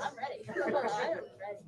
I'm ready. I'm ready.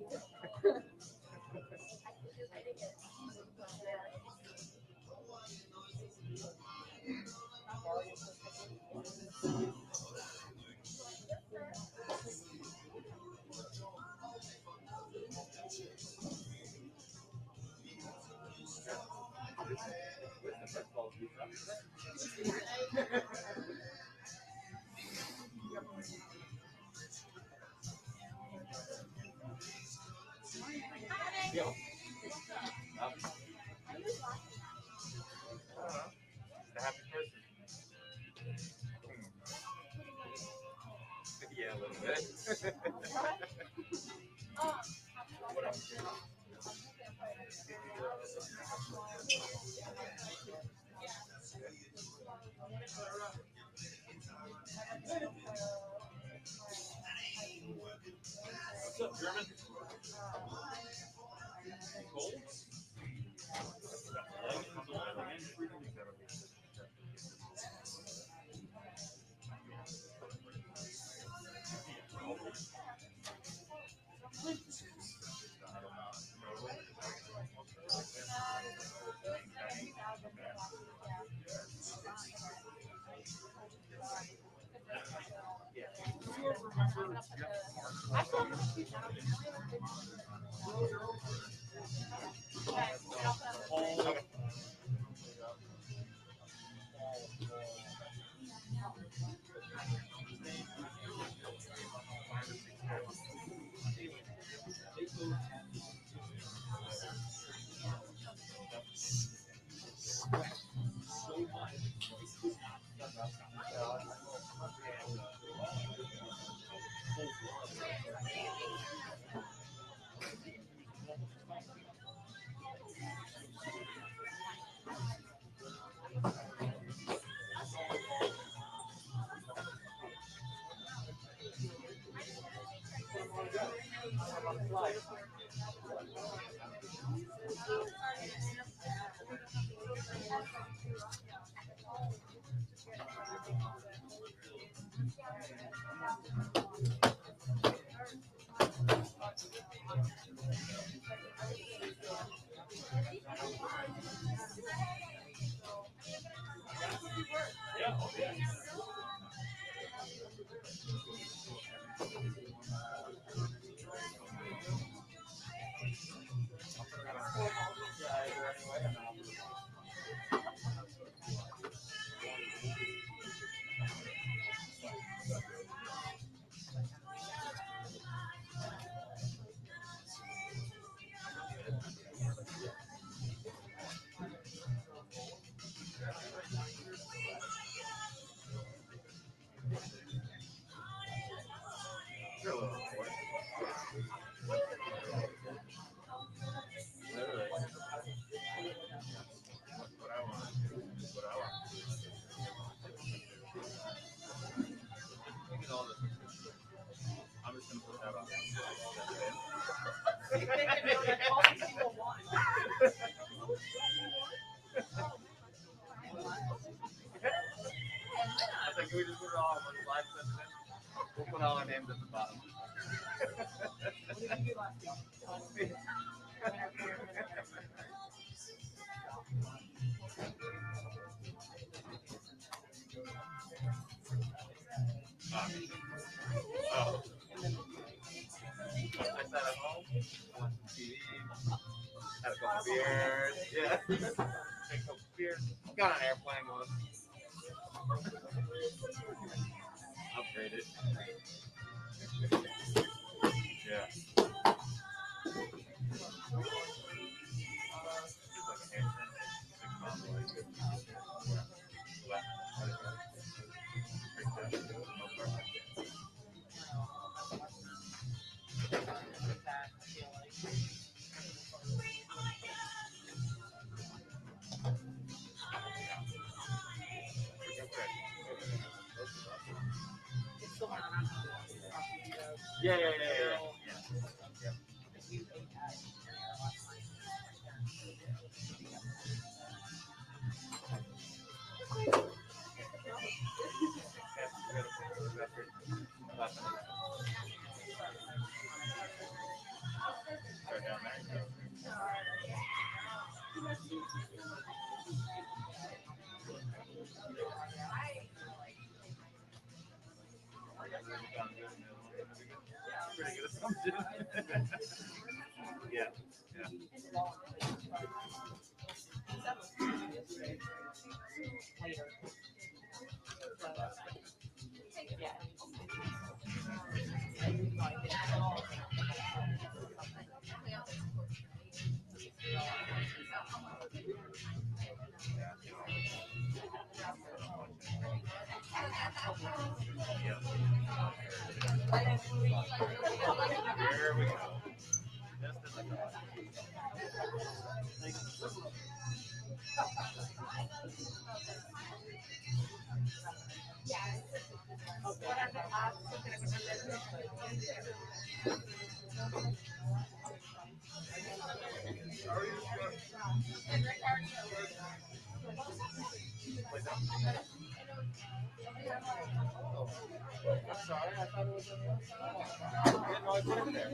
The happy person. Yeah, a little bit. What else? What's up, German? Cold? We'll put all our names at the bottom. Oh. I sat at home, watched TV, had a couple beers. Yeah. Had a couple beers. Got on an airplane once. Upgraded. Yeah. Yeah. Start down there. Pretty good assumption. Yeah. Here we go. Just in the car. I'm sorry, I thought it was in there. No, I put it there.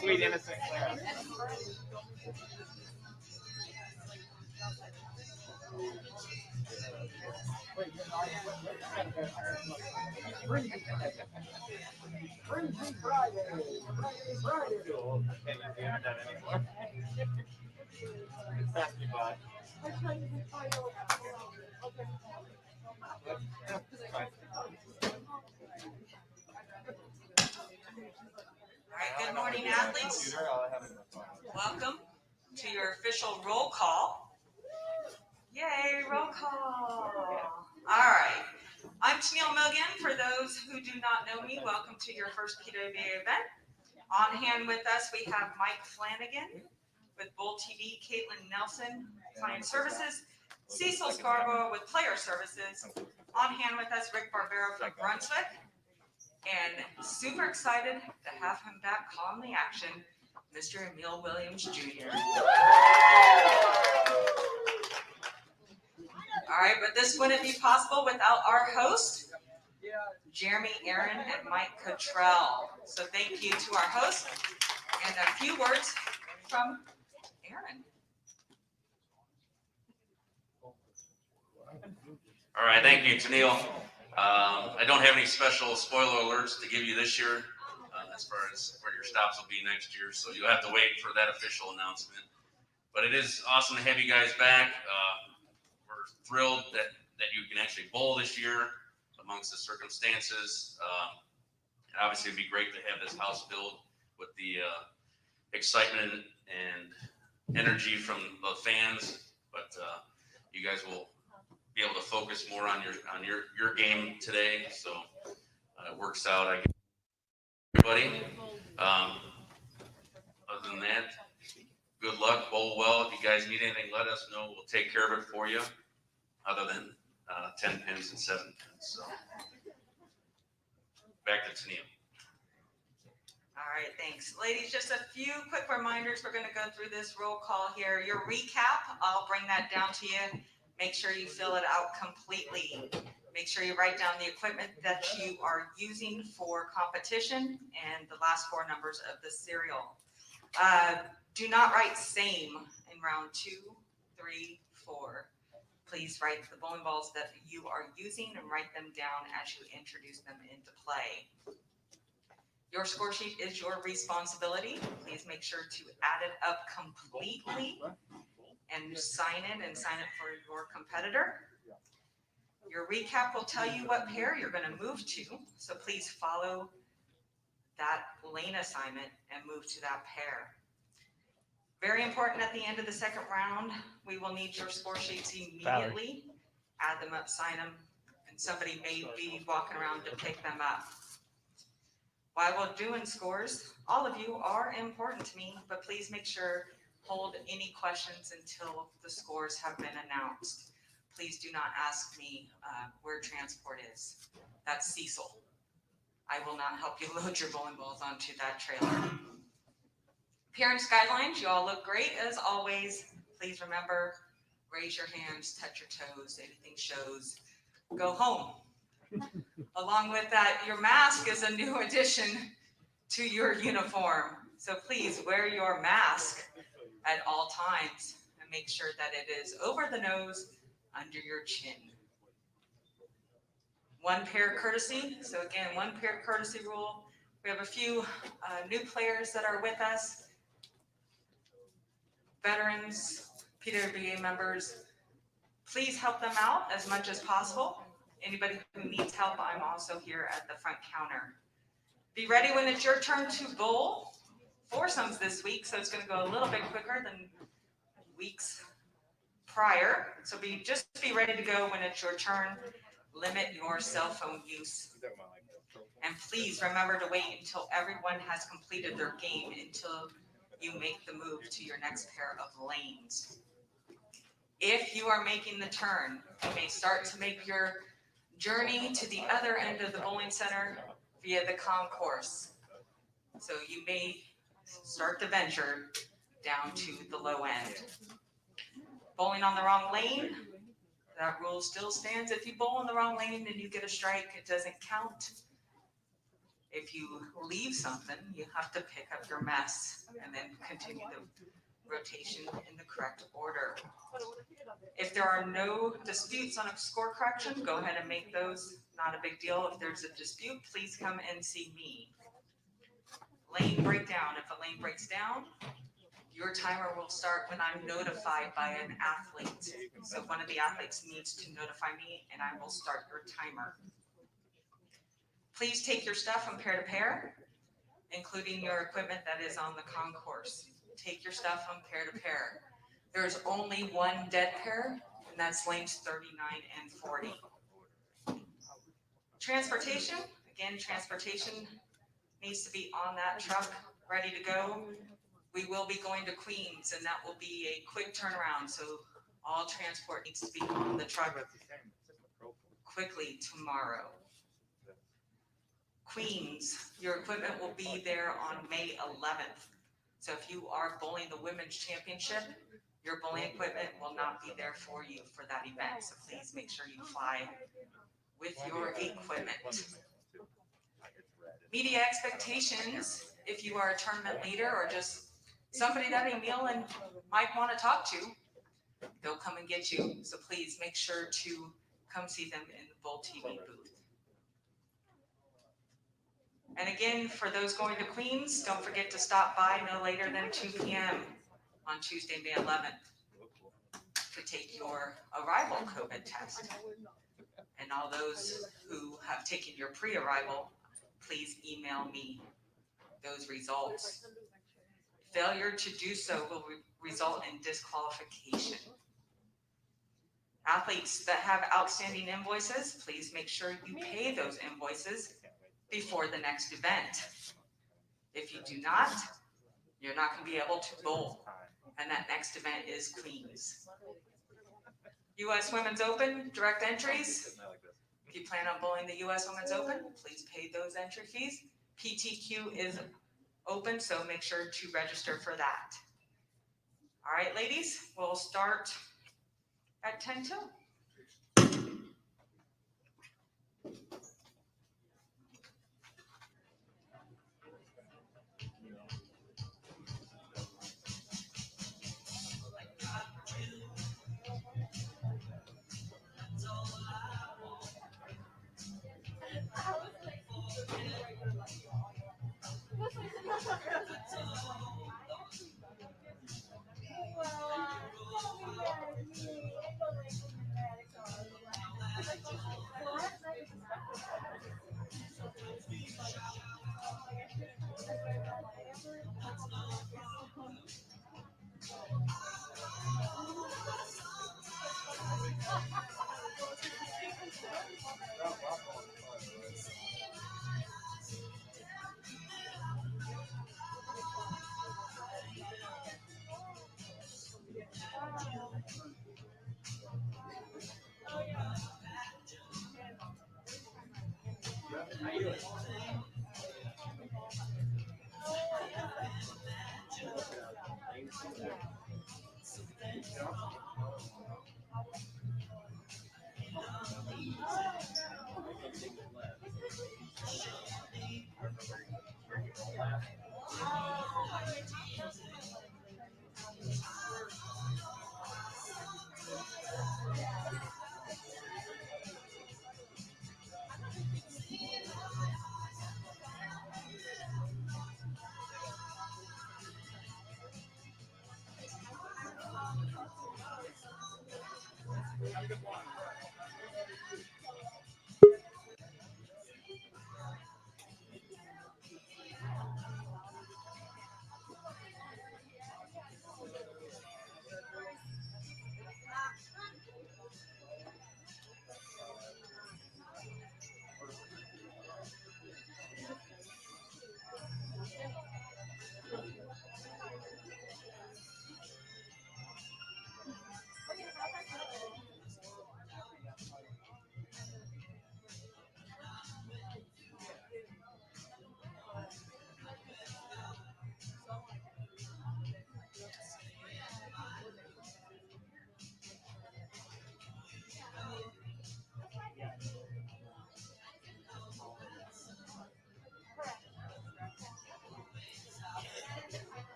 Sweet innocent Clara. Friday. Cool. Can't use the internet anymore. Pass me by. All right, good morning, athletes. Welcome to your official roll call. Yay, roll call. All right. I'm Tennille Milligan. For those who do not know me, welcome to your first PWBA event. On hand with us, we have Mike Flanagan with Bull TV, Caitlin Nelson, Client Services, Cecil Scarborough with Player Services. On hand with us, Rick Barbero from Brunswick. And super excited to have him back calling the action, Mr. Emil Williams Jr. All right, but this wouldn't be possible without our host, Jeremy Aaron and Mike Cottrell. So thank you to our host, and a few words from Aaron. All right, thank you, Tennille. I don't have any special spoiler alerts to give you this year as far as where your stops will be next year, so you'll have to wait for that official announcement. But it is awesome to have you guys back. We're thrilled that you can actually bowl this year amongst the circumstances. Obviously, it'd be great to have this house filled with the excitement and energy from the fans, but you guys will be able to focus more on your game today, so it works out, I guess, everybody. Other than that, good luck, bowl well. If you guys need anything, let us know. We'll take care of it for you. Other than 10 pins and 7 pins. So back to Tennille. All right, thanks. Ladies, just a few quick reminders. We're going to go through this roll call here. Your recap, I'll bring that down to you. Make sure you fill it out completely. Make sure you write down the equipment that you are using for competition and the last 4 numbers of the serial. Do not write same in round 2, 3, 4. Please write the bowling balls that you are using and write them down as you introduce them into play. Your score sheet is your responsibility. Please make sure to add it up completely and sign it for your competitor. Your recap will tell you what pair you're going to move to, so please follow that lane assignment and move to that pair. Very important, at the end of the second round, we will need your score sheets immediately. Add them up, sign them, and somebody may be walking around to pick them up. While we're doing scores, all of you are important to me, but please make sure hold any questions until the scores have been announced. Please do not ask me where transport is. That's Cecil. I will not help you load your bowling balls onto that trailer. Appearance guidelines, you all look great as always. Please remember, raise your hands, touch your toes, anything shows, go home. Along with that, your mask is a new addition to your uniform. So please wear your mask at all times and make sure that it is over the nose, under your chin. 1 pair courtesy. So again, 1 pair courtesy rule. We have a few new players that are with us. Veterans, PWBA members, please help them out as much as possible. Anybody who needs help, I'm also here at the front counter. Be ready when it's your turn to bowl. Foursomes this week, so it's going to go a little bit quicker than weeks prior. So just be ready to go when it's your turn. Limit your cell phone use. And please remember to wait until everyone has completed their game until you make the move to your next pair of lanes. If you are making the turn, you may start to make your journey to the other end of the bowling center via the concourse. So you may start the venture down to the low end. Bowling on the wrong lane, that rule still stands. If you bowl in the wrong lane and you get a strike, it doesn't count. If you leave something, you have to pick up your mess and then continue the rotation in the correct order. If there are no disputes on a score correction, go ahead and make those. Not a big deal. If there's a dispute, please come and see me. Lane breakdown. If a lane breaks down, your timer will start when I'm notified by an athlete. So one of the athletes needs to notify me and I will start your timer. Please take your stuff from pair to pair, including your equipment that is on the concourse. Take your stuff from pair to pair. There's only 1 dead pair, and that's lanes 39 and 40. Transportation, again, transportation needs to be on that truck, ready to go. We will be going to Queens, and that will be a quick turnaround, so all transport needs to be on the truck quickly tomorrow. Queens, your equipment will be there on May 11th. So if you are bowling the women's championship, your bowling equipment will not be there for you for that event. So please make sure you fly with your equipment. Media expectations, if you are a tournament leader or just somebody that Emil and Mike want to talk to, they'll come and get you. So please make sure to come see them in the Bowl TV booth. And again, for those going to Queens, don't forget to stop by no later than 2 p.m. on Tuesday, May 11th to take your arrival COVID test. And all those who have taken your pre-arrival, please email me those results. Failure to do so will result in disqualification. Athletes that have outstanding invoices, please make sure you pay those invoices before the next event. If you do not, you're not going to be able to bowl. And that next event is Queens. U.S. Women's Open, direct entries. If you plan on bowling the U.S. Women's Open, please pay those entry fees. PTQ is open, so make sure to register for that. All right, ladies, we'll start at 10 till.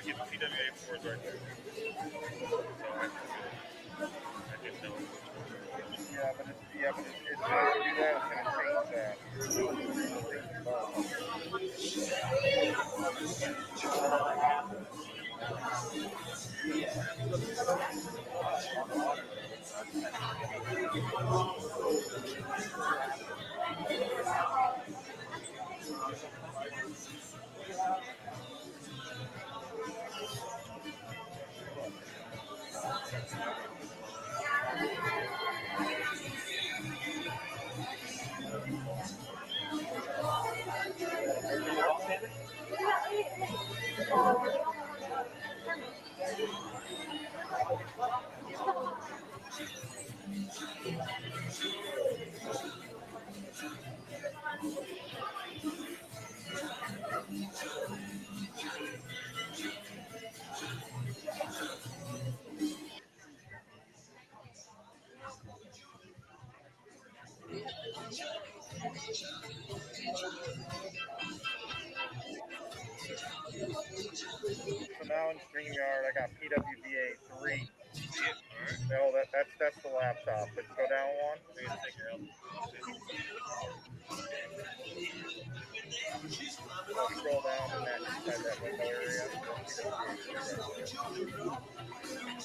get PWA 4s right there. So I didn't know. Yeah, but it's to do that, it's gonna So now in StreamYard, I got PWBA 3. No, that's the laptop. Let's go down one. Scroll down and then inside that window area.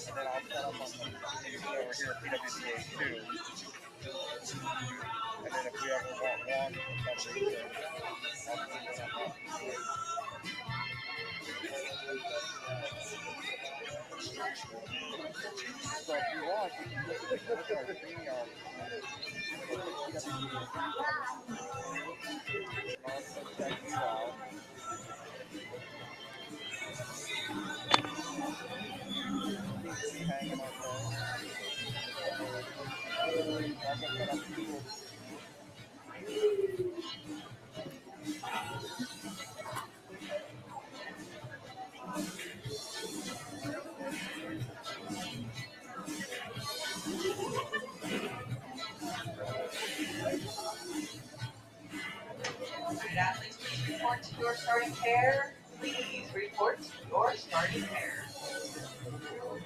And then I'll set up on the over here PWBA 2. And then if we ever want one for some reason, I'll put it on that PWBA. So if you want, you can just look at our StreamYard. Also check you out. Hanging on Athletes, please report to your starting pair. Please report to your starting pair.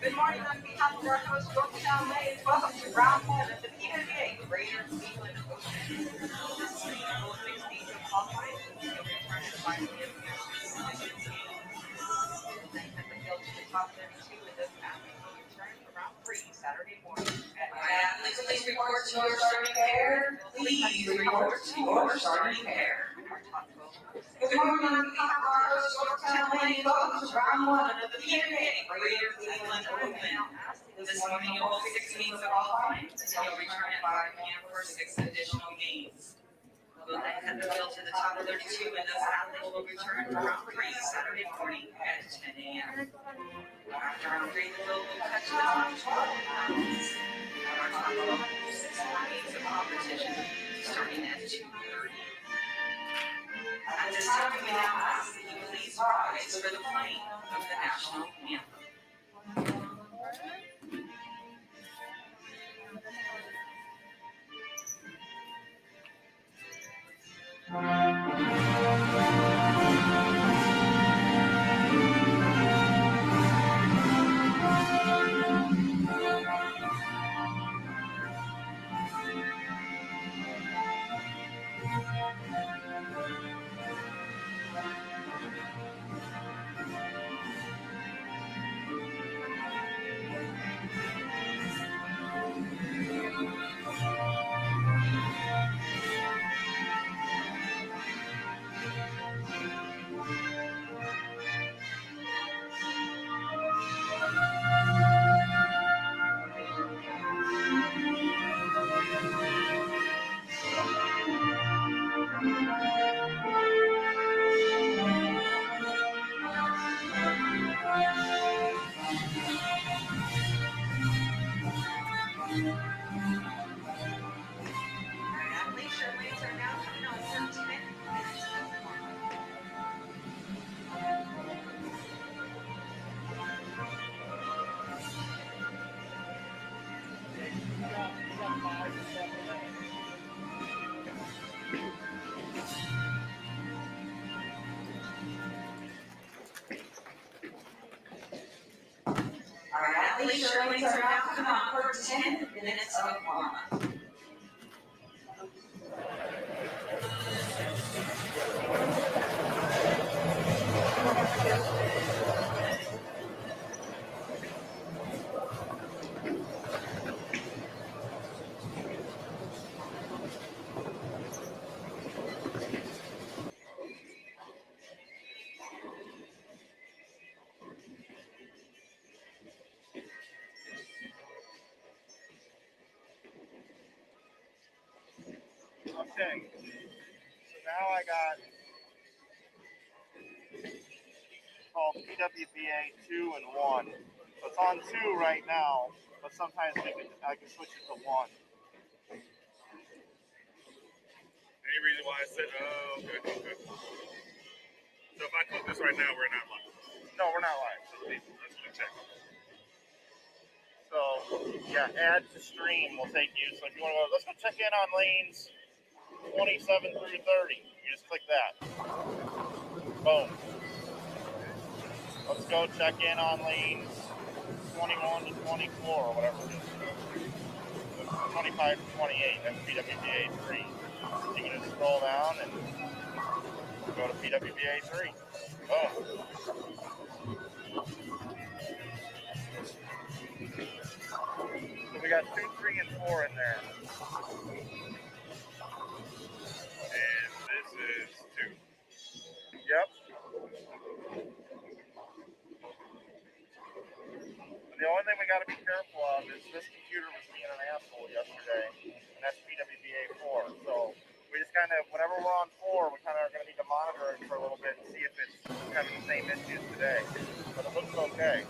Good morning on behalf of our host, Yorktown Ladies. Welcome to round one of the PWBA Greater Cleveland Open. This is the full 16 of qualifying. You'll return to 5 p.m. Then at the field to the top 32 with this athlete will return for round 3 Saturday morning. Athletes, please report to your starting pair. Please report to your starting pair. Good morning on behalf of our host, Yorktown Ladies. Welcome to round one of the PWBA Greater Cleveland Open. This morning you'll hold 6 meets of qualifying until you'll return at 5 p.m. for 6 additional games. We'll then head the field to the top 32 and this athlete will return for round 3 Saturday morning at 10 a.m. After round 3, the field will touch the top 12 pounds. Our top 6 more meets of competition starting at 2:30. At this time, we now ask that you please rise for the playing of the national anthem. Athletes, your lanes are now coming on for 10 minutes of warm-up. Okay, so now I got called PWBA 2 and 1. So it's on 2 right now, but sometimes I can switch it to 1. Any reason why I said, oh, okay. So if I click this right now, we're not live. No, we're not live. So let's check. So, yeah, add to stream will take you. So if you want to go, let's go check in on lanes 27 through 30. You just click that. Boom. Let's go check in on lanes 21 to 24 or whatever it is. 25 to 28. That's PWBA 3. You can just scroll down and go to PWBA 3. Boom. So we got 2, 3, and 4 in there. And this is 2. Yep. The only thing we got to be careful of is this computer was being an asshole yesterday, and that's PWBA 4. So we just kind of, whenever we're on 4, we kind of are going to need to monitor it for a little bit and see if it's having the same issues today. But it looks okay.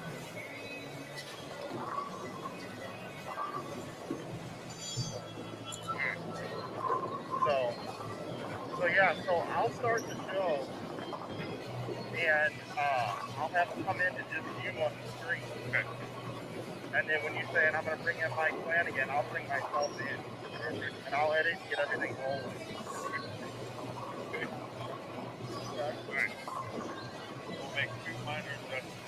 So yeah, so I'll start the show, and I'll have them come in to just view on the screen. Okay. And then when you say, and I'm going to bring in Mike Flanagan, I'll bring myself in. And I'll edit and get everything rolling. Okay. All right. We'll make 2 minor adjustments.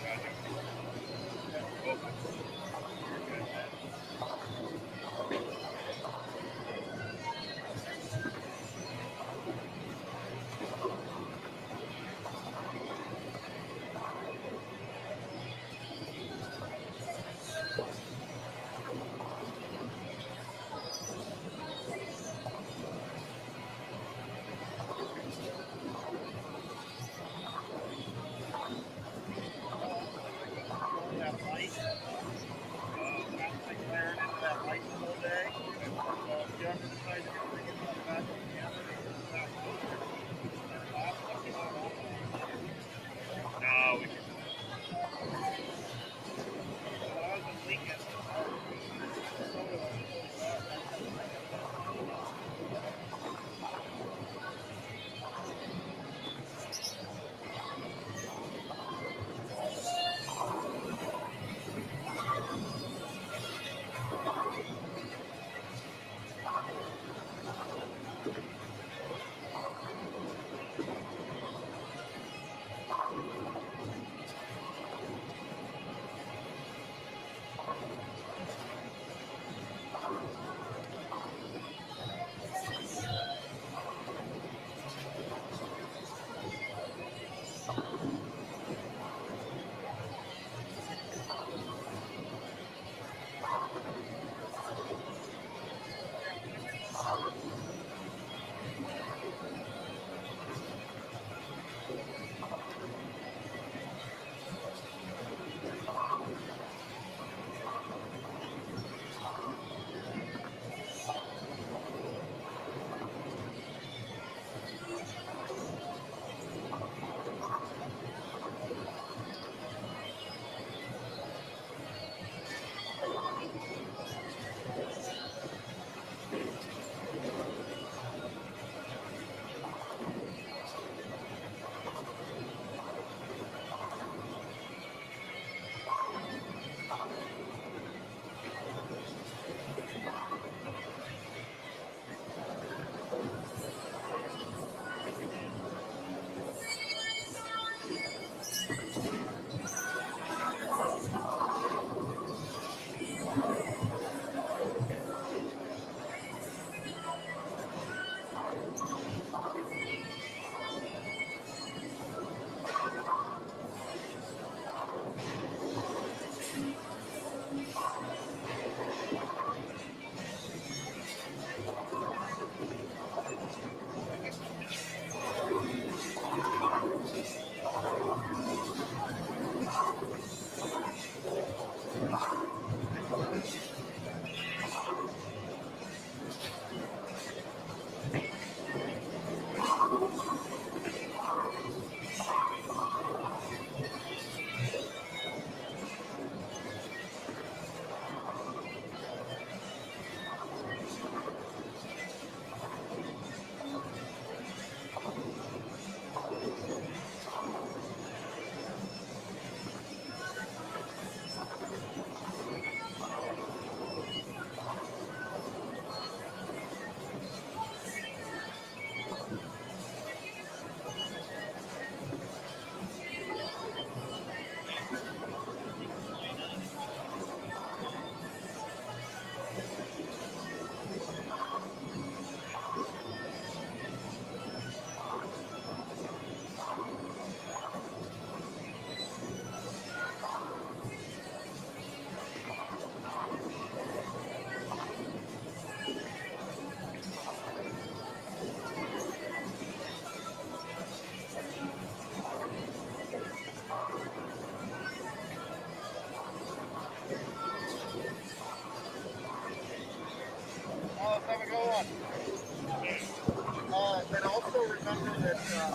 that come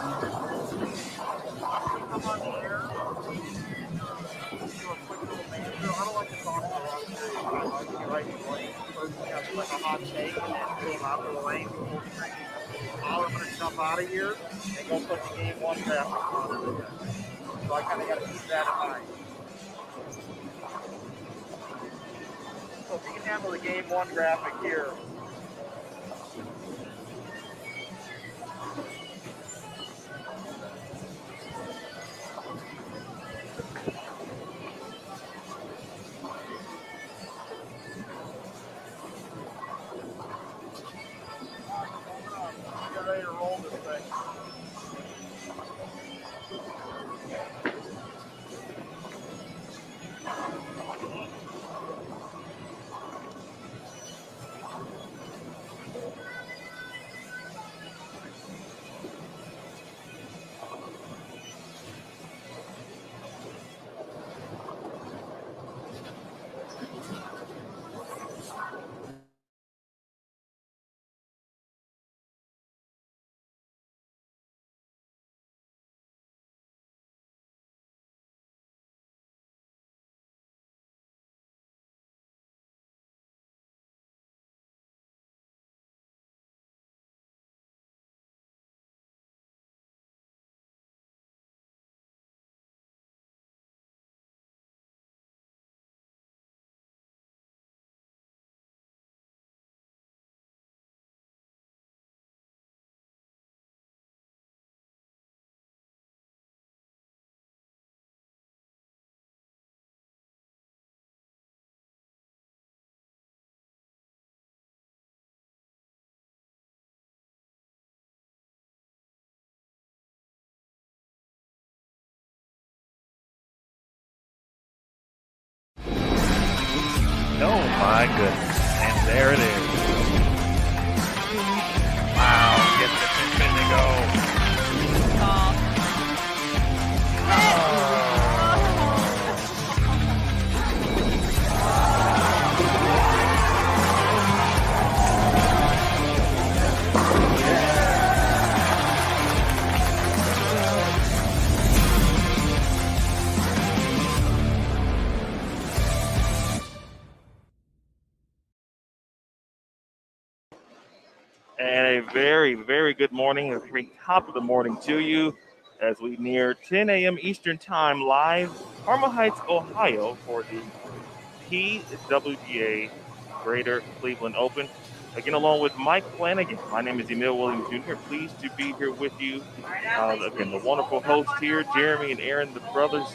on the air and do a quick little manager. I don't like to talk for a long period of time. I like to get right to the lane. Personally, I do like a hot take and then boom, out to the lane, full screen. I'm going to jump out of here and go put the game one graphics on it again. So I kind of got to keep that in mind. So if you can handle the game one graphic here. Get ready to roll this thing. Oh my goodness. And there it is. Wow, getting the attention to go. And a very, very good morning, a very top of the morning to you as we near 10 a.m. Eastern Time live, Carmel Heights, Ohio for the PWBA Greater Cleveland Open. Again, along with Mike Flanagan. My name is Emil Williams Jr. Pleased to be here with you. Again, the wonderful hosts here, Jeremy and Aaron, the brothers,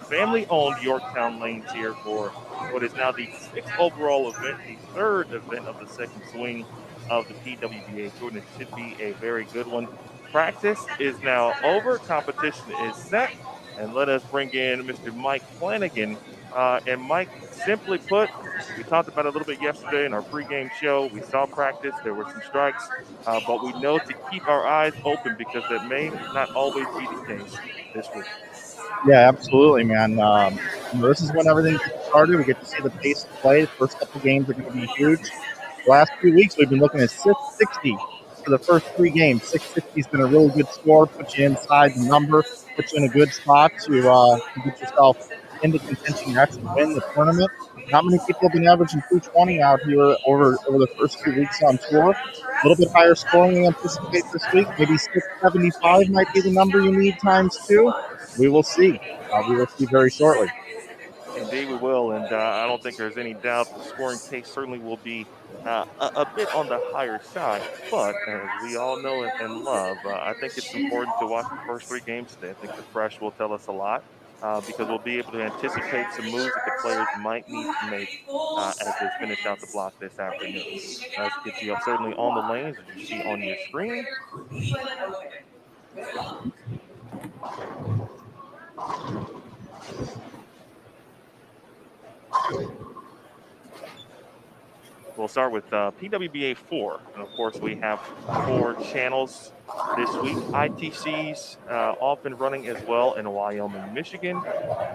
family-owned Yorktown Lanes here for what is now the 6th overall event, the 3rd event of the second swing of the PWBA Tour, and it should be a very good one. Practice is now over. Competition is set. And let us bring in Mr. Mike Flanagan. And Mike, simply put, we talked about it a little bit yesterday in our pregame show. We saw practice. There were some strikes. But we know to keep our eyes open because that may not always be the case this week. Yeah, absolutely, man. This is when everything gets started. We get to see the pace of play. The first couple games are going to be huge. The last 2 weeks, we've been looking at 660 for the first 3 games. 660 has been a really good score. Put you inside the number. Put you in a good spot to get yourself into contention to actually win the tournament. Not many people have been averaging 220 out here over the first 2 weeks on tour. A little bit higher scoring than we anticipate this week. Maybe 675 might be the number you need times 2. We will see. We will see very shortly. Indeed, we will, and I don't think there's any doubt the scoring pace certainly will be a bit on the higher side. But as we all know and love, I think it's important to watch the first 3 games today. I think the fresh will tell us a lot because we'll be able to anticipate some moves that the players might need to make as they finish out the block this afternoon. Let's get you certainly on the lanes as you see on your screen. We'll start with PWBA 4. And of course, we have 4 channels this week. ITC's off and running as well in Wyoming, Michigan.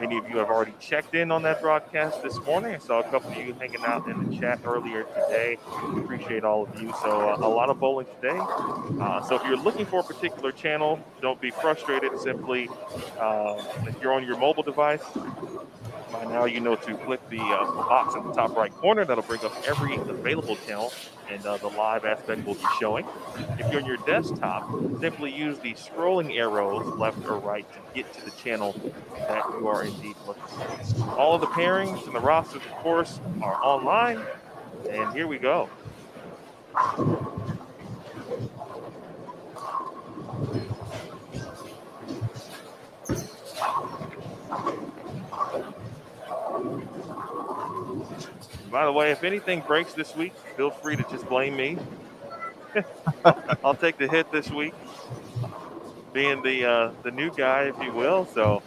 Many of you have already checked in on that broadcast this morning. I saw a couple of you hanging out in the chat earlier today. Appreciate all of you. So a lot of bowling today. So if you're looking for a particular channel, don't be frustrated. Simply, if you're on your mobile device, by now you know to click the box in the top right corner. That'll bring up every available channel, and the live aspect will be showing. If you're on your desktop, simply use the scrolling arrows left or right to get to the channel that you are indeed looking for. All of the pairings and the rosters, of course, are online, and here we go. By the way, if anything breaks this week, feel free to just blame me. I'll take the hit this week, being the new guy, if you will. So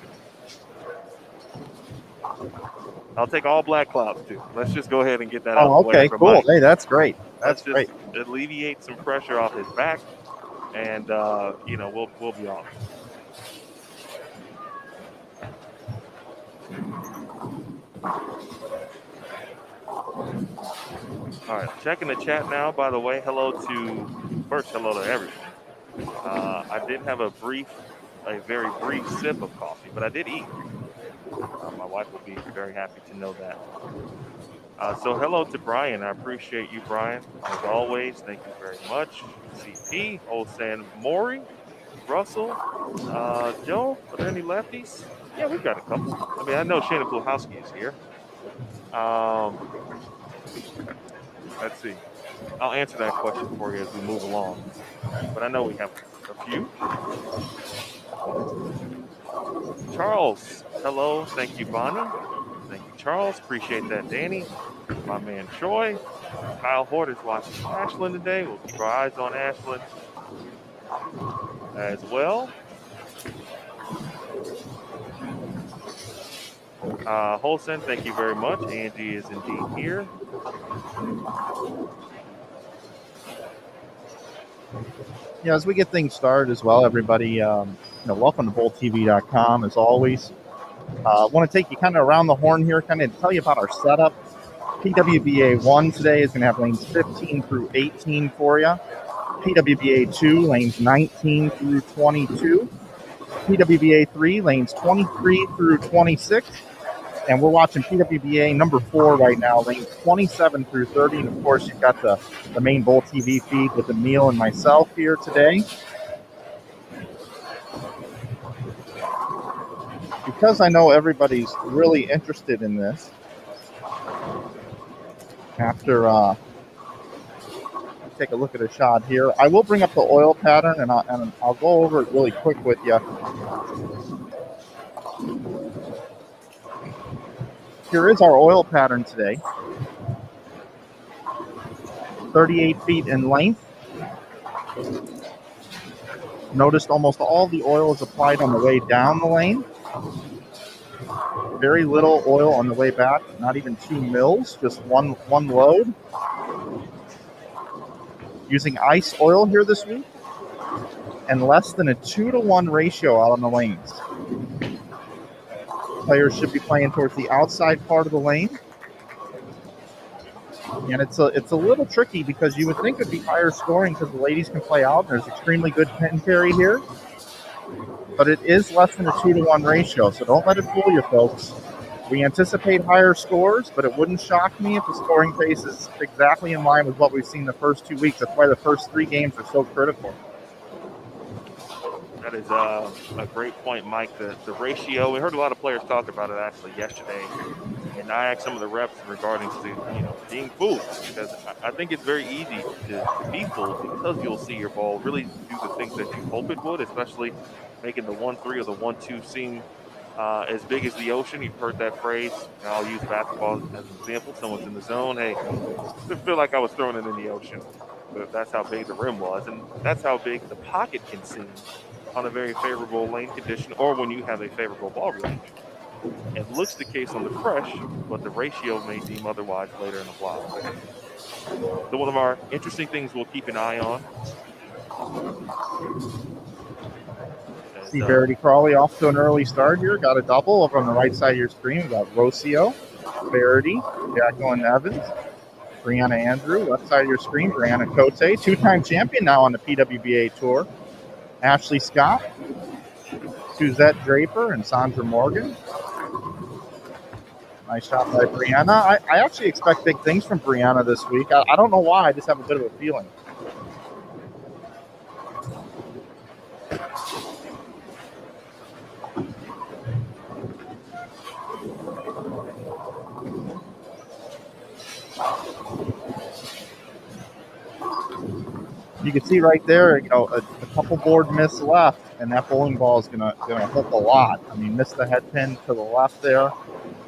I'll take all black clouds too. Let's just go ahead and get that out of the way. Okay, from cool. Mike. Hey, that's great. That's Let's great. just alleviate some pressure off his back, and we'll be off. All right, checking the chat now. By the way, hello to everyone. I did have a very brief sip of coffee, but I did eat. My wife will be very happy to know that. So hello to Brian. I appreciate you, Brian, as always. Thank you very much. CP, Olsan Maury, Russell, Joe. Are there any lefties? Yeah, we've got a couple. I mean, I know Shannon Pluhowski is here. Let's see. I'll answer that question for you as we move along. But I know we have a few. Charles, hello. Thank you, Bonnie. Thank you, Charles. Appreciate that, Danny. My man, Troy. Kyle Hort is watching Ashland today. We'll keep our eyes on Ashland as well. Holson, thank you very much. Angie is indeed here. Yeah, as we get things started as well, everybody, welcome to BowlTV.com as always. I want to take you kind of around the horn here, kind of tell you about our setup. PWBA 1 today is going to have lanes 15 through 18 for you. PWBA 2, lanes 19 through 22. PWBA 3, lanes 23 through 26. And we're watching PWBA number 4 right now, lanes 27 through 30. And, of course, you've got the main Bowl TV feed with Emil and myself here today. Because I know everybody's really interested in this, after take a look at a shot here, I will bring up the oil pattern, and I'll go over it really quick with you. Here is our oil pattern today. 38 feet in length. Noticed almost all the oil is applied on the way down the lane. Very little oil on the way back, not even 2 mils, just one load. Using ice oil here this week, and less than a 2-to-1 ratio out on the lanes. Players should be playing towards the outside part of the lane. And it's a little tricky because you would think it'd be higher scoring because the ladies can play out. There's extremely good pin carry here. But it is less than a 2-to-1 ratio, so don't let it fool you, folks. We anticipate higher scores, but it wouldn't shock me if the scoring pace is exactly in line with what we've seen the first 2 weeks. That's why the first 3 games are so critical. That is a great point, Mike. The ratio, we heard a lot of players talk about it actually yesterday, and I asked some of the reps regarding to being fooled, because I think it's very easy to be fooled because you'll see your ball really do the things that you hope it would, especially making the 1-3 or the 1-2 seem as big as the ocean. You've heard that phrase. I'll use basketball as an example. Someone's in the zone. Hey, I feel like I was throwing it in the ocean. But that's how big the rim was, and that's how big the pocket can seem on a very favorable lane condition, or when you have a favorable ball range. It looks the case on the fresh, but the ratio may deem otherwise later in the block. So one of our interesting things we'll keep an eye on. See Verity Crawley off to an early start here. Got a double over on the right side of your screen. We got Rocio, Verity, Jacqueline Evans, Brianna Andrew. Left side of your screen, Brianna Cote, two-time champion now on the PWBA Tour. Ashley Scott, Suzette Draper, and Sandra Morgan. Nice shot by Brianna. I actually expect big things from Brianna this week. I don't know why. I just have a bit of a feeling. You can see right there, you know, a couple board miss left, and that bowling ball is gonna hook a lot. I mean, missed the head pin to the left there.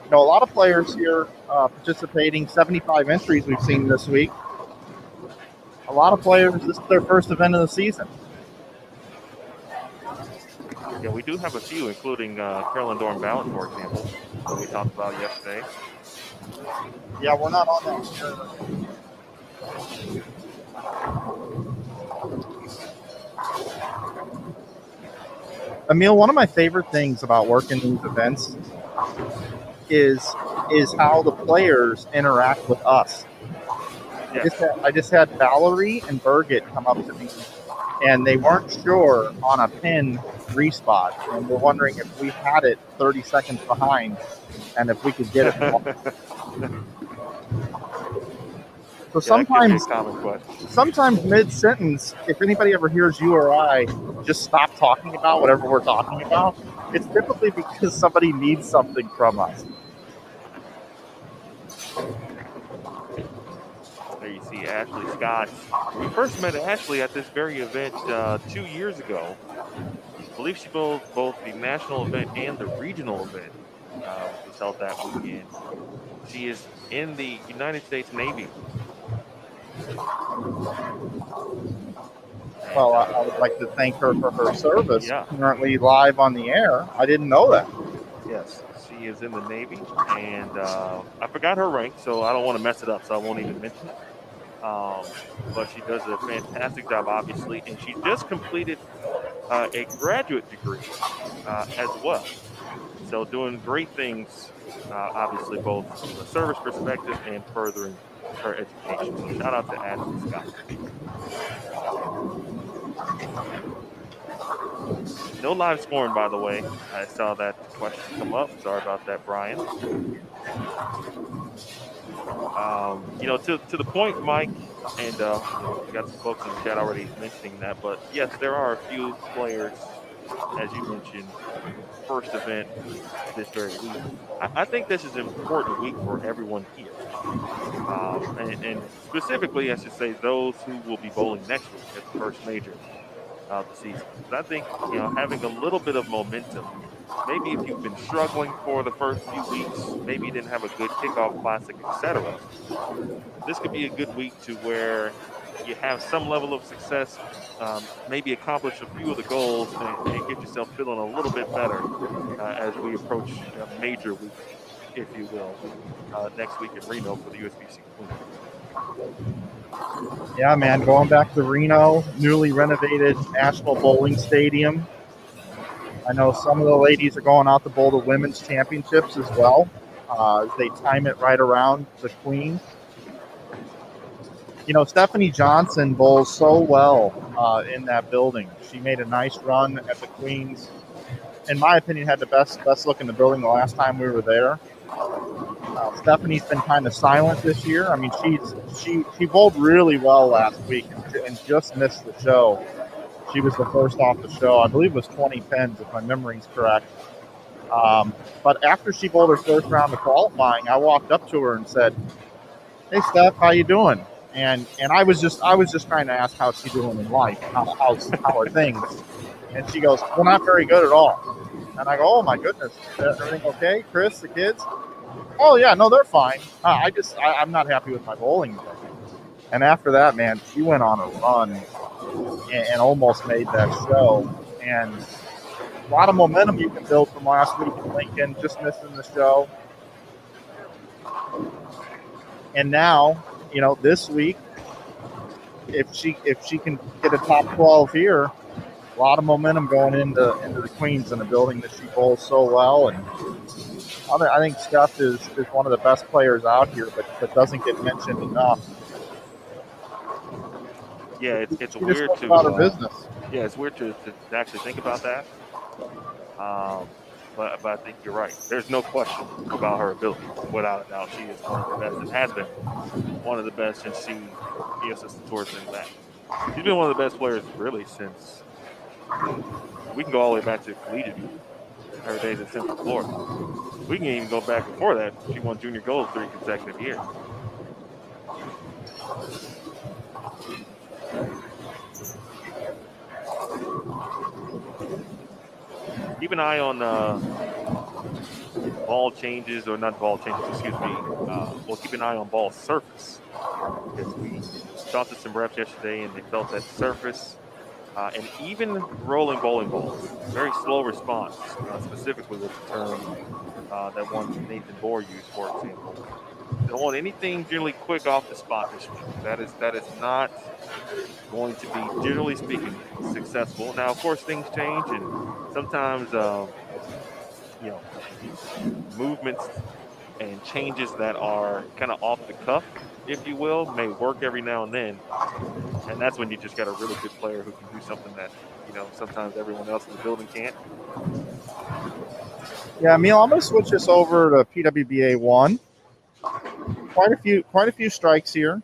You know, a lot of players here participating. 75 entries we've seen this week. A lot of players. This is their first event of the season. Yeah, we do have a few, including Carolyn Dorn Ballot, for example, that we talked about yesterday. Yeah, we're not on that here. Emil, one of my favorite things about working these events is how the players interact with us. Yes. I just had Valerie and Birgit come up to me, and they weren't sure on a pin respot, and we're wondering if we had it 30 seconds behind, and if we could get it. So sometimes mid-sentence, if anybody ever hears you or I just stop talking about whatever we're talking about, it's typically because somebody needs something from us. There you see Ashley Scott. We first met Ashley at this very event 2 years ago. I believe she bowled both the national event and the regional event. Was held that weekend. She is in the United States Navy. Well, I would like to thank her for her service. Yeah. Currently live on the air. I didn't know that. Yes, she is in the Navy, and I forgot her rank, so I don't want to mess it up, so I won't even mention it. But she does a fantastic job, obviously, and she just completed a graduate degree as well. So doing great things, obviously, both from a service perspective and furthering her education. So shout out to Ashley Scott. No live scoring, by the way. I saw that question come up. Sorry about that, Brian. You know, to the point, Mike, and you know, we got some folks in the chat already mentioning that, but yes, there are a few players, as you mentioned, first event this very week. I think this is an important week for everyone here. And specifically, I should say, those who will be bowling next week at the first major of the season. But I think, you know, having a little bit of momentum, maybe if you've been struggling for the first few weeks, maybe you didn't have a good kickoff classic, etc. This could be a good week to where you have some level of success, maybe accomplish a few of the goals, and get yourself feeling a little bit better as we approach a major week, if you will, next week in Reno for the USBC Queen. Yeah, man, going back to Reno, newly renovated National Bowling Stadium. I know some of the ladies are going out to bowl the women's championships as well. They time it right around the Queen. You know, Stephanie Johnson bowls so well in that building. She made a nice run at the Queens. In my opinion, had the best look in the building the last time we were there. Stephanie's been kind of silent this year. I mean, she bowled really well last week and just missed the show. She was the first off the show. I believe it was 20 pins, if my memory's correct. But after she bowled her first round of qualifying, I walked up to her and said, "Hey, Steph, how you doing?" And I was just trying to ask how she's doing in life, how are things. And she goes, "Well, not very good at all." And I go, "Oh my goodness, is everything okay, Chris, the kids?" "Oh yeah, no, they're fine. I'm not happy with my bowling today." And after that, man, she went on a run and almost made that show. And a lot of momentum you can build from last week in Lincoln, just missing the show. And now this week, if she can get a top 12 here, a lot of momentum going into the Queens in a building that she bowls so well. And I think Steph is one of the best players out here, but doesn't get mentioned enough. Yeah, it's She just weird goes to about her business. yeah, it's weird to actually think about that. But I think you're right. There's no question about her ability. Without a doubt, she is one of the best and has been one of the best since she assistant towards been back. She's been one of the best players really since we can go all the way back to collegiate, her days at Central Florida. We can even go back before that. She won junior gold 3 consecutive years. Keep an eye on ball changes, or not ball changes, excuse me. We'll keep an eye on ball surface, because we talked to some reps yesterday and they felt that surface and even rolling bowling balls, very slow response, specifically with the term that one Nathan Bohr used, for example. They don't want anything generally quick off the spot this week. That is not going to be, generally speaking, successful. Now, of course, things change, and sometimes movements and changes that are kind of off the cuff, if you will, may work every now and then. And that's when you just got a really good player who can do something that, sometimes everyone else in the building can't. Yeah, Emil, I'm going to switch this over to PWBA 1. Quite a few strikes here.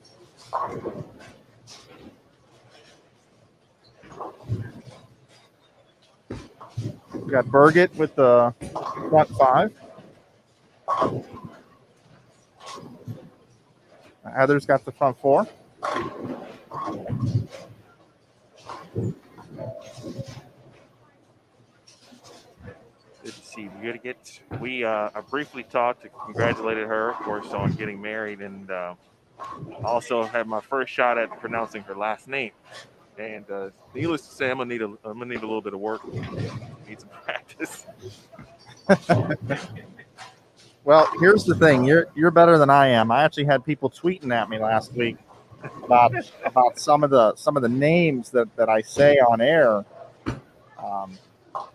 We got Burgett with the front 5. Heather's got the front 4. Good to see. I briefly talked, congratulated her, of course, on getting married, and also had my first shot at pronouncing her last name. And needless to say, I'm gonna need a little bit of work. Need some practice. Well, here's the thing. You're better than I am. I actually had people tweeting at me last week about some of the names that I say on air. I'm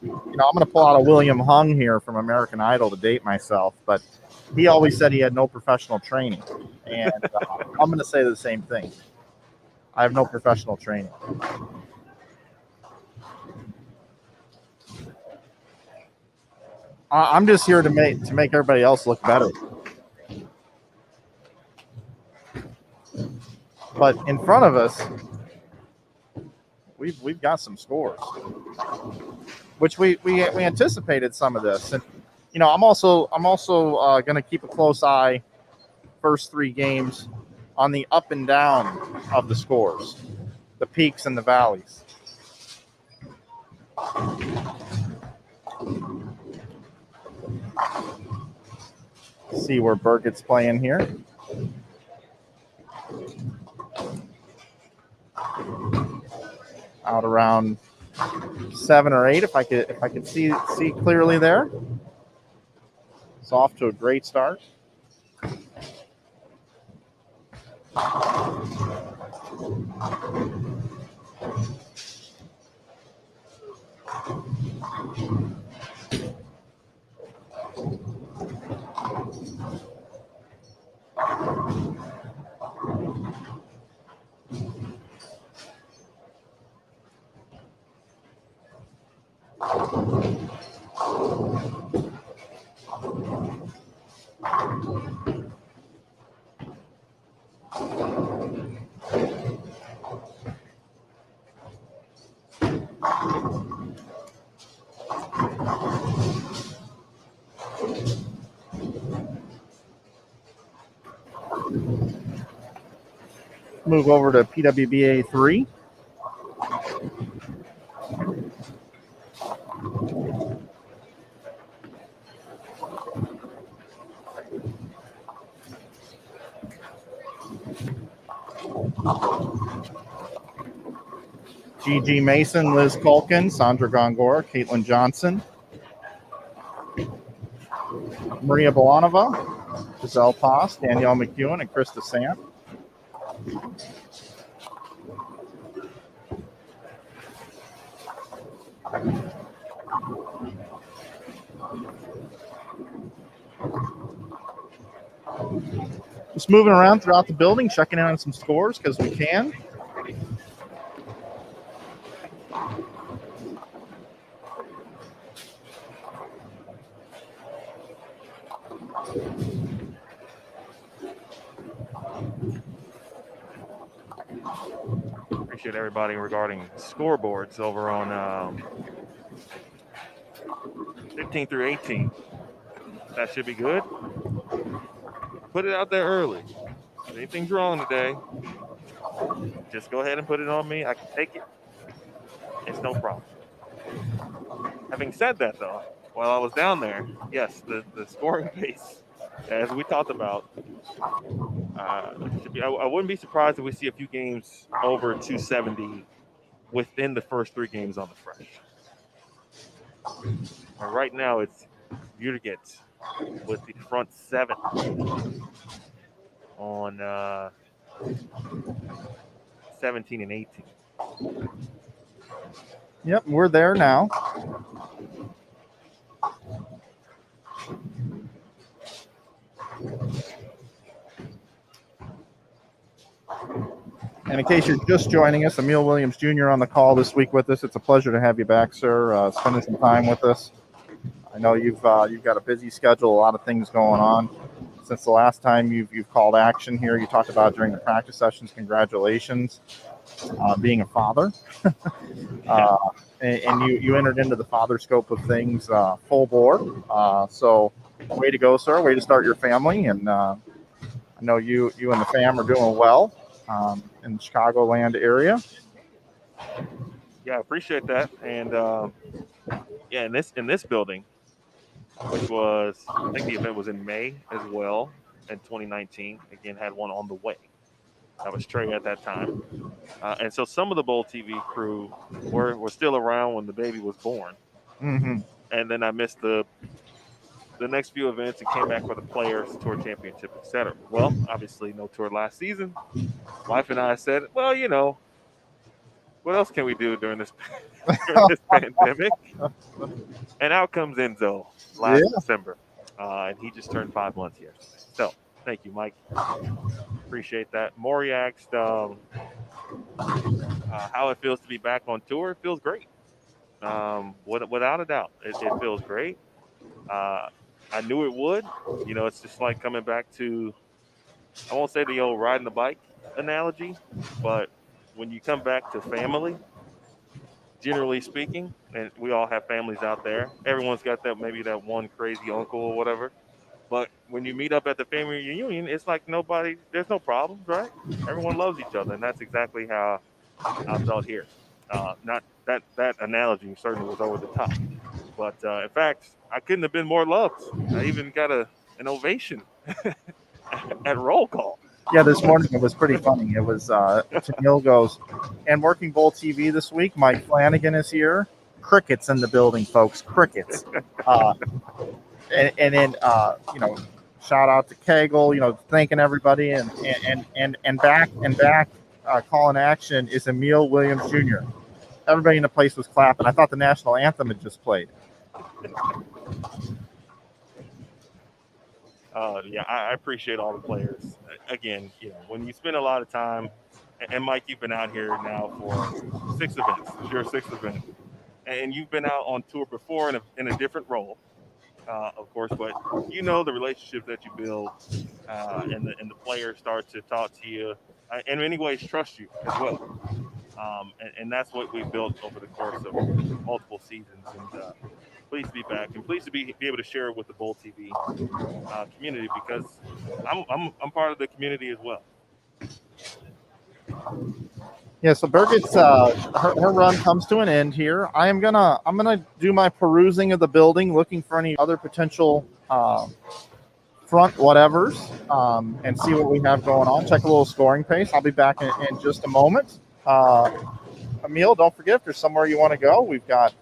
going to pull out a William Hung here from American Idol to date myself, but he always said he had no professional training, and I'm going to say the same thing. I have no professional training. I'm just here to make everybody else look better. But in front of us, we've got some scores, which we anticipated some of this, and I'm also going to keep a close eye first 3 games on the up and down of the scores, the peaks and the valleys. See where Burgett's playing here. Out around 7 or 8, if I could see clearly there. It's off to a great start. Move over to PWBA 3. Gigi Mason, Liz Culkin, Sandra Gongora, Caitlin Johnson, Maria Bolanova, Giselle Post, Danielle McEwen, and Krista Sam. Just moving around throughout the building, checking in on some scores because we can. Appreciate everybody regarding scoreboards over on 15 through 18. That should be good. Put it out there early. If anything's wrong today, just go ahead and put it on me. I can take it. It's no problem. Having said that, though, while I was down there, yes, the scoring pace, as we talked about, should be, I wouldn't be surprised if we see a few games over 270 within the first 3 games on the fresh. Right now, it's Utica with the front 7 on 17 and 18. Yep, we're there now. And in case you're just joining us, Emil Williams Jr. on the call this week with us. It's a pleasure to have you back, sir, spending some time with us. I know you've got a busy schedule, a lot of things going on. Since the last time you've called action here, you talked about during the practice sessions. Congratulations, being a father, and you entered into the father scope of things full board. So, way to go, sir! Way to start your family, and I know you and the fam are doing well in the Chicagoland area. Yeah, I appreciate that, and yeah, in this building, which was, I think the event was in May as well in 2019. Again, had one on the way. That was Trey at that time. And so some of the Bowl TV crew were still around when the baby was born. Mm-hmm. And then I missed the next few events and came back for the Players Tour Championship, etc. Well, obviously no tour last season. Wife and I said, well, you know, what else can we do during this pandemic? And out comes Enzo last December. And he just turned 5 months yesterday. So thank you, Mike. Appreciate that. Maury asked how it feels to be back on tour. It feels great. Without a doubt, it feels great. I knew it would. You know, it's just like coming back to, I won't say the old riding the bike analogy, but when you come back to family, generally speaking, and we all have families out there, everyone's got maybe that one crazy uncle or whatever. But when you meet up at the family reunion, it's like there's no problems, right? Everyone loves each other, and that's exactly how I felt here. Not that analogy certainly was over the top, but in fact, I couldn't have been more loved. I even got an ovation at roll call. Yeah, this morning it was pretty funny. It was Neil goes, and working Bowl TV this week, Mike Flanagan is here. Crickets in the building, folks. Crickets. And then you know, shout out to Kegel, you know, thanking everybody, and back calling action is Emil Williams Jr. Everybody in the place was clapping. I thought the national anthem had just played. Yeah, I appreciate all the players. Again, you know, when you spend a lot of time, and Mike, you've been out here now for 6 events. It's your 6th event, and you've been out on tour before in a different role. Of course, but you know the relationship that you build, and the players start to talk to you, and in many ways trust you as well. And that's what we built over the course of multiple seasons. And pleased to be back, and pleased to be able to share it with the Bowl TV community, because I'm part of the community as well. Yeah, so Birgit's her run comes to an end here. I'm gonna do my perusing of the building, looking for any other potential front whatevers, and see what we have going on. Check a little scoring pace. I'll be back in just a moment. Emil, don't forget, if there's somewhere you want to go, we've got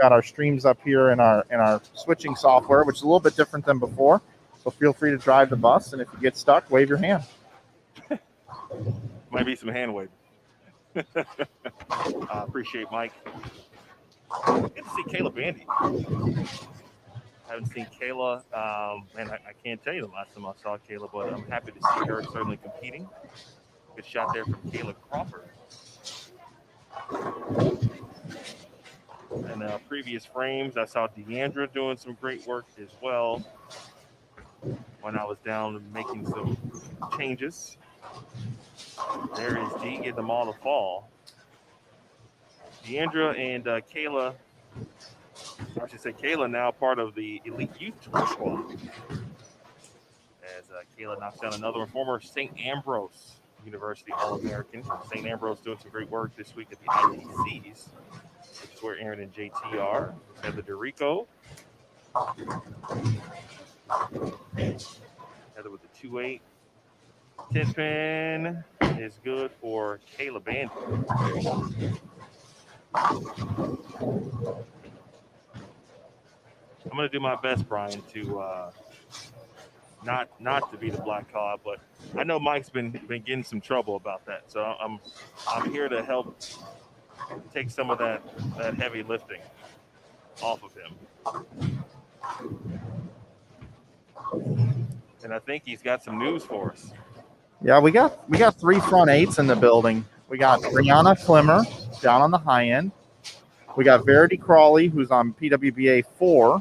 our streams up here in our switching software, which is a little bit different than before. So feel free to drive the bus, and if you get stuck, wave your hand. Might be some hand waving. Appreciate Mike. Good to see Kayla Bandy. Haven't seen Kayla, and I can't tell you the last time I saw Kayla, but I'm happy to see her certainly competing. Good shot there from Kayla Crawford. And previous frames, I saw Deandra doing some great work as well when I was down making some changes. There is D getting them all to fall. Deandra and Kayla, I should say Kayla now part of the Elite Youth Tour squad. As Kayla knocks down another one, former St. Ambrose University All-American. St. Ambrose doing some great work this week at the ITCs, which is where Aaron and JT are. Heather DeRico. Heather with the 2-8. 10 spin is good for Kayla Bandy. I'm going to do my best, Brian, to not to be the black cloud, but I know Mike's been getting some trouble about that, so I'm here to help take some of that heavy lifting off of him. And I think he's got some news for us. Yeah, we got 3 front 8s in the building. We got Brianna Klimmer down on the high end. We got Verity Crawley, who's on PWBA 4.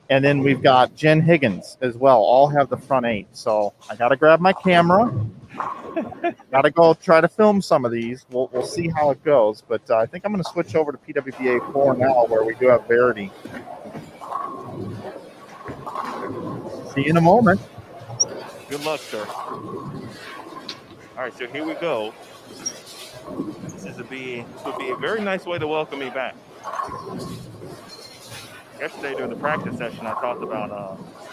And then we've got Jen Higgins as well. All have the front 8. So I got to grab my camera. Got to go try to film some of these. We'll see how it goes. But I think I'm going to switch over to PWBA 4 now, where we do have Verity. See you in a moment. Good luck, sir. All right, so here we go. This would be a very nice way to welcome me back. Yesterday during the practice session, I talked about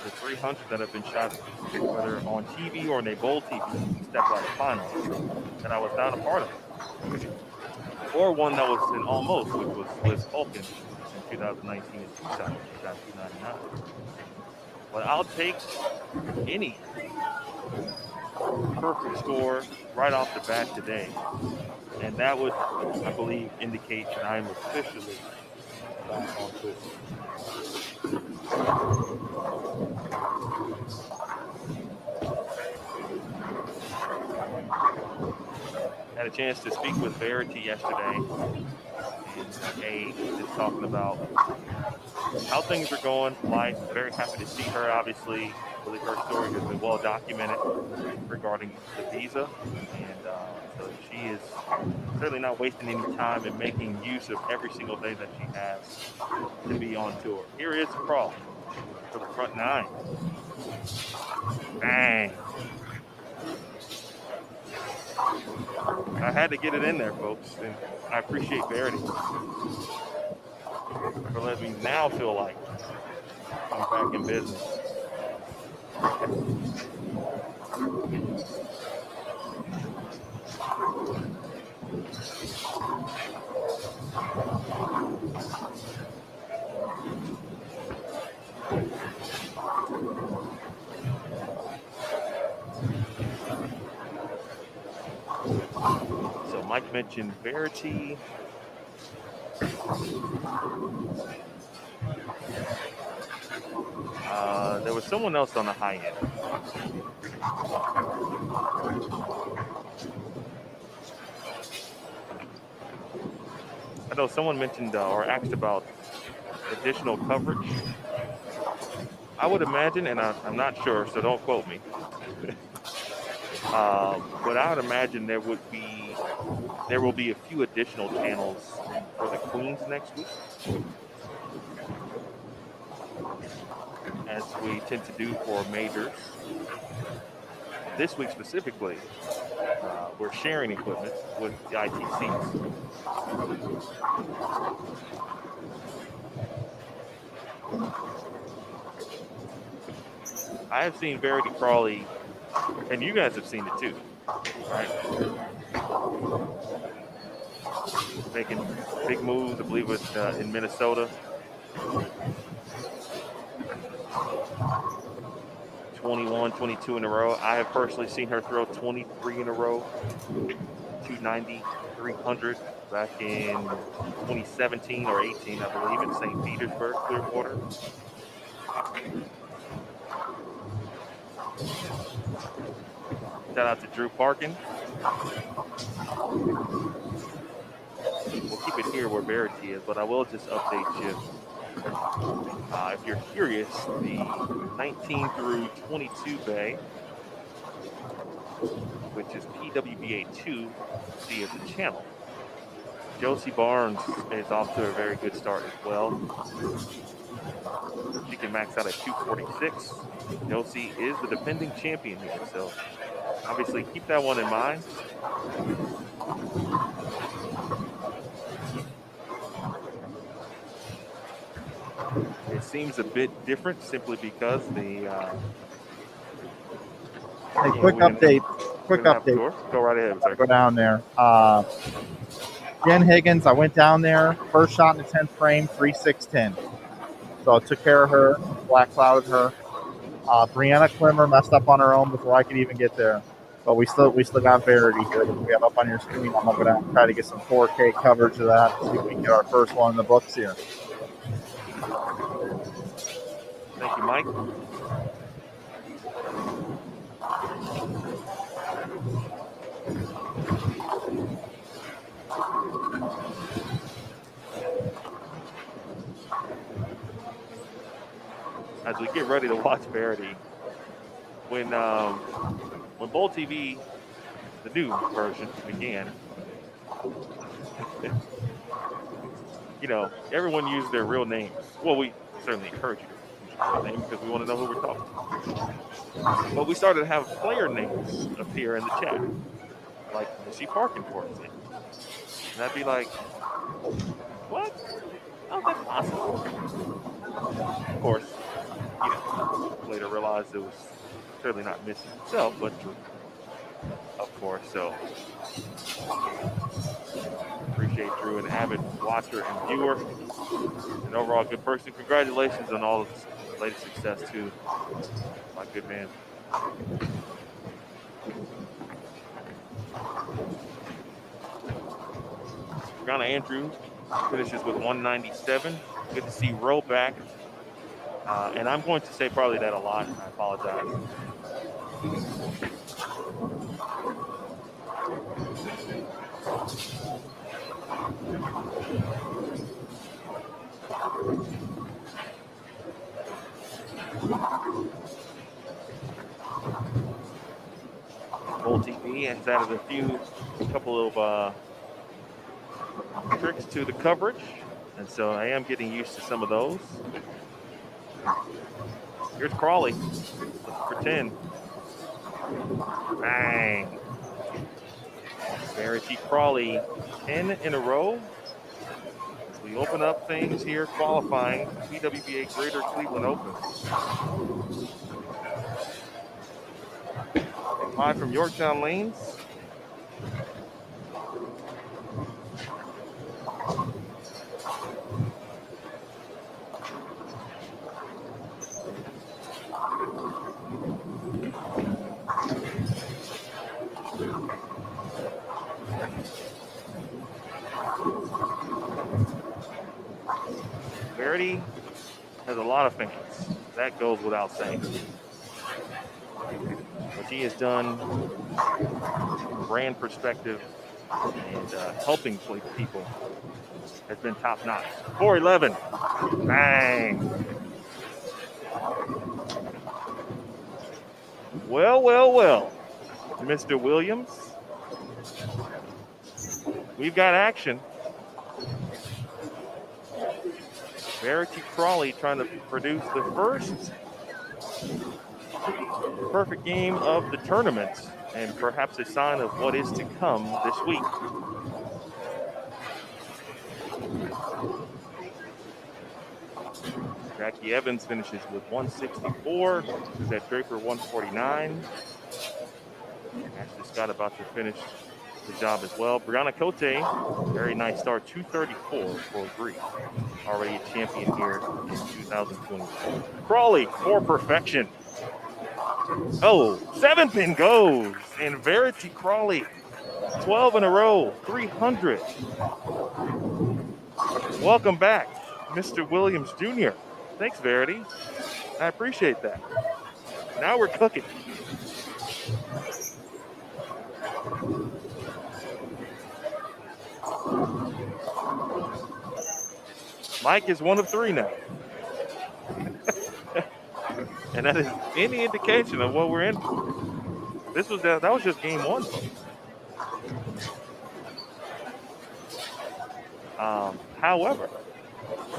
the 300 that have been shot, whether on TV or in a bowl TV step out of final, that I was not a part of. Or one that was in almost, which was Liz Culkin in 2019 and 2000, she shot 299. But I'll take any perfect score right off the bat today. And that would, I believe, indicate that I'm officially back on tour. Had a chance to speak with Verity yesterday, and just talking about how things are going. Life, very happy to see her. Obviously, I believe her story has been well documented regarding the visa, and so she is certainly not wasting any time and making use of every single day that she has to be on tour. Here is Crawl for the front 9. Bang. I had to get it in there, folks, and I appreciate Verity for letting me now feel like I'm back in business. So Mike mentioned Verity. There was someone else on the high end. I know someone mentioned or asked about additional coverage. I would imagine, and I'm not sure, so don't quote me. But I would imagine there will be a few additional channels for the Queens next week, as we tend to do for majors. This week specifically, we're sharing equipment with the ITCs. I have seen Verity Crawley, and you guys have seen it too, right? Making big moves. I believe it was in Minnesota. 21, 22 in a row. I have personally seen her throw 23 in a row, 290, 300 back in 2017 or 18, I believe, in St. Petersburg, Clearwater. Shout out to Drew Parkin. We'll keep it here where Verity is, but I will just update you. If you're curious, the 19 through 22 bay, which is PWBA 2, see as a channel. Josie Barnes is off to a very good start as well. She can max out at 246. Josie is the defending champion here, so obviously keep that one in mind. It seems a bit different simply because the Hey, quick update. Go right ahead. Sorry. Go down there. Jen Higgins, I went down there. First shot in the 10th frame, 3-6-10. So I took care of her, black clouded her. Brianna Klimmer messed up on her own before I could even get there. But we still got Verity here that we have up on your screen. I'm going to try to get some 4K coverage of that. See if we can get our first one in the books here. Thank you, Mike. As we get ready to watch Verity, when Bowl TV, the new version, began, you know, everyone used their real names. Well, we certainly encourage you to use your real name because we want to know who we're talking to. But we started to have player names appear in the chat, like Missy Parkin, for example. And I'd be like, what? How's that possible? Of course, you know, later realized it was certainly not Missy himself, but Drew, of course. So appreciate Drew, an avid watcher and viewer, an overall good person. Congratulations on all of his latest success too, my good man. Brianna Andrews finishes with 197. Good to see Roe back. And I'm going to say probably that a lot. I apologize. Bowl TV has added a couple of tricks to the coverage, and so I am getting used to some of those. Here's Crawley, looking for 10. Bang. Verity Crawley, 10 in a row. We open up things here, qualifying PWBA Greater Cleveland Open. Live from Yorktown Lanes. Verity has a lot of fans. That goes without saying. What she has done from a brand perspective and helping people has been top notch. 411. Bang. Well, Mr. Williams. We've got action. Verity Crawley trying to produce the first perfect game of the tournament and perhaps a sign of what is to come this week. Jackie Evans finishes with 164. Suzette Draper 149. Ashley Scott about to finish the job as well. Brianna Cote, very nice start, 234 for Greece. Already a champion here in 2020. Crawley for perfection. Oh, 7-pin goes. And Verity Crawley, 12 in a row, 300. Welcome back, Mr. Williams Jr. Thanks, Verity. I appreciate that. Now we're cooking. Mike is 1 of 3 now. And that is any indication of what we're in for. That was just game 1, folks. However,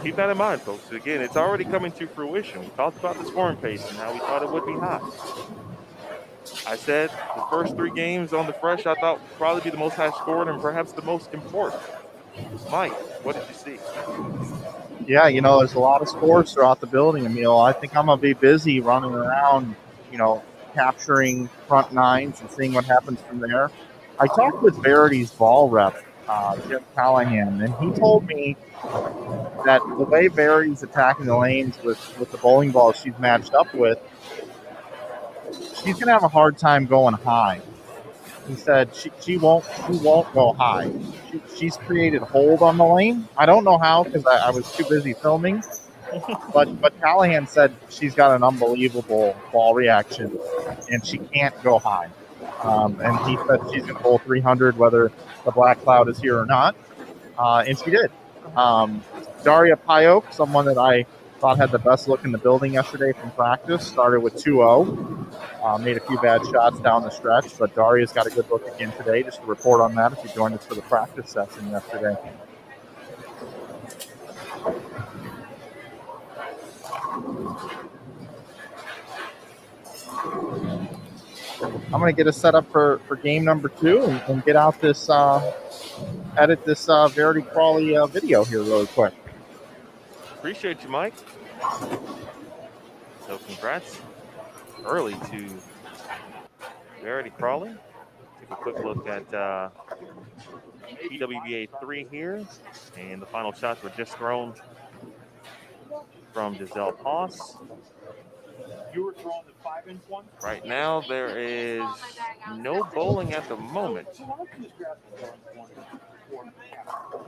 keep that in mind, folks. Again, it's already coming to fruition. We talked about the scoring pace and how we thought it would be high. I said the first 3 games on the Fresh I thought would probably be the most high scored and perhaps the most important. Mike, what did you see? Yeah, there's a lot of scores throughout the building, Emil. I think I'm going to be busy running around, capturing front nines and seeing what happens from there. I talked with Verity's ball rep, Jim Callahan, and he told me that the way Verity's attacking the lanes with the bowling balls she's matched up with, she's going to have a hard time going high. He said she won't go high. She's created hold on the lane. I don't know how because I was too busy filming. But Callahan said she's got an unbelievable ball reaction and she can't go high. And he said she's going to bowl 300 whether the black cloud is here or not. And she did. Daria Payok, someone that I thought had the best look in the building yesterday from practice, started with 2-0. Made a few bad shots down the stretch, but Daria's got a good look again today. Just to report on that if you joined us for the practice session yesterday. I'm going to get us set up for game number 2 and get out this, edit this Verity Crawley video here really quick. Appreciate you, Mike. So congrats early to Verity Crawley. Take a quick look at PWBA 3 here. And the final shots were just thrown from Giselle Poss. You were throwing the 5-inch one? Right now, there is no bowling at the moment.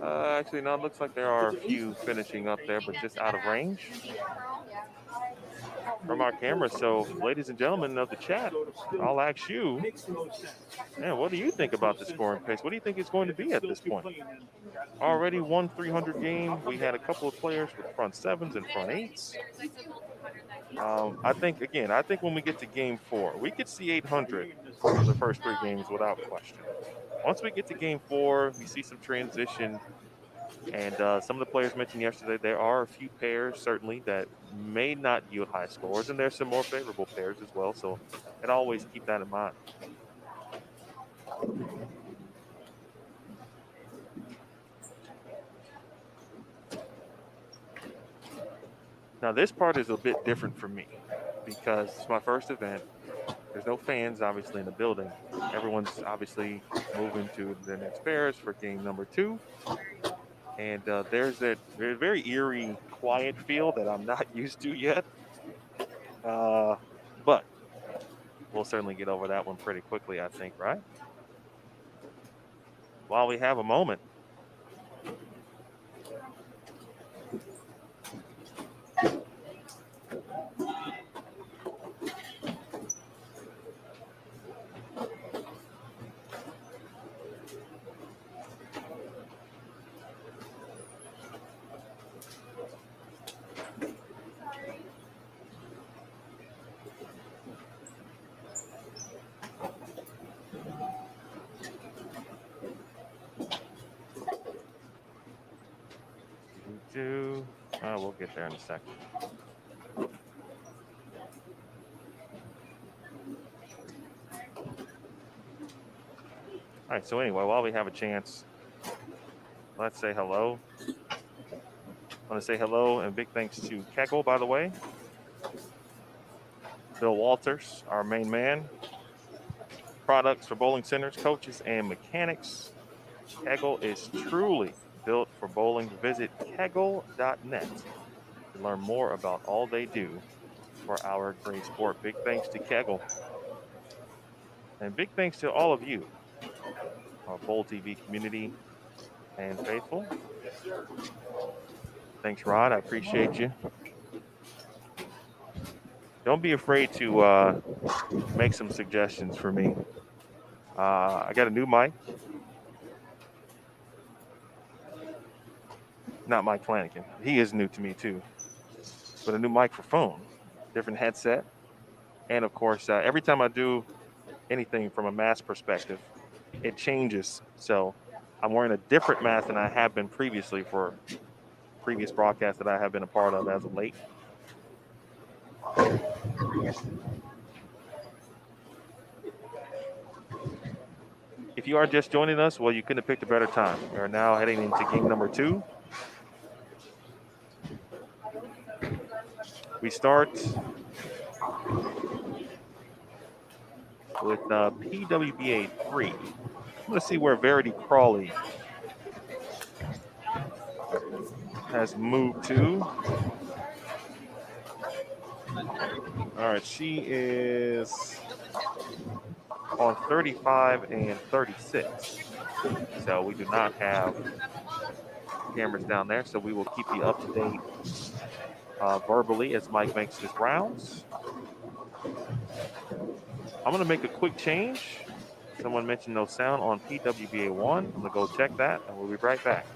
Actually, no, it looks like there are a few finishing up there, but just out of range from our camera. So, ladies and gentlemen of the chat, I'll ask you, man, what do you think about the scoring pace? What do you think it's going to be at this point? Already won 300 game. We had a couple of players with front 7s and front 8s. I think when we get to game 4, we could see 800 for the first 3 games without question. Once we get to game 4, we see some transition. And some of the players mentioned yesterday, there are a few pairs certainly that may not yield high scores, and there's some more favorable pairs as well. So, and always keep that in mind. Now, this part is a bit different for me because it's my first event. There's no fans, obviously, in the building. Everyone's obviously moving to the next pairs for game number 2. And there's that very eerie, quiet feel that I'm not used to yet. But we'll certainly get over that one pretty quickly, I think, right? While we have a moment. We'll get there in a second. All right, so anyway, while we have a chance, let's say hello. I want to say hello and big thanks to Kegel, by the way. Bill Walters, our main man. Products for bowling centers, coaches, and mechanics. Kegel is truly built for bowling. Visit kegel.net to learn more about all they do for our great sport. Big thanks to Kegel. And big thanks to all of you, our Bowl TV community and faithful. Thanks, Rod. I appreciate you. Don't be afraid to make some suggestions for me. I got a new mic. Not Mike Flanagan. He is new to me too. But a new microphone, different headset. And of course, every time I do anything from a mask perspective, it changes. So I'm wearing a different mask than I have been previously for previous broadcasts that I have been a part of as of late. If you are just joining us, well, you couldn't have picked a better time. We are now heading into game number 2. We start with PWBA 3. Let's see where Verity Crawley has moved to. All right, she is on 35 and 36. So we do not have cameras down there, so we will keep you up to date verbally as Mike makes his rounds. I'm going to make a quick change. Someone mentioned no sound on PWBA 1. I'm going to go check that, and we'll be right back.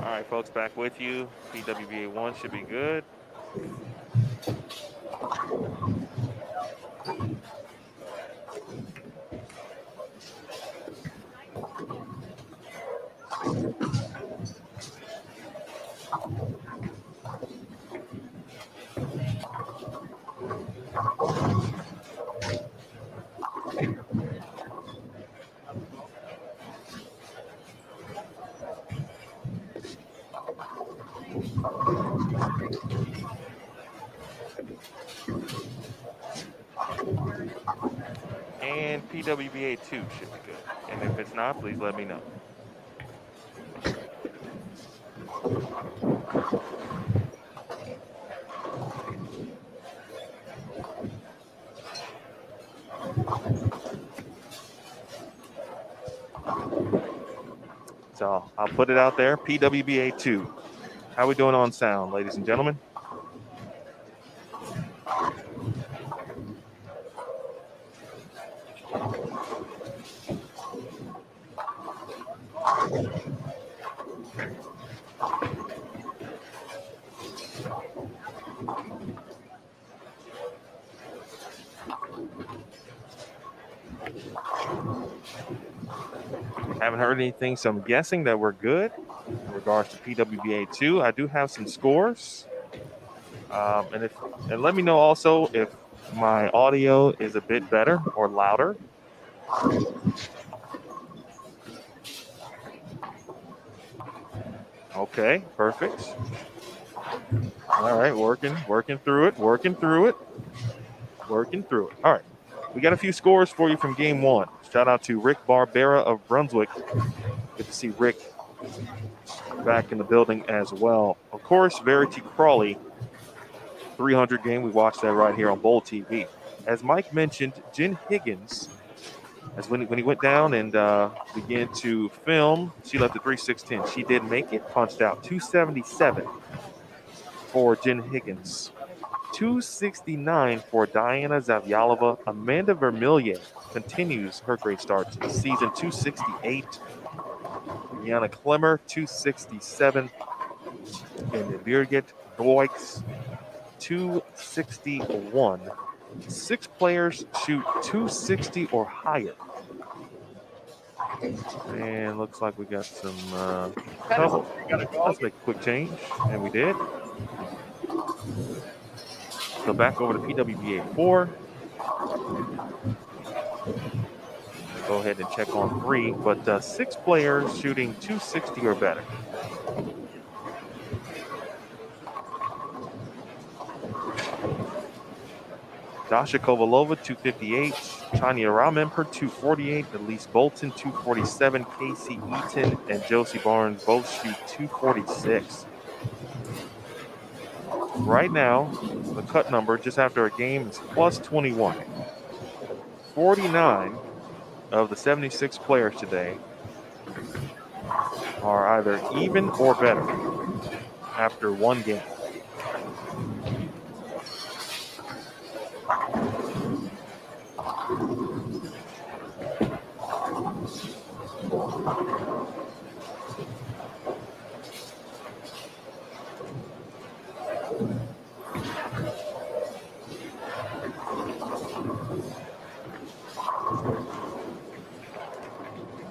All right, folks, back with you. PWBA 1 should be good. And PWBA 2 should be good. And if it's not, please let me know. So I'll put it out there. PWBA 2. How we doing on sound, ladies and gentlemen? Haven't heard anything, so I'm guessing that we're good in regards to PWBA 2. I do have some scores. And let me know also if my audio is a bit better or louder. Okay, perfect. All right, working through it. All right, we got a few scores for you from game one. Shout out to Rick Barbera of Brunswick. Good to see Rick back in the building as well. Of course, Verity Crawley, 300 game. We watched that right here on Bowl TV. As Mike mentioned, Jen Higgins, as when he went down and began to film, she left at 3:16. She did make it, punched out 277 for Jen Higgins. 269 for Diana Zavyalova. Amanda Vermillion continues her great start to the season. 268. Brianna Klemmer, 267. And Birgit Goix, 261. 6 players shoot 260 or higher. And looks like we got some trouble. Let's make a quick change. And we did. So back over to PWBA 4. Go ahead and check on 3, but 6 players shooting 260 or better. Dasha Kovalova, 258. Chania Ramemper, 248. Elise Bolton, 247. Casey Eaton and Josie Barnes both shoot 246. Right now, the cut number just after a game is plus 21. 49 of the 76 players today are either even or better after one game.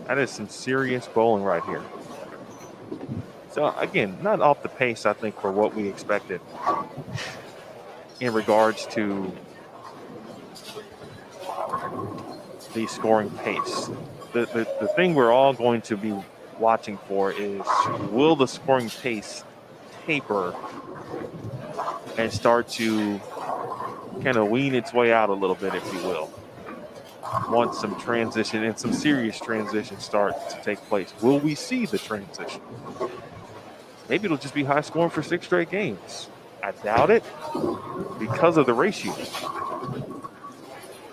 That is some serious bowling right here. So again, not off the pace, I think, for what we expected in regards to the scoring pace. The thing we're all going to be watching for is, will the scoring pace taper and start to kind of wean its way out a little bit, if you will, once some transition and some serious transition start to take place. Will we see the transition? Maybe it'll just be high scoring for 6 straight games. I doubt it because of the ratio.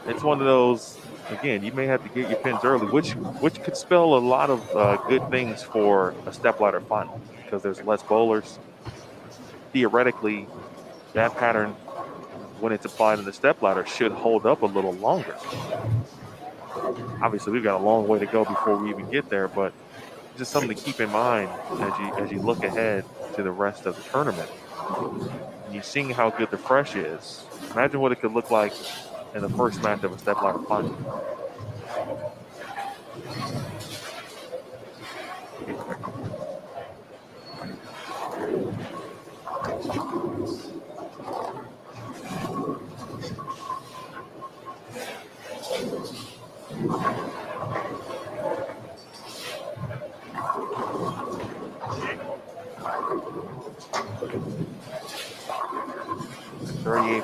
It's one of those, again, you may have to get your pins early, which could spell a lot of good things for a stepladder final because there's less bowlers. Theoretically, that pattern, when it's applied in the stepladder, should hold up a little longer. Obviously, we've got a long way to go before we even get there, but just something to keep in mind as you look ahead to the rest of the tournament. And you're seeing how good the fresh is. Imagine what it could look like in the first match of a stepladder final.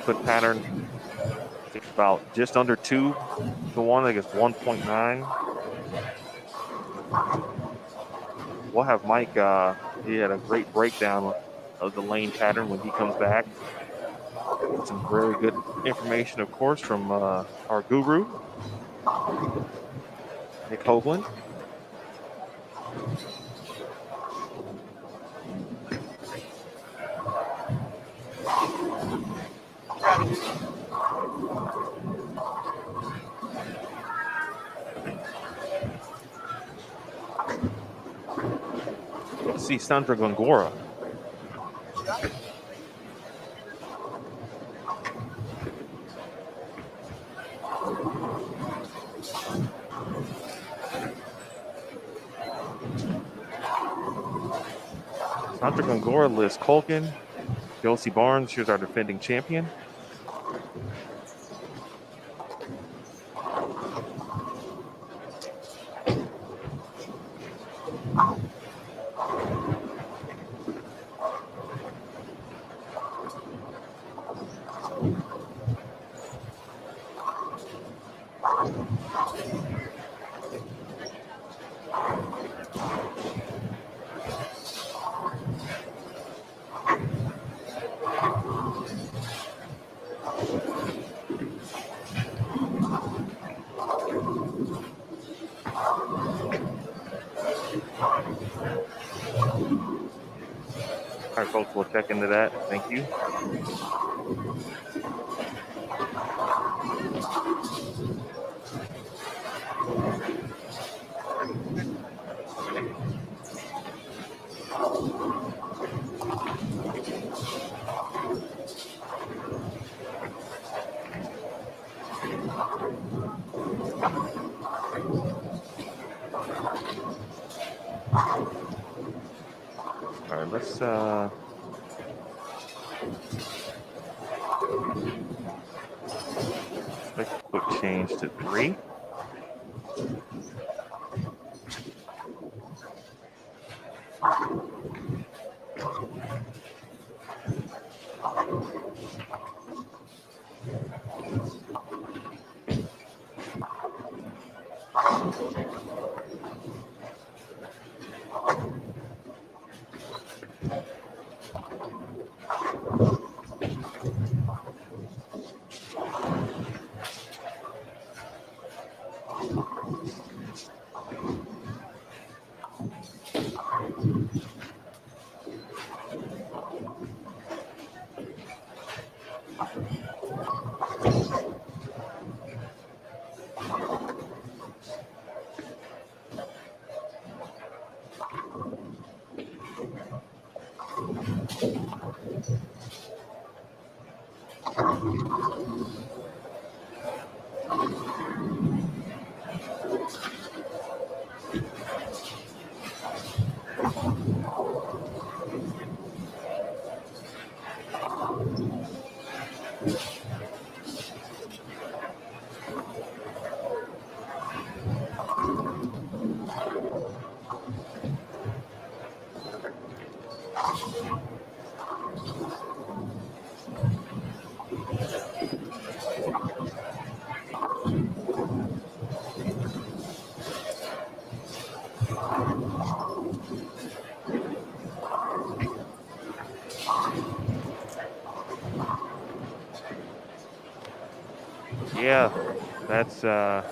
Foot pattern. I think about just under 2 to 1. I think it's 1.9. We'll have Mike. He had a great breakdown of the lane pattern when he comes back. Some very good information, of course, from our guru, Nick Hoagland. see Sandra Gongora. Sandra Gongora, Liz Colkin, Josie Barnes. She's our defending champion. All right, folks, we'll check into that. Thank you. All right, let's make a quick change to 3. Yeah, that's not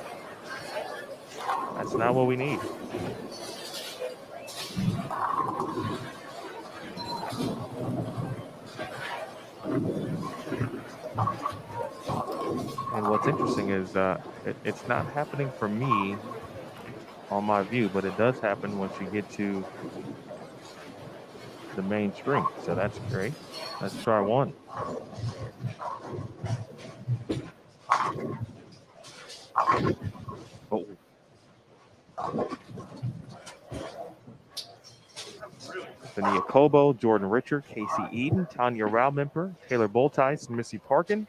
what we need. And what's interesting is it's not happening for me on my view, but it does happen once you get to the main screen. So that's great. Let's try 1. Oh. Vania Cobo, Jordan Richard, Casey Eden, Tanya Raumemper, Taylor Boltice, Missy Parkin.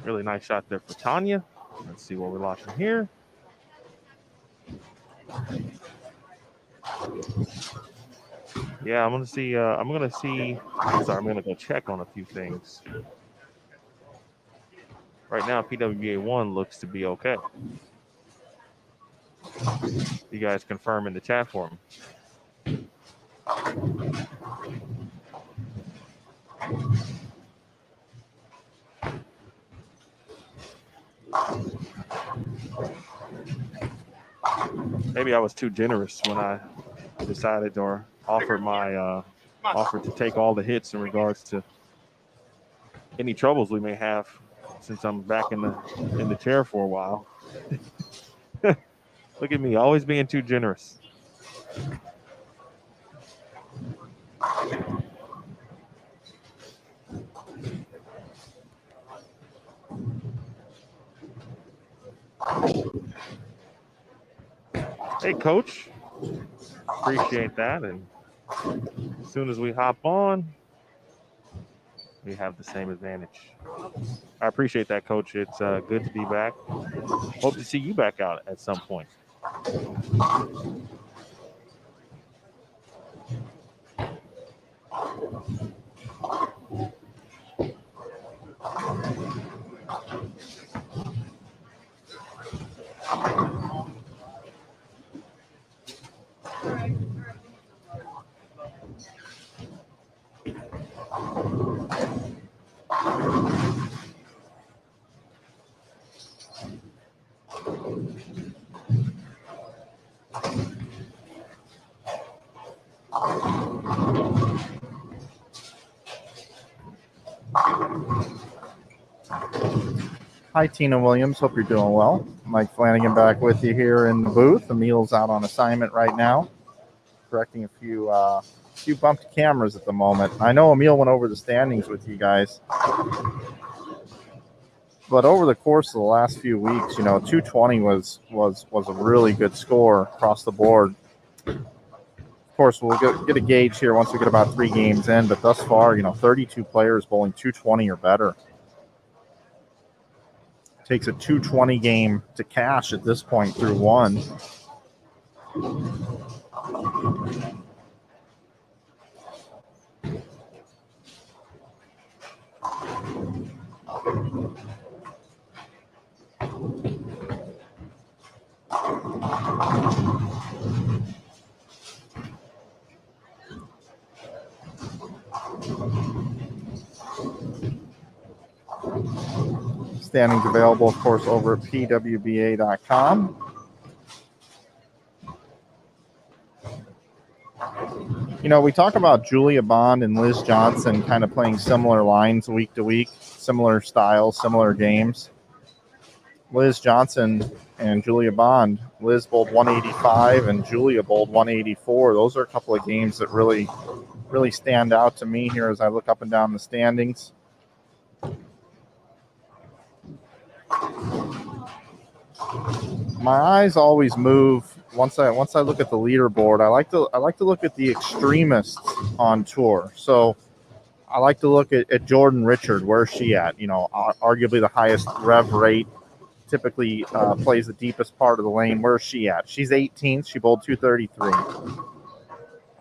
Really nice shot there for Tanya. Let's see what we're watching here. Yeah, I'm gonna go check on a few things. Right now, PWBA 1 looks to be okay. You guys confirm in the chat for me. Maybe I was too generous when I decided or offered to take all the hits in regards to any troubles we may have since I'm back in the chair for a while. Look at me, always being too generous. Hey, Coach. Appreciate that. And as soon as we hop on, we have the same advantage. I appreciate that, Coach. It's good to be back. Hope to see you back out at some point. Hi, Tina Williams. Hope you're doing well. Mike Flanagan back with you here in the booth. Emil's out on assignment right now, correcting a few bumped cameras at the moment. I know Emil went over the standings with you guys, but over the course of the last few weeks, 220 was a really good score across the board. Of course, we'll get a gauge here once we get about 3 games in, but thus far, 32 players bowling 220 or better. Takes a 220 game to cash at this point through 1. Standings available, of course, over at PWBA.com. We talk about Julia Bond and Liz Johnson kind of playing similar lines week to week, similar styles, similar games. Liz Johnson and Julia Bond, Liz bowled 185 and Julia bowled 184. Those are a couple of games that really stand out to me here as I look up and down the standings. My eyes always move once I look at the leaderboard. I like to look at the extremists on tour. So I like to look at Jordan Richard. Where's she at? Arguably the highest rev rate. Typically plays the deepest part of the lane. Where's she at? She's 18th. She bowled 233.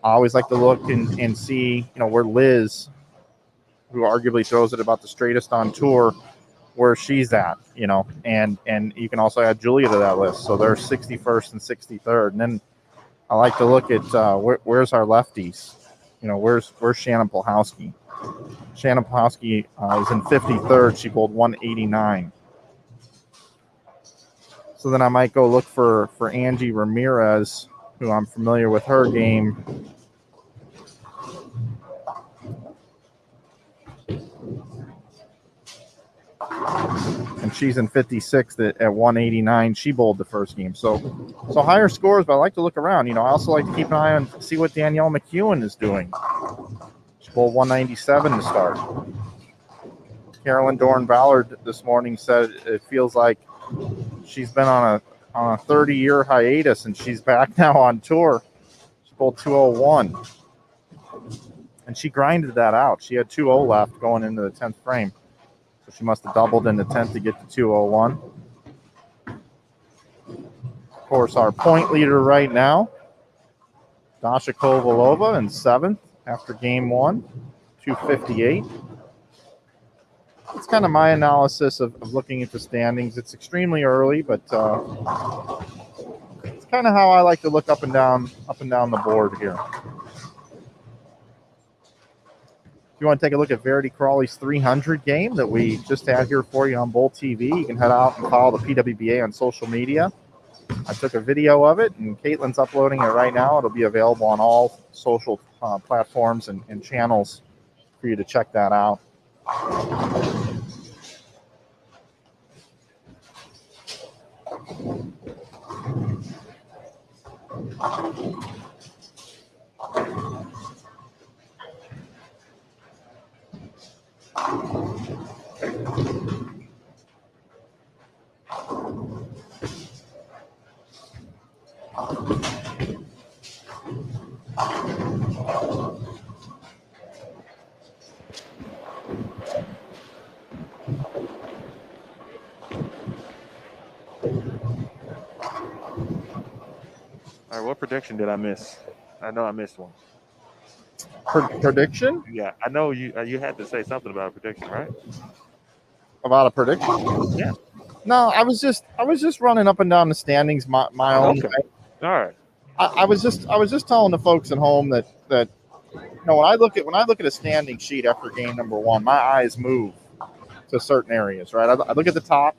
I always like to look and see where Liz, who arguably throws it about the straightest on tour, where she's at, and you can also add Julia to that list. So they're 61st and 63rd. And then I like to look at where's our lefties, where's Shannon Polhowski. Shannon Polhowski is in 53rd. She bowled 189. So then I might go look for Angie Ramirez, who I'm familiar with her game. And she's in 56th at 189. She bowled the first game. So higher scores, but I like to look around. I also like to keep an eye on, see what Danielle McEwen is doing. She bowled 197 to start. Carolyn Dorn-Ballard this morning said it feels like she's been on a 30-year hiatus, and she's back now on tour. She bowled 201. And she grinded that out. She had 2-0 left going into the 10th frame. So she must have doubled in the 10th to get to 201. Of course, our point leader right now, Dasha Kovalova in 7th after game 1, 258. It's kind of my analysis of looking at the standings. It's extremely early, but it's kind of how I like to look up and down the board here. If you want to take a look at Verity Crawley's 300 game that we just had here for you on Bowl TV, you can head out and follow the PWBA on social media. I took a video of it, and Caitlin's uploading it right now. It'll be available on all social platforms and channels for you to check that out. All right, what prediction did I miss? I know I missed one. Prediction Yeah, I know you had to say something about a prediction, right? about a prediction? Yeah. No, I was just running up and down the standings my own Okay. way. All right. I was just telling the folks at home that when I look at a standing sheet after game number one, my eyes move to certain areas, right? I look at the top,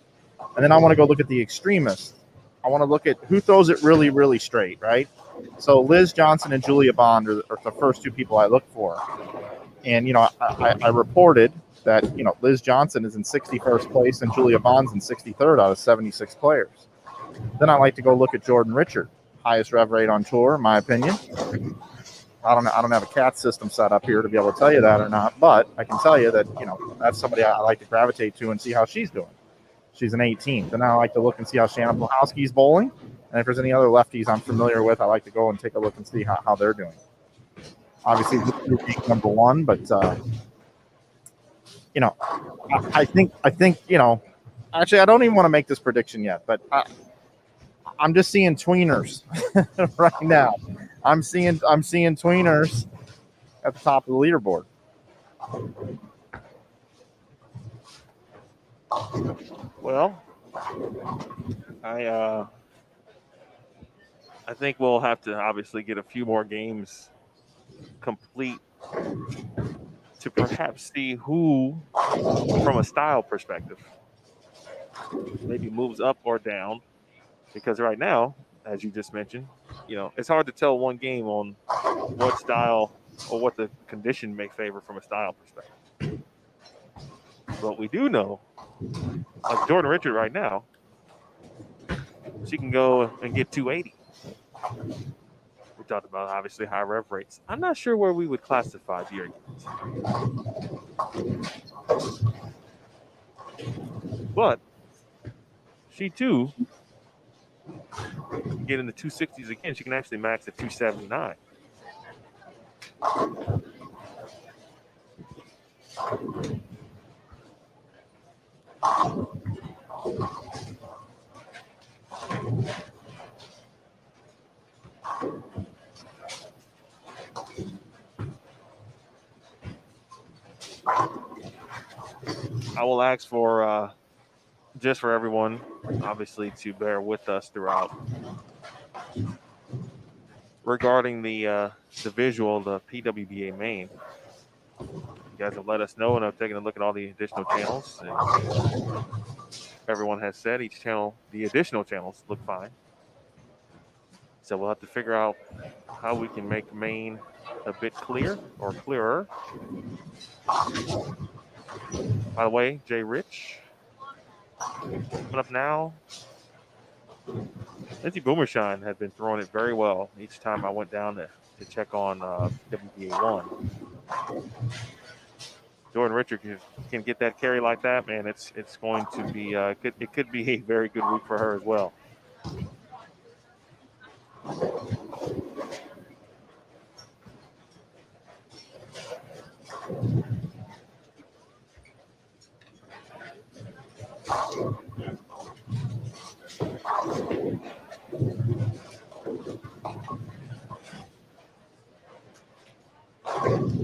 and then I want to go look at the extremists. I want to look at who throws it really, really straight, right? So Liz Johnson and Julia Bond are the first two people I look for. And, I reported that, Liz Johnson is in 61st place and Julia Bond's in 63rd out of 76 players. Then I like to go look at Jordan Richard, highest rev rate on tour, in my opinion. I don't have a CAT system set up here to be able to tell you that or not, but I can tell you that, that's somebody I like to gravitate to and see how she's doing. She's an 18th. And I like to look and see how Shannon Blahowski's bowling. And if there's any other lefties I'm familiar with, I like to go and take a look and see how they're doing. Obviously, this is week number one, but, I think, actually, I don't even want to make this prediction yet, but I'm just seeing tweeners right now. I'm seeing tweeners at the top of the leaderboard. Well, I think we'll have to obviously get a few more games complete to perhaps see who, from a style perspective, maybe moves up or down. Because right now, as you just mentioned, it's hard to tell one game on what style or what the condition may favor from a style perspective. But we do know, like Jordan Richard right now, she can go and get 280. We talked about obviously high rev rates. I'm not sure where we would classify the arguments. But she too can get in the 260s again. She can actually max at 279. I will ask for just for everyone, obviously, to bear with us throughout. Regarding the visual, the PWBA main, you guys have let us know, and I've taken a look at all the additional channels. And everyone has said the additional channels look fine. So we'll have to figure out how we can make main a bit clear or clearer. By the way, Jay Rich, coming up now. Lindsey Boomershine had been throwing it very well each time I went down to check on PWBA 1. Jordan Richard can get that carry like that, man. It's going to be it could be a very good week for her as well.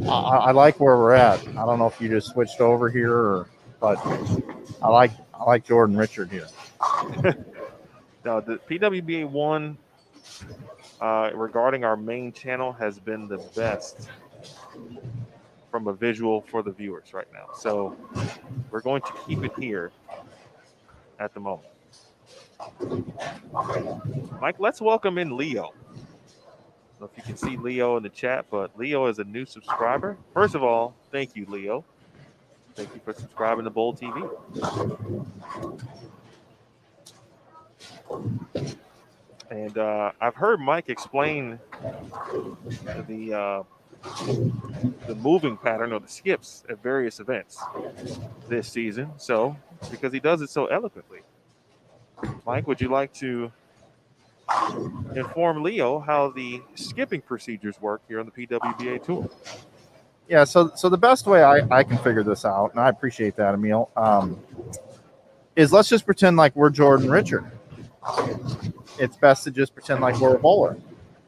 I like where we're at. I don't know if you just switched over here, but I like Jordan Richard here. Now, the PWBA 1 regarding our main channel has been the best from a visual for the viewers right now. So we're going to keep it here at the moment. Mike, let's welcome in Leo. I don't know if you can see Leo in the chat, but Leo is a new subscriber. First of all, thank you, Leo. Thank you for subscribing to Bowl TV. And I've heard Mike explain the moving pattern or the skips at various events this season. So, because he does it so eloquently. Mike, would you like to inform Leo how the skipping procedures work here on the PWBA Tour? Yeah, so the best way I can figure this out, and I appreciate that, Emil, is let's just pretend like we're Jordan Richard. It's best to just pretend like we're a bowler.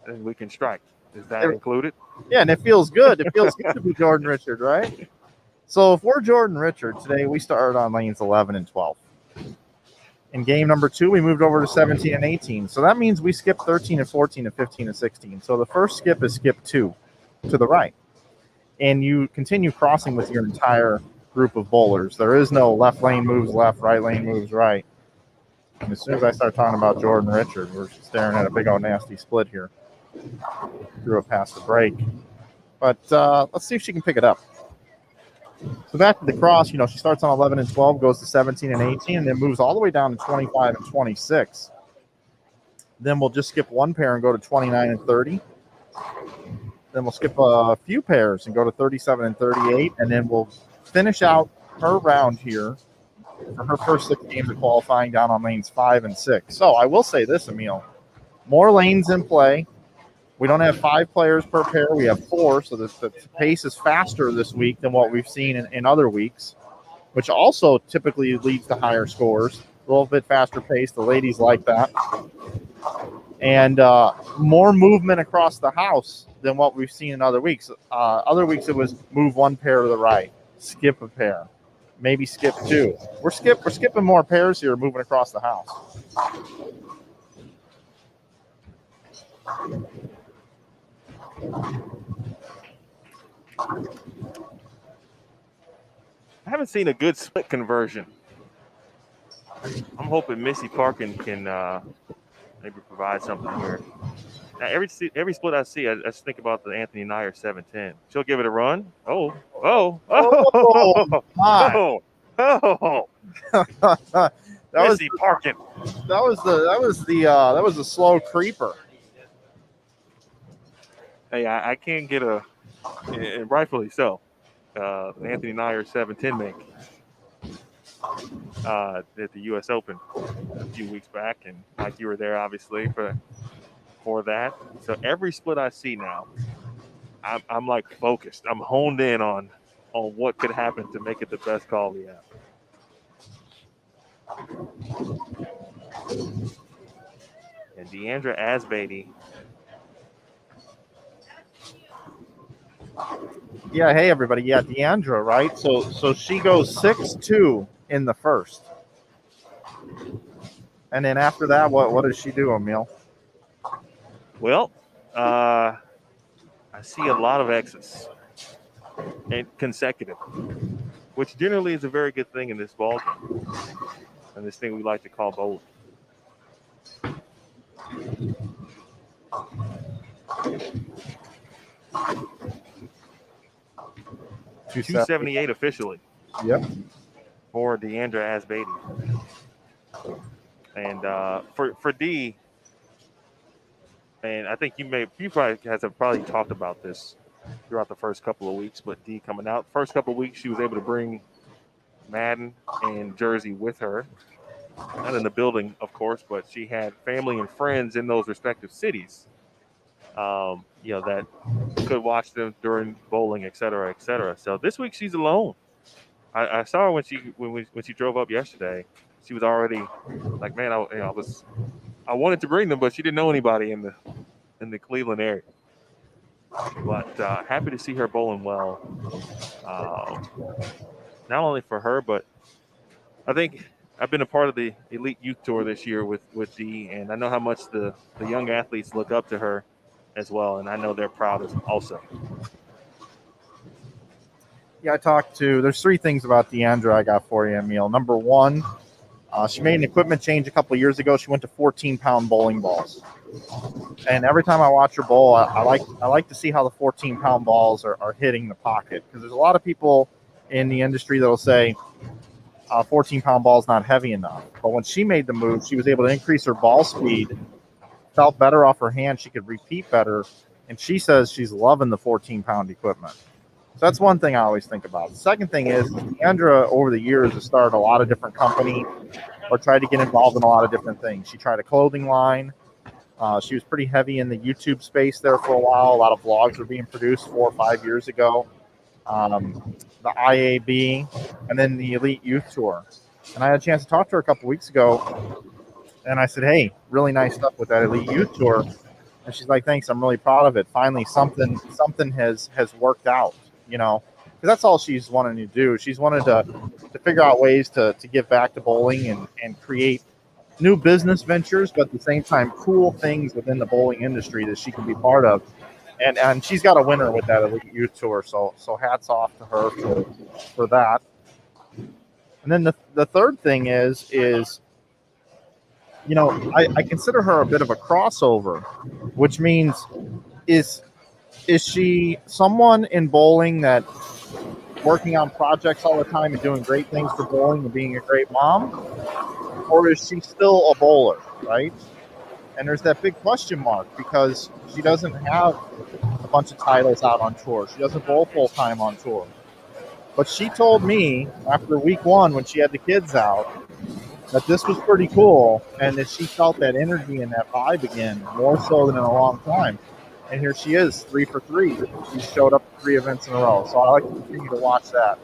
And we can strike. Is that included? Yeah, and it feels good. It feels good to be Jordan Richard, right? So if we're Jordan Richard, today we started on lanes 11 and 12. In game number 2, we moved over to 17 and 18. So that means we skipped 13 and 14 and 15 and 16. So the first skip is skip 2 to the right. And you continue crossing with your entire group of bowlers. There is no left lane moves left, right lane moves right. And as soon as I start talking about Jordan Richard, we're staring at a big old nasty split here. Threw it past the break. But let's see if she can pick it up. So back to the cross, she starts on 11 and 12, goes to 17 and 18, and then moves all the way down to 25 and 26. Then we'll just skip one pair and go to 29 and 30. Then we'll skip a few pairs and go to 37 and 38, and then we'll finish out her round here for her first 6 games of qualifying down on lanes 5 and 6. So I will say this, Emil, more lanes in play. We don't have 5 players per pair. We have 4, so the pace is faster this week than what we've seen in other weeks, which also typically leads to higher scores. A little bit faster pace. The ladies like that. And more movement across the house than what we've seen in other weeks. Other weeks it was move 1 pair to the right, skip a pair, maybe skip 2. We're skipping more pairs here, moving across the house. I haven't seen a good split conversion. I'm hoping Missy Parkin can maybe provide something here. Now, every split I see, I just think about the Anthony Nyer 710. She'll give it a run. Oh, my. Missy Parkin. That was the slow creeper. Hey, I can't get and rightfully so, Anthony Nyer 710 make at the U.S. Open a few weeks back, and Mike, you were there obviously for that. So every split I see now, I'm like focused. I'm honed in on what could happen to make it the best call we have. And Deandra Asbeatty. Yeah, hey everybody. Yeah, Deandra, right? So she goes 6-2 in the first. And then after that, what does she do, Emil? Well, I see a lot of X's and consecutive, which generally is a very good thing in this ball game. And this thing we like to call bowling. 278 officially. Yep. For Deandra Asbeatty. And for D, and I think you probably talked about this throughout the first couple of weeks, but D coming out. First couple of weeks, she was able to bring Madden and Jersey with her. Not in the building, of course, but she had family and friends in those respective cities. That could watch them during bowling, et cetera, et cetera. So this week she's alone. I saw her when she drove up yesterday. She was already like, man, I wanted to bring them, but she didn't know anybody in the Cleveland area. But happy to see her bowling well. Not only for her, but I think I've been a part of the Elite Youth Tour this year with Dee, and I know how much the young athletes look up to her as well, and I know they're proud also. Yeah, there's 3 things about Deandra I got for you, Emil. Number 1, she made an equipment change a couple of years ago. She went to 14-pound bowling balls. And every time I watch her bowl, I like to see how the 14-pound balls are hitting the pocket, because there's a lot of people in the industry that will say 14-pound ball is not heavy enough. But when she made the move, she was able to increase her ball speed felt better off her hand. She could repeat better. And she says she's loving the 14-pound equipment. So that's one thing I always think about. The second thing is Deandra, over the years, has started a lot of different companies or tried to get involved in a lot of different things. She tried a clothing line. She was pretty heavy in the YouTube space there for a while. A lot of vlogs were being produced 4 or 5 years ago. The IAB, and then the Elite Youth Tour. And I had a chance to talk to her a couple weeks ago, and I said, hey, really nice stuff with that Elite Youth Tour. And she's like, thanks, I'm really proud of it. Finally, something has worked out, because that's all she's wanted to do. She's wanted to figure out ways to give back to bowling and create new business ventures, but at the same time, cool things within the bowling industry that she can be part of. And she's got a winner with that Elite Youth Tour, so hats off to her for that. And then the third thing is I consider her a bit of a crossover, which means is she someone in bowling that working on projects all the time and doing great things for bowling and being a great mom, or is she still a bowler, right? And there's that big question mark because she doesn't have a bunch of titles out on tour. She doesn't bowl full-time on tour. But she told me after week 1 when she had the kids out that this was pretty cool and that she felt that energy and that vibe again more so than in a long time. And here she is, 3 for 3. She showed up at 3 events in a row. So I like to continue to watch that.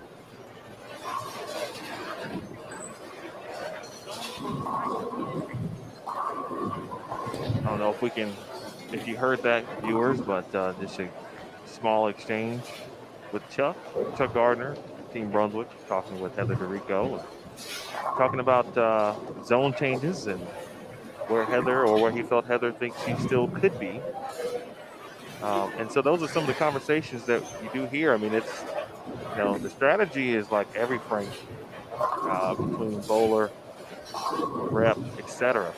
I don't know if you heard that, viewers, but just a small exchange with Chuck Gardner, Team Brunswick, talking with Heather DeRico, talking about zone changes and where he felt Heather thinks she still could be. And so those are some of the conversations that you do hear. I mean, it's, the strategy is like every frame between bowler, rep, etc.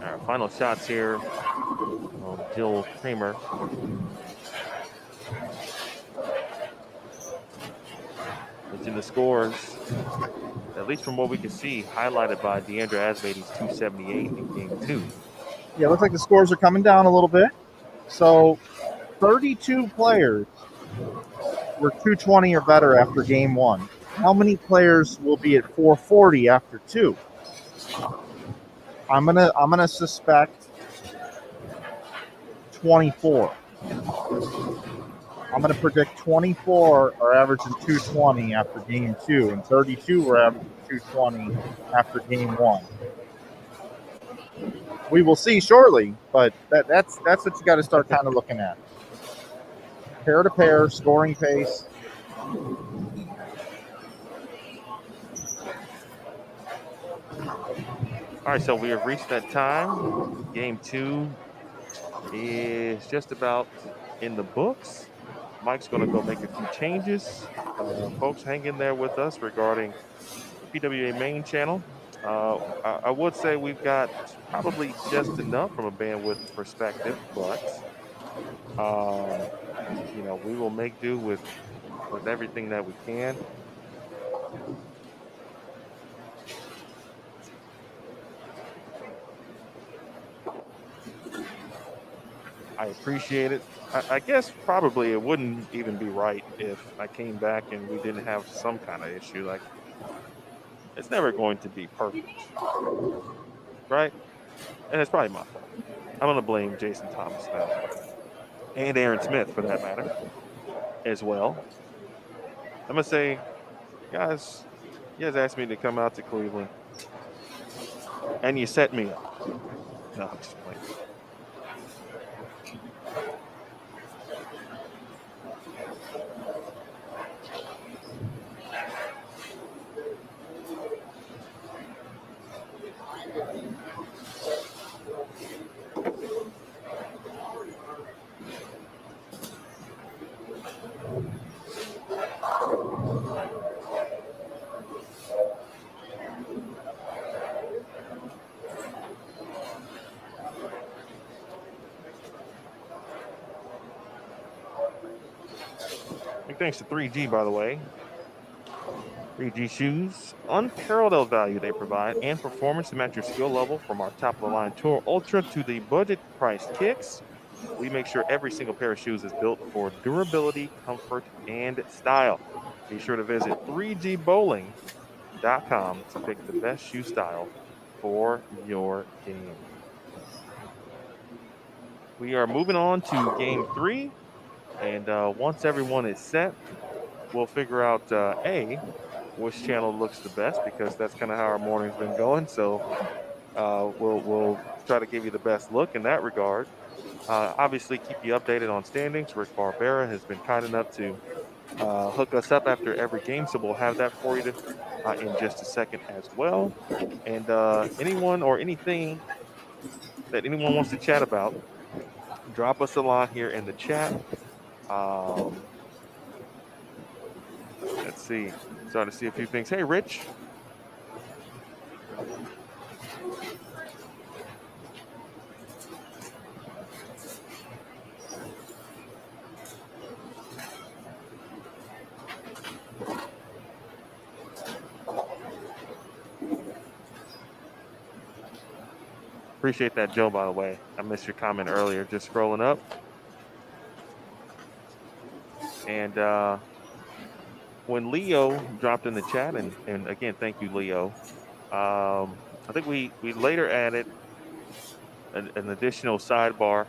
Our final shots here on Jill Kramer. It's in the scores, at least from what we can see, highlighted by Deandra Asbady's 278 in game 2. Yeah, it looks like the scores are coming down a little bit. So 32 players were 220 or better after game 1. How many players will be at 440 after 2? I'm gonna suspect 24. I'm gonna predict 24 are averaging 220 after game 2, and 32 were averaging 220 after game 1. We will see shortly, but that's what you got to start kind of looking at. Pair to pair, scoring pace. All right, so we have reached that time. Game 2 is just about in the books. Mike's going to go make a few changes. Folks, hang in there with us regarding the PWBA main channel. I would say we've got probably just enough from a bandwidth perspective, but we will make do with everything that we can. I appreciate it. I guess probably it wouldn't even be right if I came back and we didn't have some kind of issue. Like, it's never going to be perfect, right? And it's probably my fault. I'm going to blame Jason Thomas now, and Aaron Smith for that matter, as well. I'm going to say, guys, you guys asked me to come out to Cleveland, and you set me up. No, I'm just playing. thanks to 3G, by the way. 3G shoes, unparalleled value they provide, and performance to match your skill level from our top-of-the-line Tour Ultra to the budget-priced kicks. We make sure every single pair of shoes is built for durability, comfort, and style. Be sure to visit 3gbowling.com to pick the best shoe style for your game. We are moving on to game 3, and once everyone is set, we'll figure out which channel looks the best, because that's kind of how our morning's been going. So we'll try to give you the best look in that regard. Obviously, keep you updated on standings. Rick Barbera has been kind enough to hook us up after every game, so we'll have that for you in just a second as well. And anyone or anything that anyone wants to chat about, drop us a line here in the chat. Let's see. Starting to see a few things. Hey, Rich. Appreciate that, Joe, by the way. I missed your comment earlier. Just scrolling up. And when Leo dropped in the chat, and again, thank you, Leo. I think we later added an additional sidebar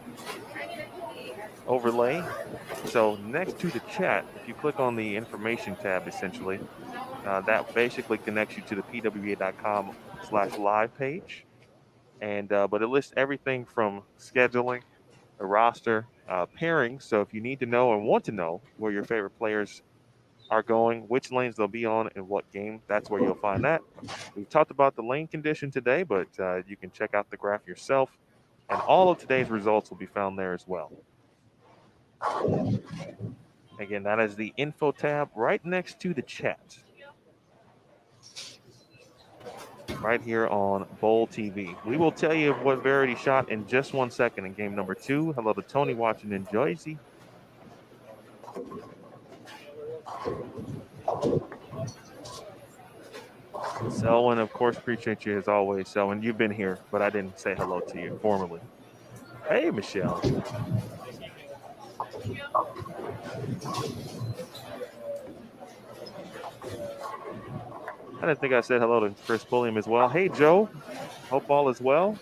overlay. So next to the chat, if you click on the information tab, essentially, that basically connects you to the PWBA.com/live page. And but it lists everything from scheduling, the roster, pairing. So if you need to know and want to know where your favorite players are going, which lanes they'll be on, and what game, that's where you'll find that. We've talked about the lane condition today, but you can check out the graph yourself. And all of today's results will be found there as well. Again, that is the info tab right next to the chat. Right here on Bowl TV. We will tell you what Verity shot in just 1 second in game number 2. Hello to Tony watching in Jersey. Selwyn, of course, appreciate you as always. Selwyn, you've been here, but I didn't say hello to you formally. Hey, Michelle. I didn't think I said hello to Chris Pulliam as well. Hey, Joe. Hope all is well.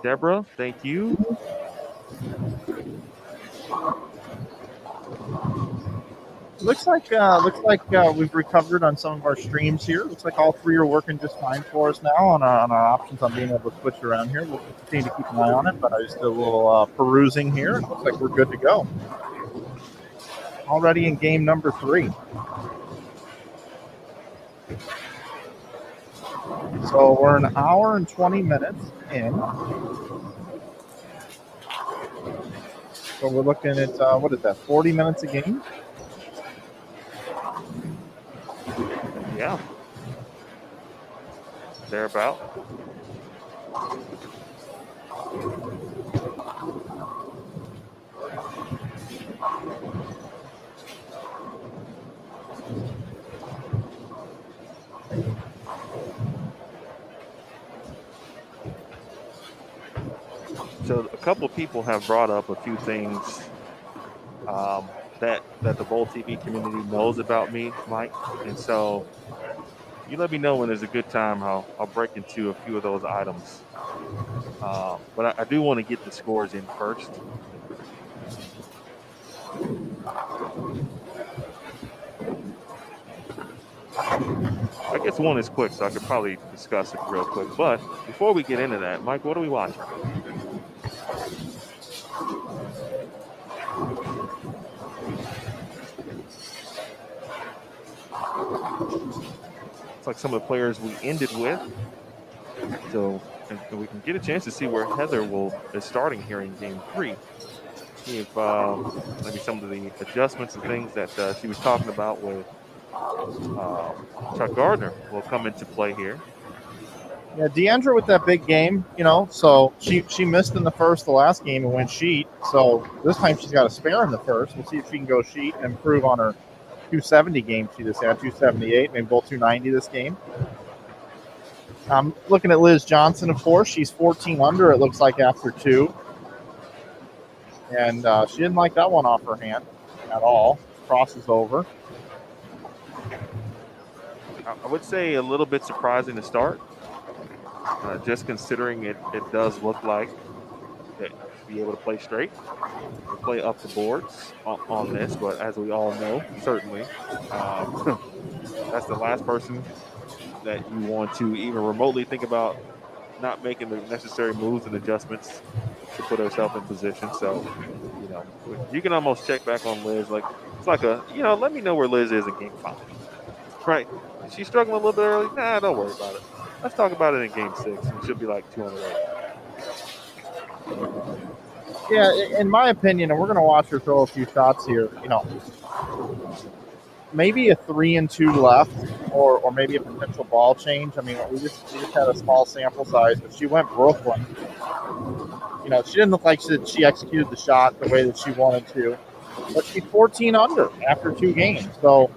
Deborah, thank you. Looks like we've recovered on some of our streams here. Looks like all three are working just fine for us now on our options on being able to switch around here. We'll continue to keep an eye on it, but I just did a little perusing here. It looks like we're good to go. Already in game number 3. So we're an hour and 20 minutes in. So we're looking at, what is that, 40 minutes a game? Yeah. Thereabout. So a couple of people have brought up a few things that the Bowl TV community knows about me, Mike. And so you let me know when there's a good time. I'll break into a few of those items. But I do want to get the scores in first. I guess one is quick, so I could probably discuss it real quick. But before we get into that, Mike, what are we watching? It's like some of the players we ended with. So and we can get a chance to see where Heather is starting here in game 3. See if maybe some of the adjustments and things that she was talking about with Chuck Gardner will come into play here. Yeah, Deandra with that big game, so she missed in the first, the last game, and went sheet. So this time she's got a spare in the first. We'll see if she can go sheet and improve on her 270 game she just had, 278, maybe both 290 this game. I'm looking at Liz Johnson, of course. She's 14 under, it looks like, after two. And she didn't like that one off her hand at all. Crosses over. I would say a little bit surprising to start, just considering it does look like that to be able to play straight, to play up the boards on this. But as we all know, certainly, that's the last person that you want to even remotely think about not making the necessary moves and adjustments to put herself in position. So, you can almost check back on Liz. Like, it's like let me know where Liz is in game 5. Right. She's struggling a little bit early. Nah, don't worry about it. Let's talk about it in game 6, and she'll be like 200 over. Yeah, in my opinion, and we're going to watch her throw a few shots here, maybe a 3 and 2 left, or maybe a potential ball change. I mean, we just had a small sample size, but she went Brooklyn. She didn't look like she executed the shot the way that she wanted to, but she's 14 under after 2 games. So,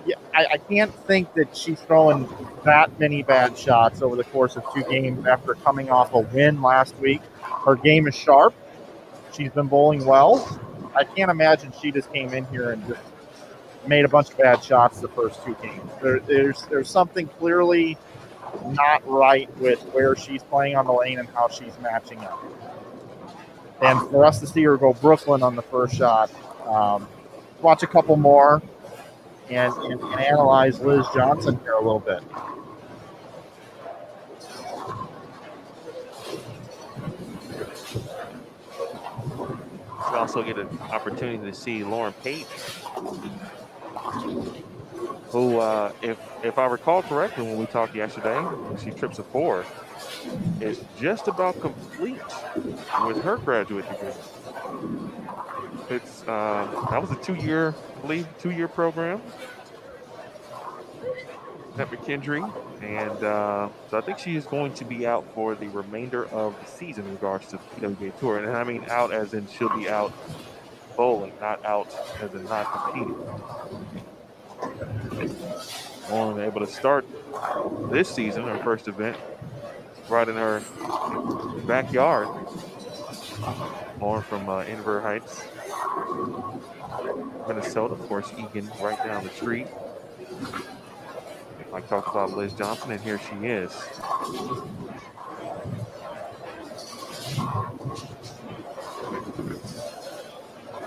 yeah, I can't think that she's throwing that many bad shots over the course of 2 games after coming off a win last week. Her game is sharp. She's been bowling well. I can't imagine she just came in here and just made a bunch of bad shots the first 2 games. There's something clearly not right with where she's playing on the lane and how she's matching up. And for us to see her go Brooklyn on the first shot, watch a couple more and analyze Liz Johnson here a little bit. We also get an opportunity to see Lauren Pate, who, if I recall correctly when we talked yesterday, she trips a 4, is just about complete with her graduate degree. It's that was a 2-year, I believe, 2-year program at McKendree, and so I think she is going to be out for the remainder of the season in regards to the PWBA Tour. And I mean out as in she'll be out bowling, not out as in not competing. Lauren able to start this season, her first event, right in her backyard. Lauren from Inver Heights, Minnesota. Of course, Egan right down the street. I talked about Liz Johnson, and here she is.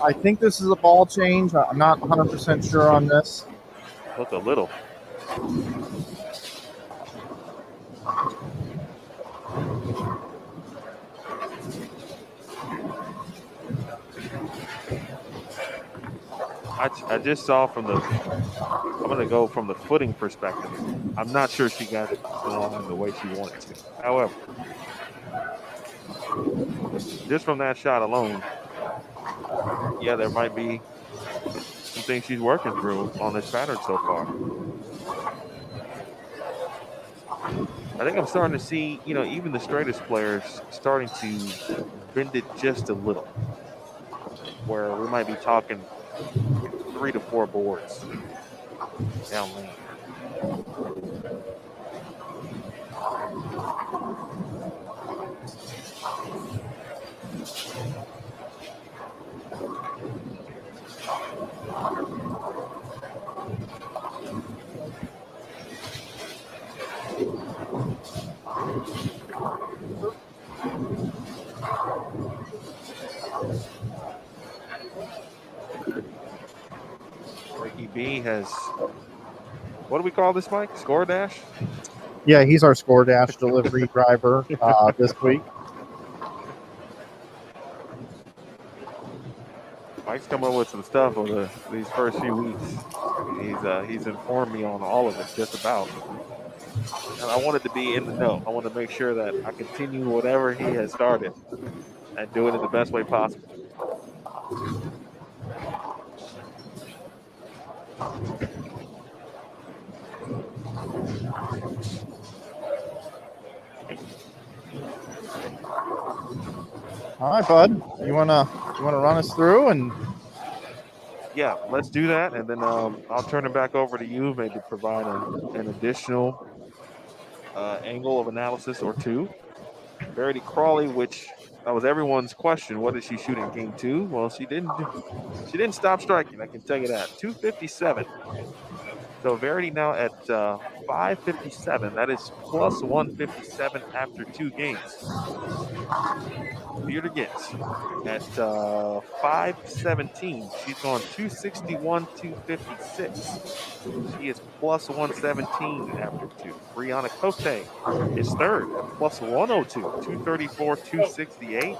I think this is a ball change. I'm not 100% sure on this. Look a little. I just saw from the, I'm going to go from the footing perspective. I'm not sure she got it along the way she wanted to. However, just from that shot alone, yeah, there might be some things she's working through on this pattern so far. I think I'm starting to see, even the straightest players starting to bend it just a little, where we might be talking 3 to 4 boards down lane. Ricky B has, what do we call this, Mike? Score dash? Yeah, he's our Score Dash delivery driver this week. Mike's come up with some stuff over these first few weeks. He's informed me on all of it, just about. And I wanted to be in the know. I want to make sure that I continue whatever he has started and do it in the best way possible. All right, bud. You wanna run us through and Yeah, let's do that, and then I'll turn it back over to you, maybe provide an additional angle of analysis or two. Verity Crawley, which that was everyone's question. What did she shoot in game 2? Well, she didn't stop striking. I can tell you that. 257. So Verity now at 557. That is plus 157 after 2 games. Beard Gets at 517. She's gone 261, 256. She is plus 117 after 2. Brianna Cote is third at plus 102, 234, 268.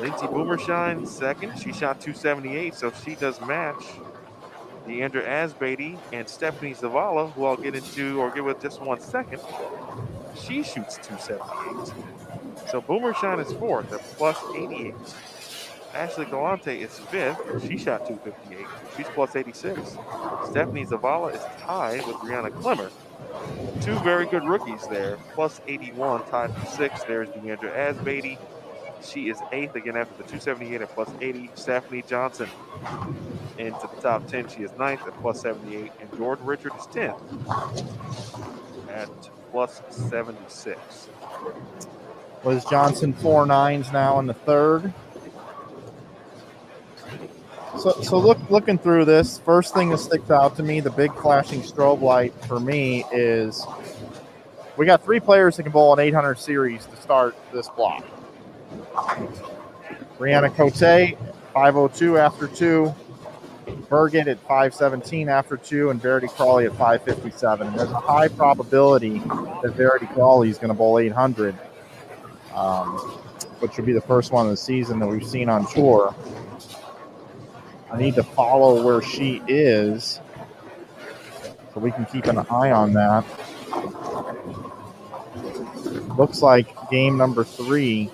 Lindsey Boomershine second. She shot 278, so she does match Deandra Asbeatty and Stephanie Zavala, who I'll get into or get with just 1 second. She shoots 278. So Boomershine is fourth at plus 88. Ashley Galante is fifth. She shot 258. She's plus 86. Stephanie Zavala is tied with Brianna Clemmer. 2 very good rookies there. Plus 81, tied for sixth. There's Deandra Asbeatty. She is eighth again after the 278 at plus 80. Stephanie Johnson into the top 10. She is ninth at plus 78. And Jordan Richard is 10th at plus 76. was Johnson 4 9s now in the third? So looking through this, first thing that sticks out to me, the big flashing strobe light for me is we got 3 players that can bowl an 800 series to start this block. Brianna Cote, 502 after 2. Burgett at 517 after 2, and Verity Crawley at 557. And there's a high probability that Verity Crawley is going to bowl 800, which would be the first one of the season that we've seen on tour. I need to follow where she is so we can keep an eye on that. Looks like game number 3,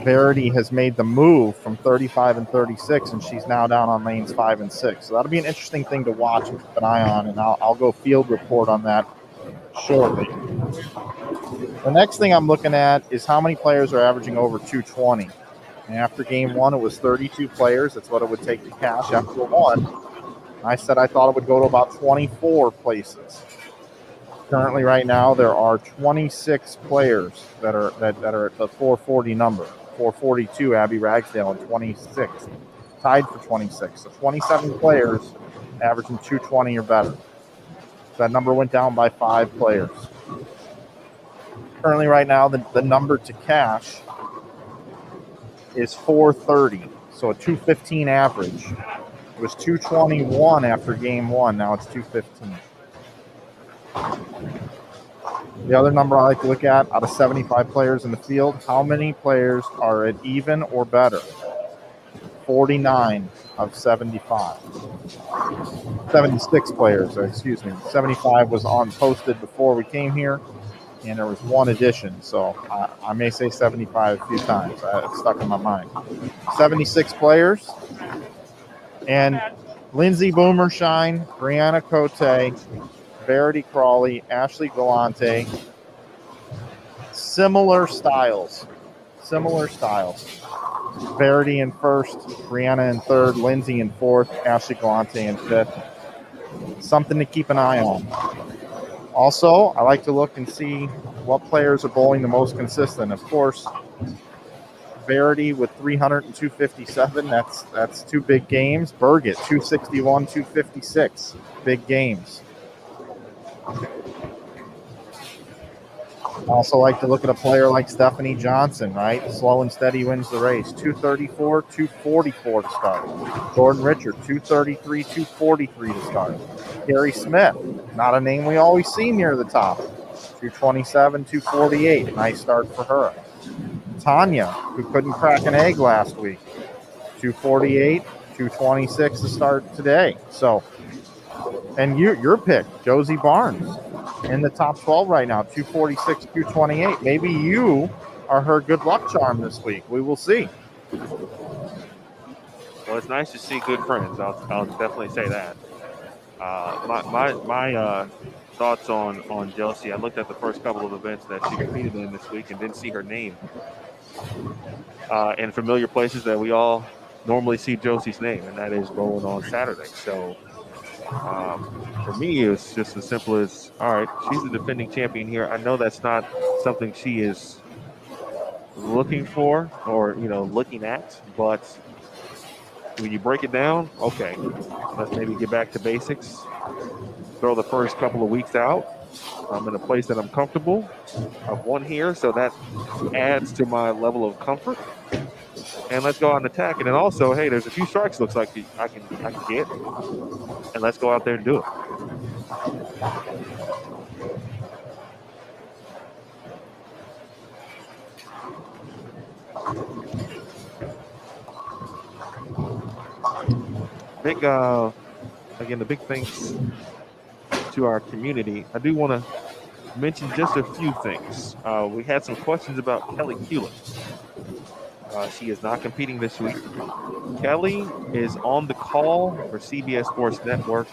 Verity has made the move from 35 and 36, and she's now down on lanes 5 and 6. So that'll be an interesting thing to watch and keep an eye on, and I'll go field report on that shortly. The next thing I'm looking at is how many players are averaging over 220. And after game 1, it was 32 players. That's what it would take to cash after 1. I said I thought it would go to about 24 places. Currently, right now, there are 26 players that are at the 440 number. 442, Abby Ragsdale, and 26. Tied for 26. So 27 players averaging 220 or better. That number went down by 5 players. Currently, right now, the number to cash is 430. So a 215 average. It was 221 after game 1. Now it's 215. The other number I like to look at, out of 75 players in the field, how many players are at even or better? 49 of 75. 76 players, excuse me. 75 was posted before we came here, and there was 1 addition. So I may say 75 a few times. It's stuck in my mind. 76 players. And Lindsey Boomershine, Brianna Cote, Verity Crawley, Ashley Galante. Similar styles. Verity in first, Brianna in third, Lindsey in fourth, Ashley Galante in fifth. Something to keep an eye on. Also, I like to look and see what players are bowling the most consistent. Of course, Verity with 300 and 257. That's 2 big games. Burgett, 261, 256. Big games. Also like to look at a player like Stephanie Johnson, right? Slow and steady wins the race. 234, 244 to start. Jordan Richard, 233, 243 to start. Carrie Smith, not a name we always see near the top. 227, 248. Nice start for her. Tanya, who couldn't crack an egg last week. 248, 226 to start today. So, and your pick, Josie Barnes, in the top 12 right now, 246, 228. Maybe you are her good luck charm this week. We will see. Well, it's nice to see good friends. I'll definitely say that. My thoughts on Josie. I looked at the first couple of events that she competed in this week and didn't see her name in familiar places that we all normally see Josie's name, and that is bowling on Saturday. So for me, it's just as simple as, all right, she's the defending champion here. I know that's not something she is looking for or, looking at, but when you break it down, okay, let's maybe get back to basics. Throw the first couple of weeks out. I'm in a place that I'm comfortable. I've won here, so that adds to my level of comfort. And let's go out and attack. And then also, hey, there's a few strikes looks like I can get, and let's go out there and do it. Big, again, the big thanks to our community. I do want to mention just a few things. We had some questions about Kelly Kulik. She is not competing this week. Kelly is on the call for CBS Sports Network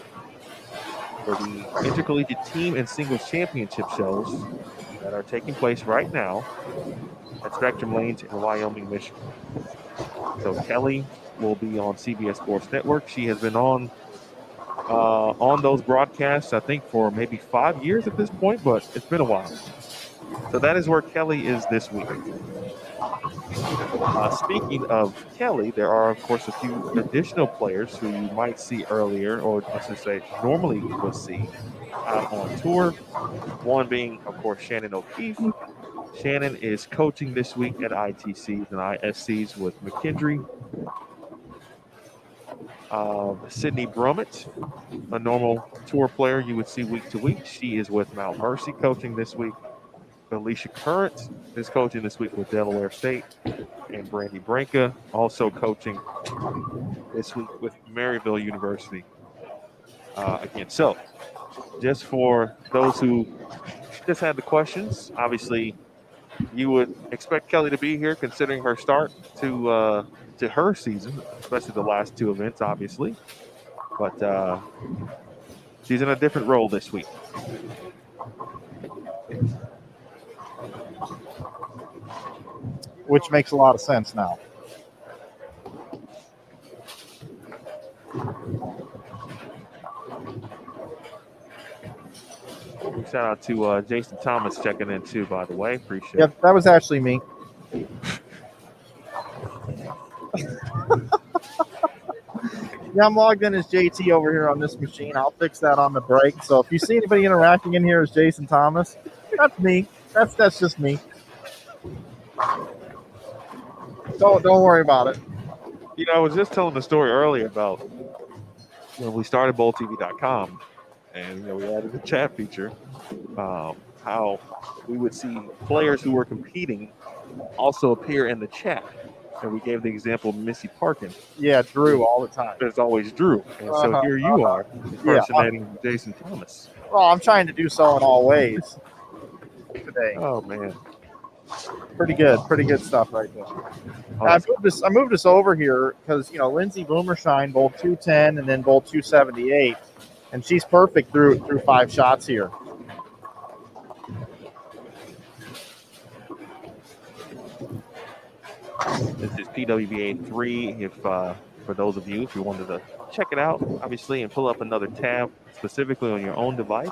for the Intercollegiate Team and Singles Championship shows that are taking place right now at Spectrum Lanes in Wyoming, Michigan. So Kelly will be on CBS Sports Network. She has been on those broadcasts, I think, for maybe 5 years at this point, but it's been a while. So that is where Kelly is this week. Speaking of Kelly, there are, of course, a few additional players who you might see earlier, or I should say normally will see out on tour. One being, of course, Shannon O'Keefe. Shannon is coaching this week at ITCs and ISCs with McKendree. Sydney Brummett, a normal tour player you would see week to week. She is with Mount Mercy coaching this week. Alicia Current is coaching this week with Delaware State. And Brandy Branca also coaching this week with Maryville University. Again, so just for those who just had the questions, obviously you would expect Kelly to be here considering her start to her season, especially the last two events, obviously. But she's in a different role this week. Which makes a lot of sense now. Shout out to Jason Thomas checking in too, by the way. Appreciate it. Yep, that was actually me. Yeah, I'm logged in as JT over here on this machine. I'll fix that on the break. So if you see anybody interacting in here as Jason Thomas, that's me. That's just me. Don't worry about it. I was just telling the story earlier about when we started BowlTV.com, and we added the chat feature. How we would see players who were competing also appear in the chat. And we gave the example of Missy Parkin. Yeah, Drew all the time. There's always Drew. And so here you are impersonating Jason Thomas. Well, I'm trying to do so in all ways today. Oh, man. Pretty good stuff right there. I moved us over here because, Lindsay Boomershine bowled 210 and then bowled 278. And she's perfect through 5 shots here. This is PWBA 3. If for those of you, if you wanted to check it out, obviously, and pull up another tab specifically on your own device,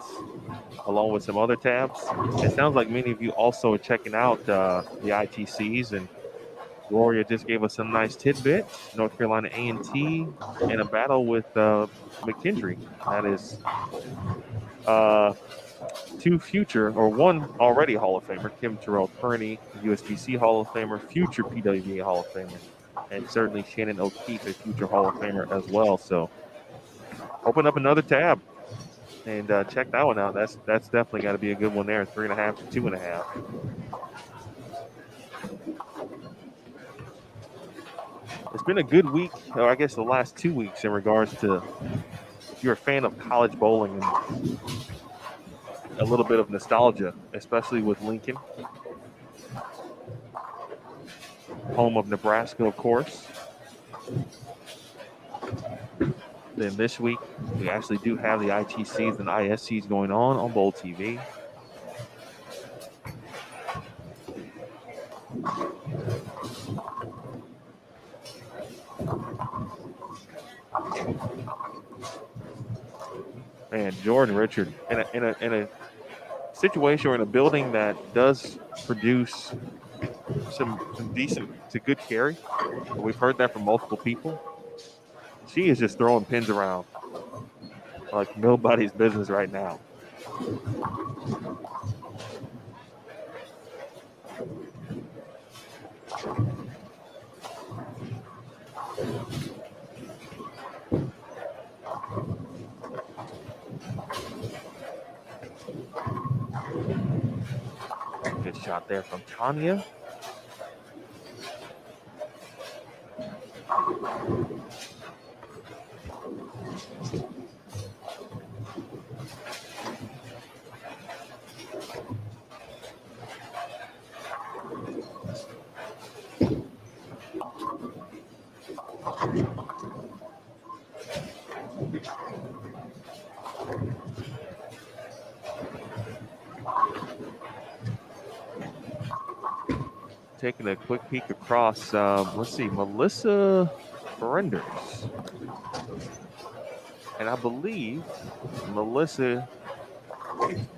along with some other tabs. It sounds like many of you also are checking out the ITCs, and Gloria just gave us a nice tidbit. North Carolina A&T in a battle with McKendree. That is one already Hall of Famer, Kim Terrell Kearney, USBC Hall of Famer, future PWBA Hall of Famer, and certainly Shannon O'Keefe, a future Hall of Famer as well. So open up another tab and check that one out. That's definitely got to be a good one there, 3.5 to 2.5. It's been a good week, or I guess the last 2 weeks, in regards to if you're a fan of college bowling and a little bit of nostalgia, especially with Lincoln, home of Nebraska, of course. Then this week, we actually do have the ITCs and ISCs going on Bowl TV. And Jordan Richard in a situation or in a building that does produce some decent to good carry. We've heard that from multiple people. She is just throwing pins around like nobody's business right now. Good shot there from Tanya. Taking a quick peek across, let's see, Melissa Berenders. And I believe Melissa,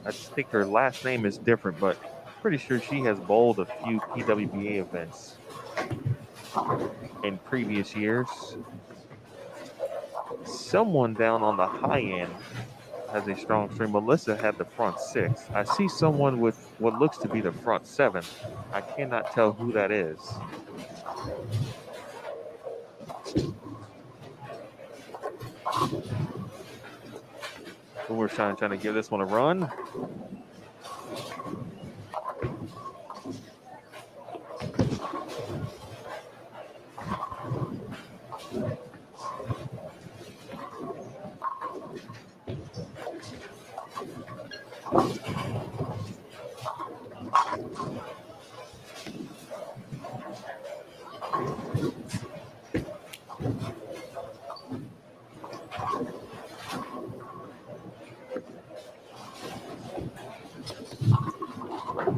I think her last name is different, but pretty sure she has bowled a few PWBA events in previous years. Someone down on the high end has a strong string. Melissa had the front 6. I see someone with what looks to be the front 7. I cannot tell who that is. We're trying to give this one a run.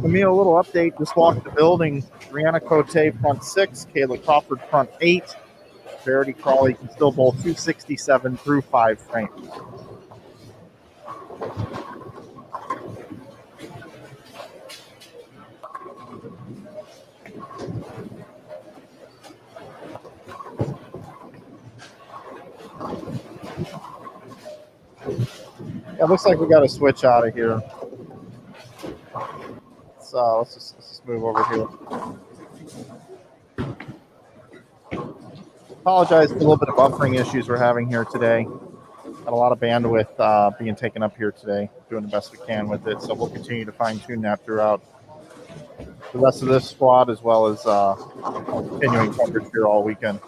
Emil, a little update. Just walked the building. Brianna Cote, front 6. Kayla Crawford, front 8. Verity Crawley can still bowl 267 through 5 frames. It looks like we got to switch out of here. So let's just move over here. Apologize for a little bit of buffering issues we're having here today. Got a lot of bandwidth being taken up here today. Doing the best we can with it. So we'll continue to fine tune that throughout the rest of this squad, as well as continuing coverage here all weekend.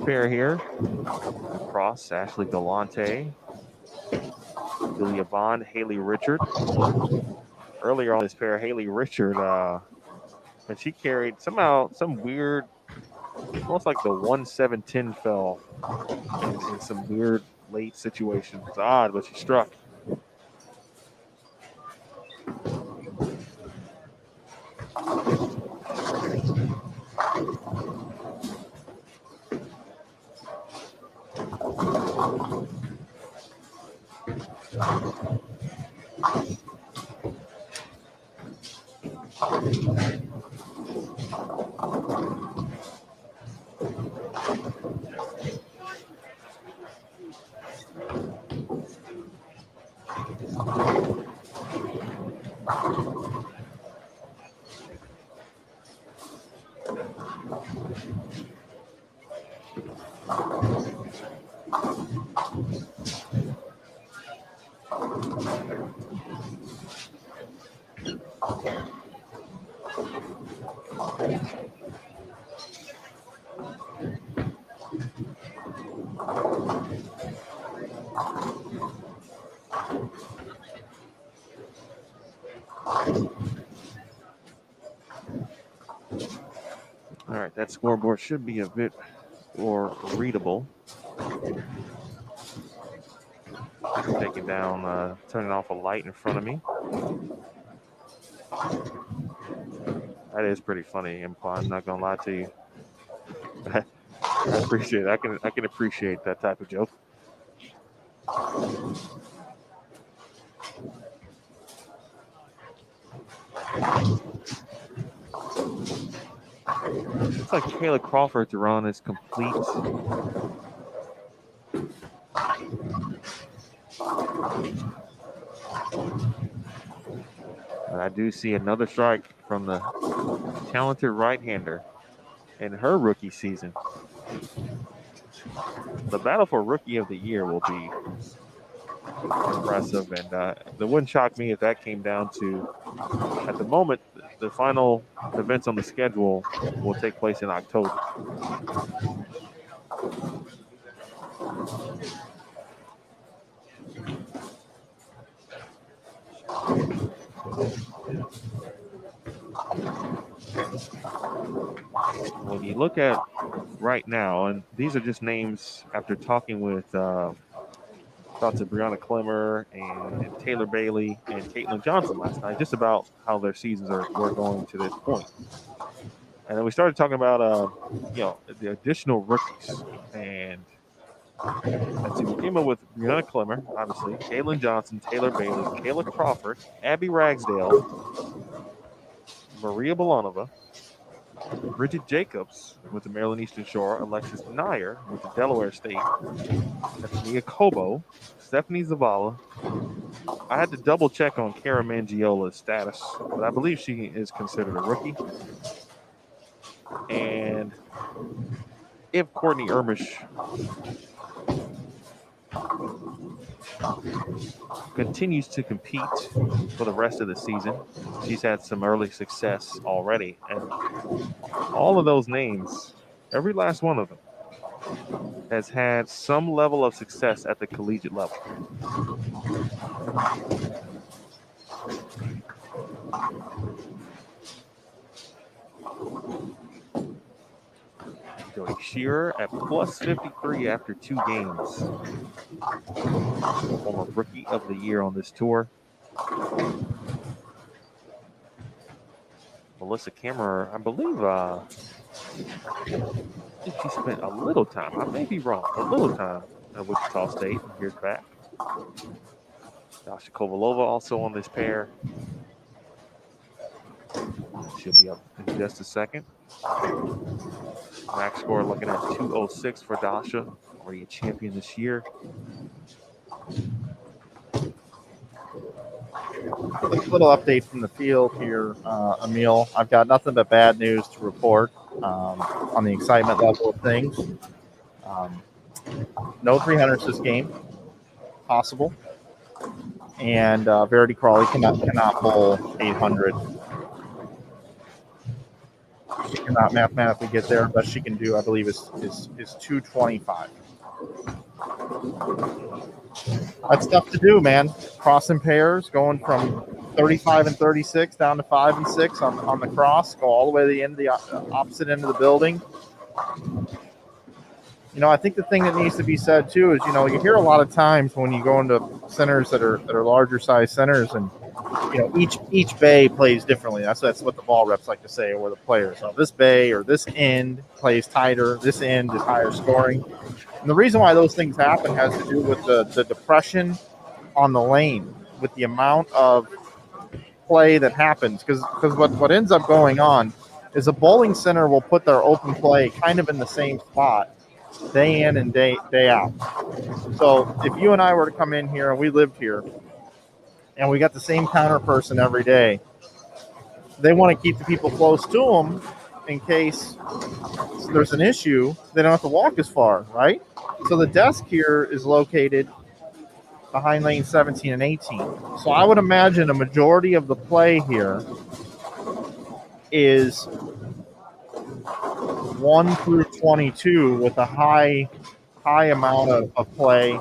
Pair here. Cross, Ashley Galante, Julia Bond, Haley Richard. Earlier on this pair, Haley Richard, and she carried somehow some weird, almost like the 1-7-10 fell in some weird late situations. It's odd, but she struck. All right, that scoreboard should be a bit more readable. Taking down, turning off a light in front of me. That is pretty funny, Impa. I'm not gonna lie to you. I appreciate it. I can appreciate that type of joke. It's like Kayla Crawford's run is complete. And I do see another strike from the talented right-hander in her rookie season. The battle for Rookie of the Year will be impressive, and it wouldn't shock me if that came down to, at the moment, the final events on the schedule will take place in October. When you look at right now, and these are just names after talking with thoughts of Brianna Clemmer and Taylor Bailey and Caitlin Johnson last night, just about how their seasons were going to this point. And then we started talking about, the additional rookies. And let's see, we came up with Brianna Clemmer, obviously, Caitlin Johnson, Taylor Bailey, Kayla Crawford, Abby Ragsdale, Maria Bolanova, Bridget Jacobs with the Maryland Eastern Shore, Alexis Nair with the Delaware State, Mia Cobo, Stephanie Zavala. I had to double check on Kara Mangiola's status, but I believe she is considered a rookie. And if Courtney Ermish continues to compete for the rest of the season, she's had some early success already. And all of those names, every last one of them, has had some level of success at the collegiate level. Jody Shearer at plus 53 after 2 games. Former Rookie of the Year on this tour. Melissa Kammerer, I believe she spent a little time, I may be wrong, a little time at Wichita State. Here's back. Dasha Kovalova also on this pair. She'll be up in just a second. Max score looking at 206 for Dasha, already a champion this year. A little update from the field here, Emil. I've got nothing but bad news to report on the excitement level of things. No 300s this game, possible. And Verity Crawley cannot bowl 800. She cannot mathematically get there. Best she can do, I believe, is 225. That's tough to do, man. Crossing pairs, going from 35 and 36 down to 5 and 6 on the cross, go all the way to the end of the opposite end of the building. I think the thing that needs to be said too is, you hear a lot of times when you go into centers that are larger size centers, and each bay plays differently. That's what the ball reps like to say, or the players. So this bay or this end plays tighter. This end is higher scoring. And the reason why those things happen has to do with the depression on the lane, with the amount of play that happens. Because what ends up going on is a bowling center will put their open play kind of in the same spot day in and day out. So if you and I were to come in here and we lived here, and we got the same counter person every day. They want to keep the people close to them in case there's an issue. They don't have to walk as far, right? So the desk here is located behind lane 17 and 18. So I would imagine a majority of the play here is 1 through 22 with a high amount of play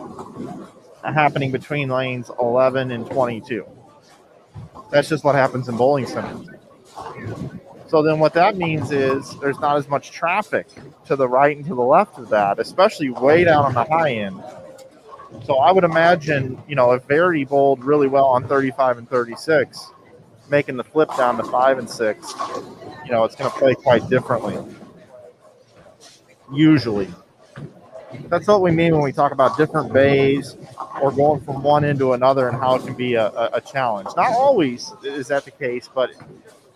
happening between lanes 11 and 22. That's just what happens in bowling centers. So then what that means is there's not as much traffic to the right and to the left of that, especially way down on the high end. So I would imagine, if Verity bowled really well on 35 and 36, making the flip down to 5 and 6, it's going to play quite differently. Usually. That's what we mean when we talk about different bays or going from one end to another and how it can be a challenge. Not always is that the case, but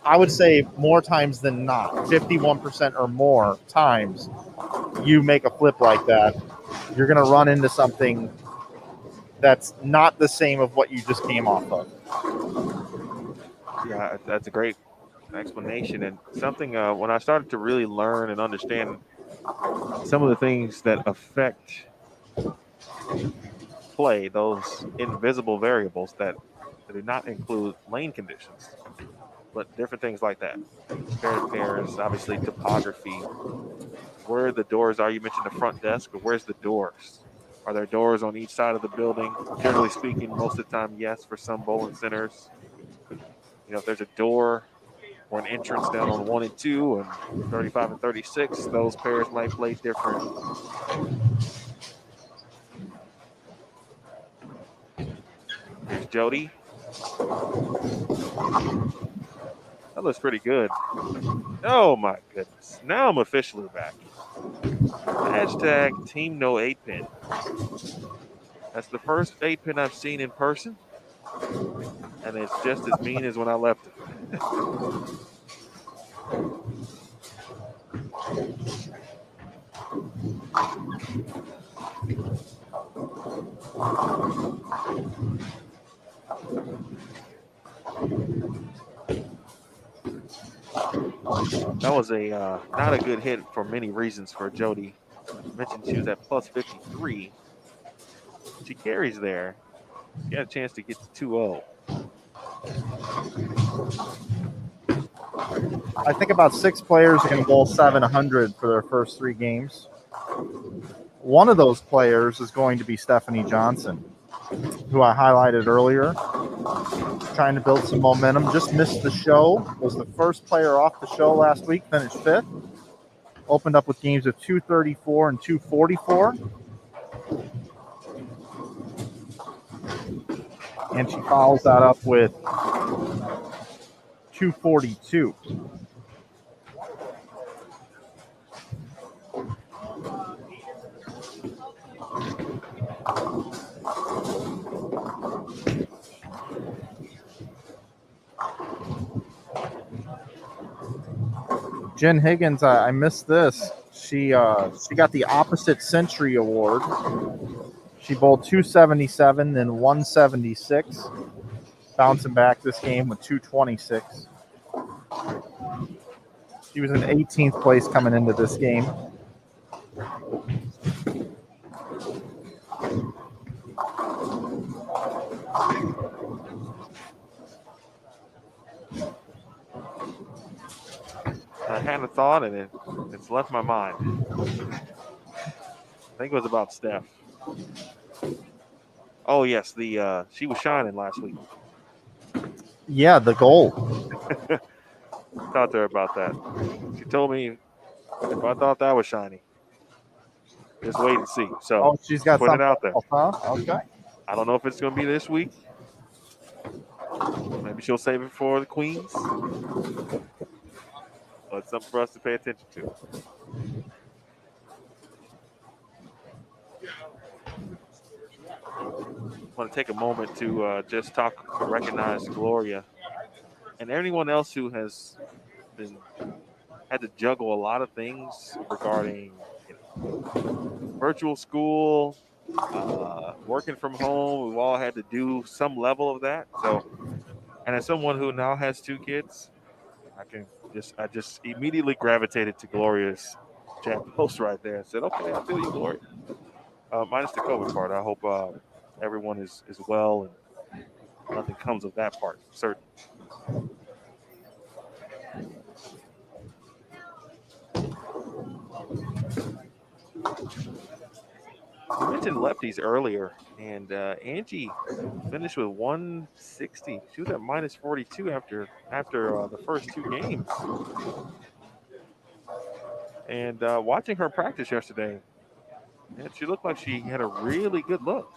I would say more times than not, 51% or more times you make a flip like that, you're going to run into something that's not the same of what you just came off of. Yeah, that's a great explanation, and something when I started to really learn and understand some of the things that affect play, those invisible variables that do not include lane conditions, but different things like that. Pair to pairs, obviously topography, where the doors are. You mentioned the front desk, but where's the doors? Are there doors on each side of the building? Generally speaking, most of the time, yes, for some bowling centers. If there's a door or an entrance down on 1 and 2 and 35 and 36, those pairs might play different. Here's Jody. That looks pretty good. Oh my goodness. Now I'm officially back. Hashtag Team No 8 Pin. That's the first 8 pin I've seen in person. And it's just as mean as when I left it. That was a not a good hit for many reasons for Jody. I mentioned she was at plus 53. She carries there. She had a chance to get to 2-0. I think about 6 players are going to bowl 700 for their first 3 games. One of those players is going to be Stephanie Johnson, who I highlighted earlier. Trying to build some momentum. Just missed the show. Was the first player off the show last week. Finished 5th. Opened up with games of 234 and 244. And she follows that up with 242. Jen Higgins, I missed this. She got the opposite century award. She bowled 277 and 176, bouncing back this game with 226. She was in 18th place coming into this game. I had a thought, and it's left my mind. I think it was about Steph. Oh yes, she was shining last week. Yeah, the goal. Talked to her about that. She told me if I thought that was shiny, just wait and see. So she's got put something it out there. else, huh? Okay. I don't know if it's going to be this week. Maybe she'll save it for the Queens. But it's something for us to pay attention to. I want to take a moment to just recognize Gloria and anyone else who has had to juggle a lot of things regarding virtual school, working from home, we've all had to do some level of that. So, and as someone who now has 2 kids, I just immediately gravitated to Gloria's chat post right there and said, okay, I feel you, Gloria. Minus the COVID part. I hope everyone is well and nothing comes of that part, certainly. You mentioned lefties earlier, and Angie finished with 160. She was at minus 42 after the first 2 games. And watching her practice yesterday, man, she looked like she had a really good look.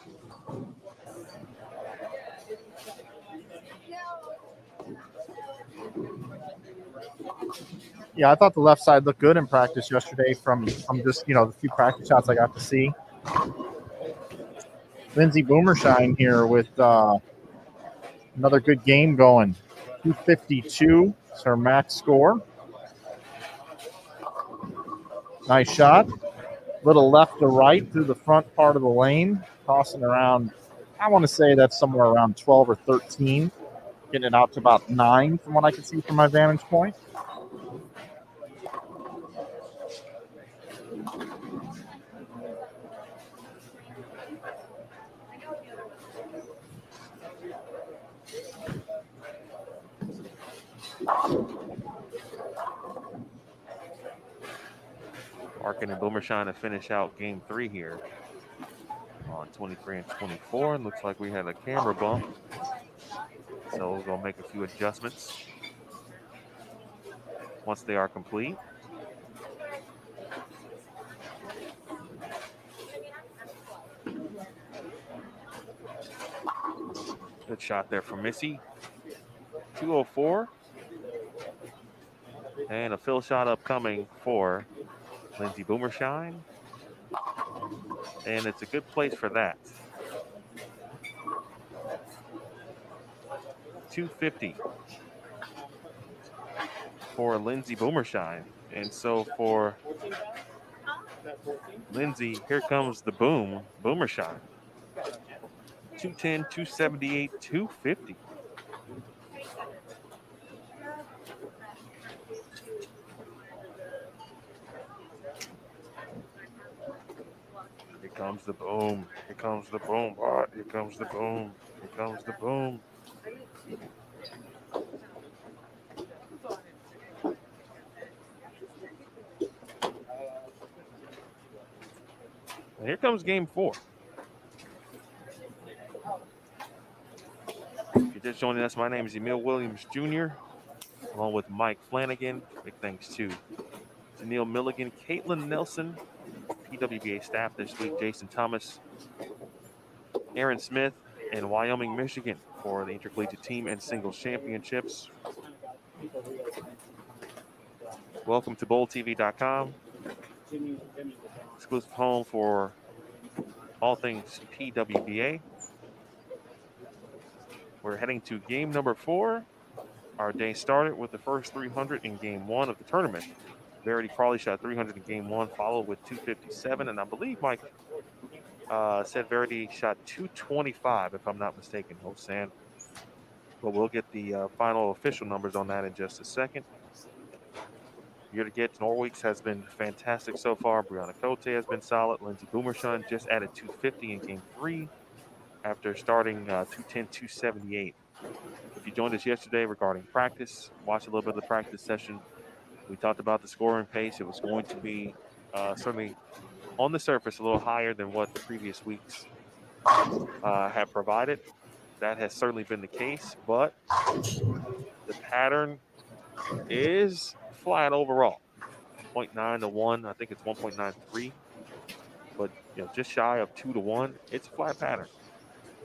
Yeah, I thought the left side looked good in practice yesterday from just the few practice shots I got to see. Lindsay Boomershine here with another good game going. 252 is her max score. Nice shot. Little left to right through the front part of the lane. Tossing around, I want to say that's somewhere around 12 or 13. Getting it out to about 9 from what I can see from my vantage point. Arkin and Boomershine to finish out game 3 here on 23 and 24. It looks like we had a camera bump. So we're going to make a few adjustments once they are complete. Good shot there from Missy. 204. And a fill shot upcoming for Lindsay Boomershine. And it's a good place for that. 250 for Lindsay Boomershine. And so for Lindsay, here comes the boom, Boomershine. 210, 278, 250. Here comes the boom. Here comes the boom. Oh, here comes the boom. Here comes the boom. And here comes game 4. If you're just joining us, my name is Emil Williams Jr., along with Mike Flanagan. Big thanks to Neil Milligan, Caitlin Nelson, PWBA staff this week, Jason Thomas, Aaron Smith, and Wyoming, Michigan for the intercollegiate team and singles championships. Welcome to BowlTV.com, exclusive home for all things PWBA. We're heading to game number 4. Our day started with the first 300 in game 1 of the tournament. Verity Crawley shot 300 in game 1, followed with 257, and I believe Mike said Verity shot 225, if I'm not mistaken, Hosan. But we'll get the final official numbers on that in just a second. Year to get, Norweeks has been fantastic so far. Brianna Cote has been solid. Lindsay Boomershine just added 250 in game 3 after starting 210, 278. If you joined us yesterday regarding practice, watch a little bit of the practice session. We talked about the scoring pace. It was going to be certainly on the surface a little higher than what the previous weeks have provided. That has certainly been the case, but the pattern is flat overall. 0.9 to 1. I think it's 1.93, but just shy of 2 to 1. It's a flat pattern.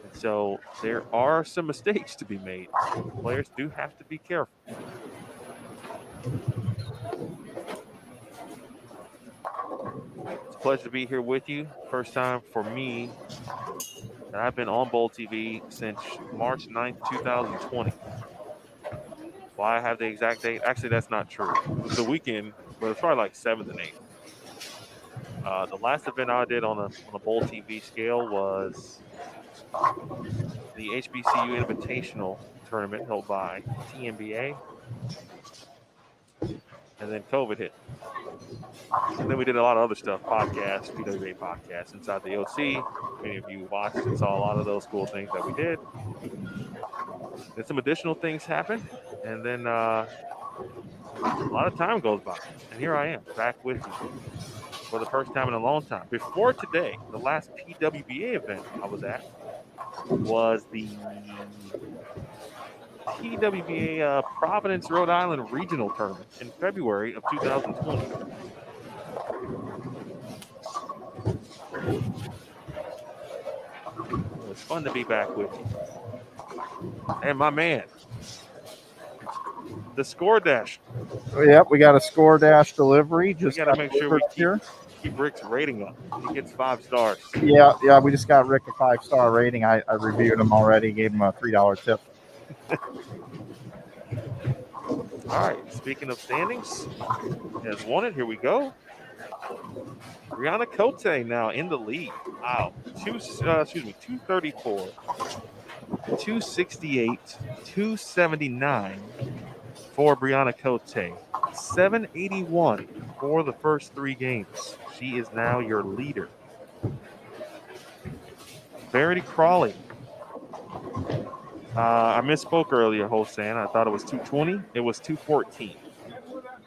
And so there are some mistakes to be made. Players do have to be careful. It's a pleasure to be here with you. First time for me. And I've been on Bowl TV since March 9th, 2020. Why I have the exact date? Actually, that's not true. It was the weekend, but it's probably like 7th and The last event I did on a Bowl TV scale was the HBCU Invitational Tournament held by TMBA, and then COVID hit. And then we did a lot of other stuff, podcasts, PWBA podcasts, Inside the OC. Many of you watched and saw a lot of those cool things that we did. Then some additional things happened, and then a lot of time goes by. And here I am, back with you for the first time in a long time. Before today, the last PWBA event I was at was the PWBA Providence, Rhode Island Regional Tournament in February of 2020. It was fun to be back with you. And my man, the Score Dash. Yep, we got a Score Dash delivery. Just We got to make sure we here. keep Rick's rating up. He gets 5 stars. Yeah, we just got Rick a 5-star rating. I reviewed him already, gave him a $3 tip. All right, speaking of standings, as wanted, here we go. Brianna Cote now in the lead. Wow, 234, 268, 279 for Brianna Cote. 781 for the first 3 games. She is now your leader. Verity Crawley. I misspoke earlier, Hosan. I thought it was 220. It was 214.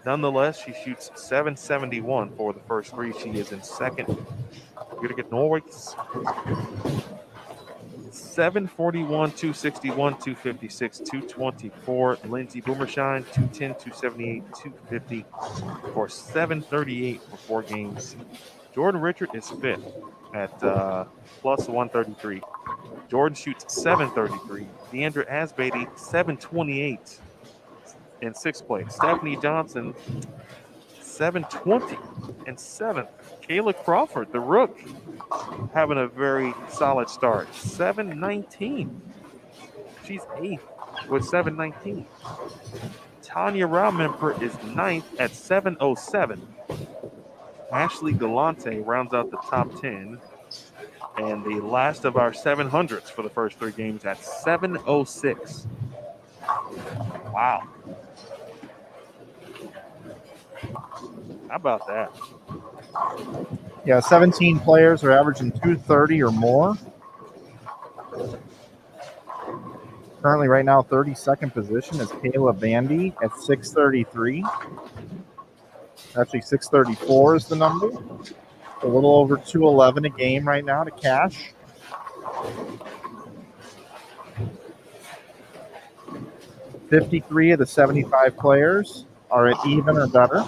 Nonetheless, she shoots 771 for the first 3. She is in second. You're going to get Norway's 741, 261, 256, 224. Lindsay Boomershine, 210, 278, 250 for 738 for 4 games. Jordan Richard is 5th at plus 133. Jordan shoots 733. Deandra Asbeatty, 728 in 6th place. Stephanie Johnson, 720 in 7th. Kayla Crawford, the rook, having a very solid start. 719. She's 8th with 719. Tanya Raumemper is 9th at 707. Ashley Galante rounds out the top 10. And the last of our 700s for the first 3 games at 706. Wow. How about that? Yeah, 17 players are averaging 230 or more. Currently, right now, 32nd position is Kayla Bandy at 633. Actually, 634 is the number. A little over 211 a game right now to cash. $53 of the 75 players are at even or better.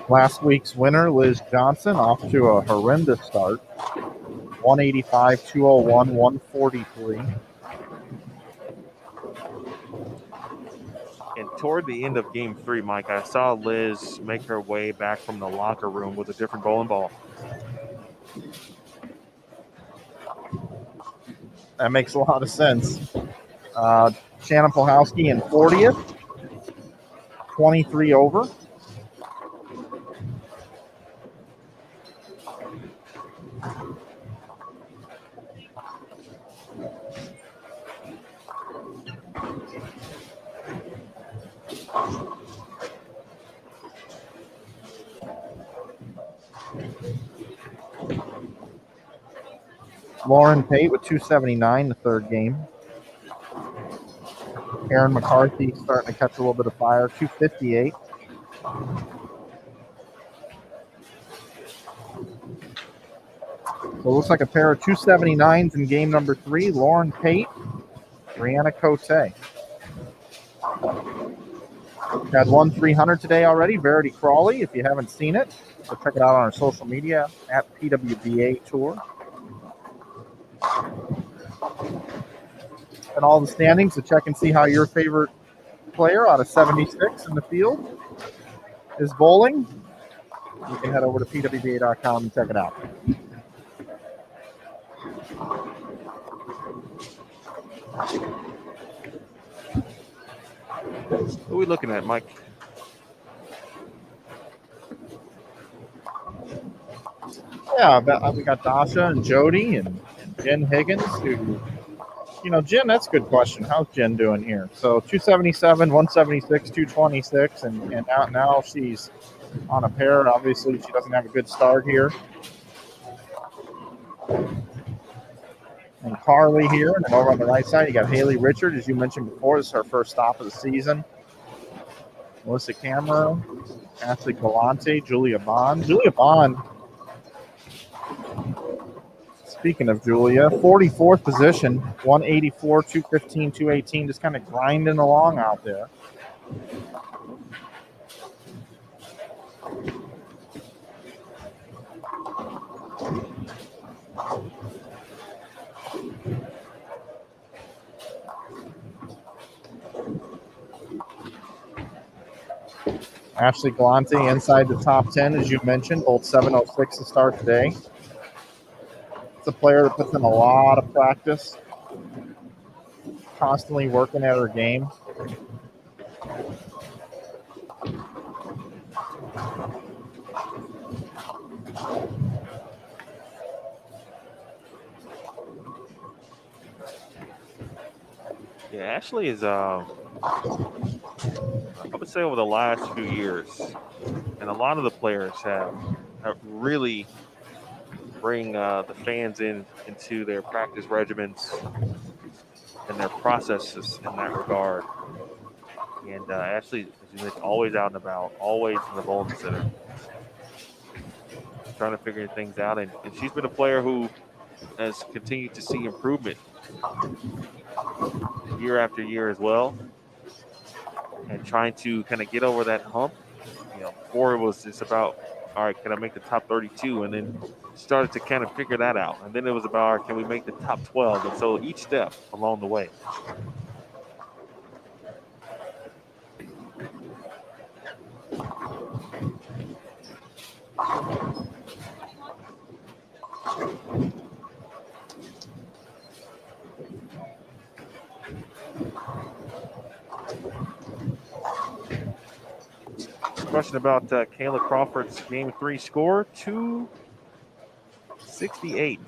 Last week's winner, Liz Johnson, off to a horrendous start. 185, 201, 143. And toward the end of game 3, Mike, I saw Liz make her way back from the locker room with a different bowling ball. That makes a lot of sense. Shannon Polhowski in 40th, 23 over. Lauren Pate with 279 the 3rd game. Aaron McCarthy starting to catch a little bit of fire, 258. So it looks like a pair of 279s in game number 3. Lauren Pate, Brianna Cote. Had one 300 today already, Verity Crawley. If you haven't seen it, so check it out on our social media at PWBA Tour. And all the standings to check and see how your favorite player out of 76 in the field is bowling. You can head over to pwba.com and check it out. Who are we looking at, Mike? Yeah, we got Dasha and Jody and Jen Higgins. Who, Jen, that's a good question. How's Jen doing here? So 277, 176, 226, and now she's on a pair. Obviously, she doesn't have a good start here. And Carly here, and then over on the right side, you got Haley Richard, as you mentioned before. This is her first stop of the season. Melissa Camera, Ashley Galante, Julia Bond. Julia Bond, speaking of Julia, 44th position, 184, 215, 218, just kind of grinding along out there. Ashley Galante inside the top 10, as you mentioned, both 706 to start today. It's a player that puts in a lot of practice, constantly working at her game. Yeah, Ashley is, I would say over the last few years, and a lot of the players have really bring the fans into their practice regimens and their processes in that regard. And Ashley is always out and about, always in the Bowling Center, trying to figure things out. And she's been a player who has continued to see improvement year after year as well, and trying to kind of get over that hump. Before it was just about, all right, can I make the top 32? And then started to kind of figure that out. And then it was about, all right, can we make the top 12? And so each step along the way. Question about Kayla Crawford's Game 3 score, 268.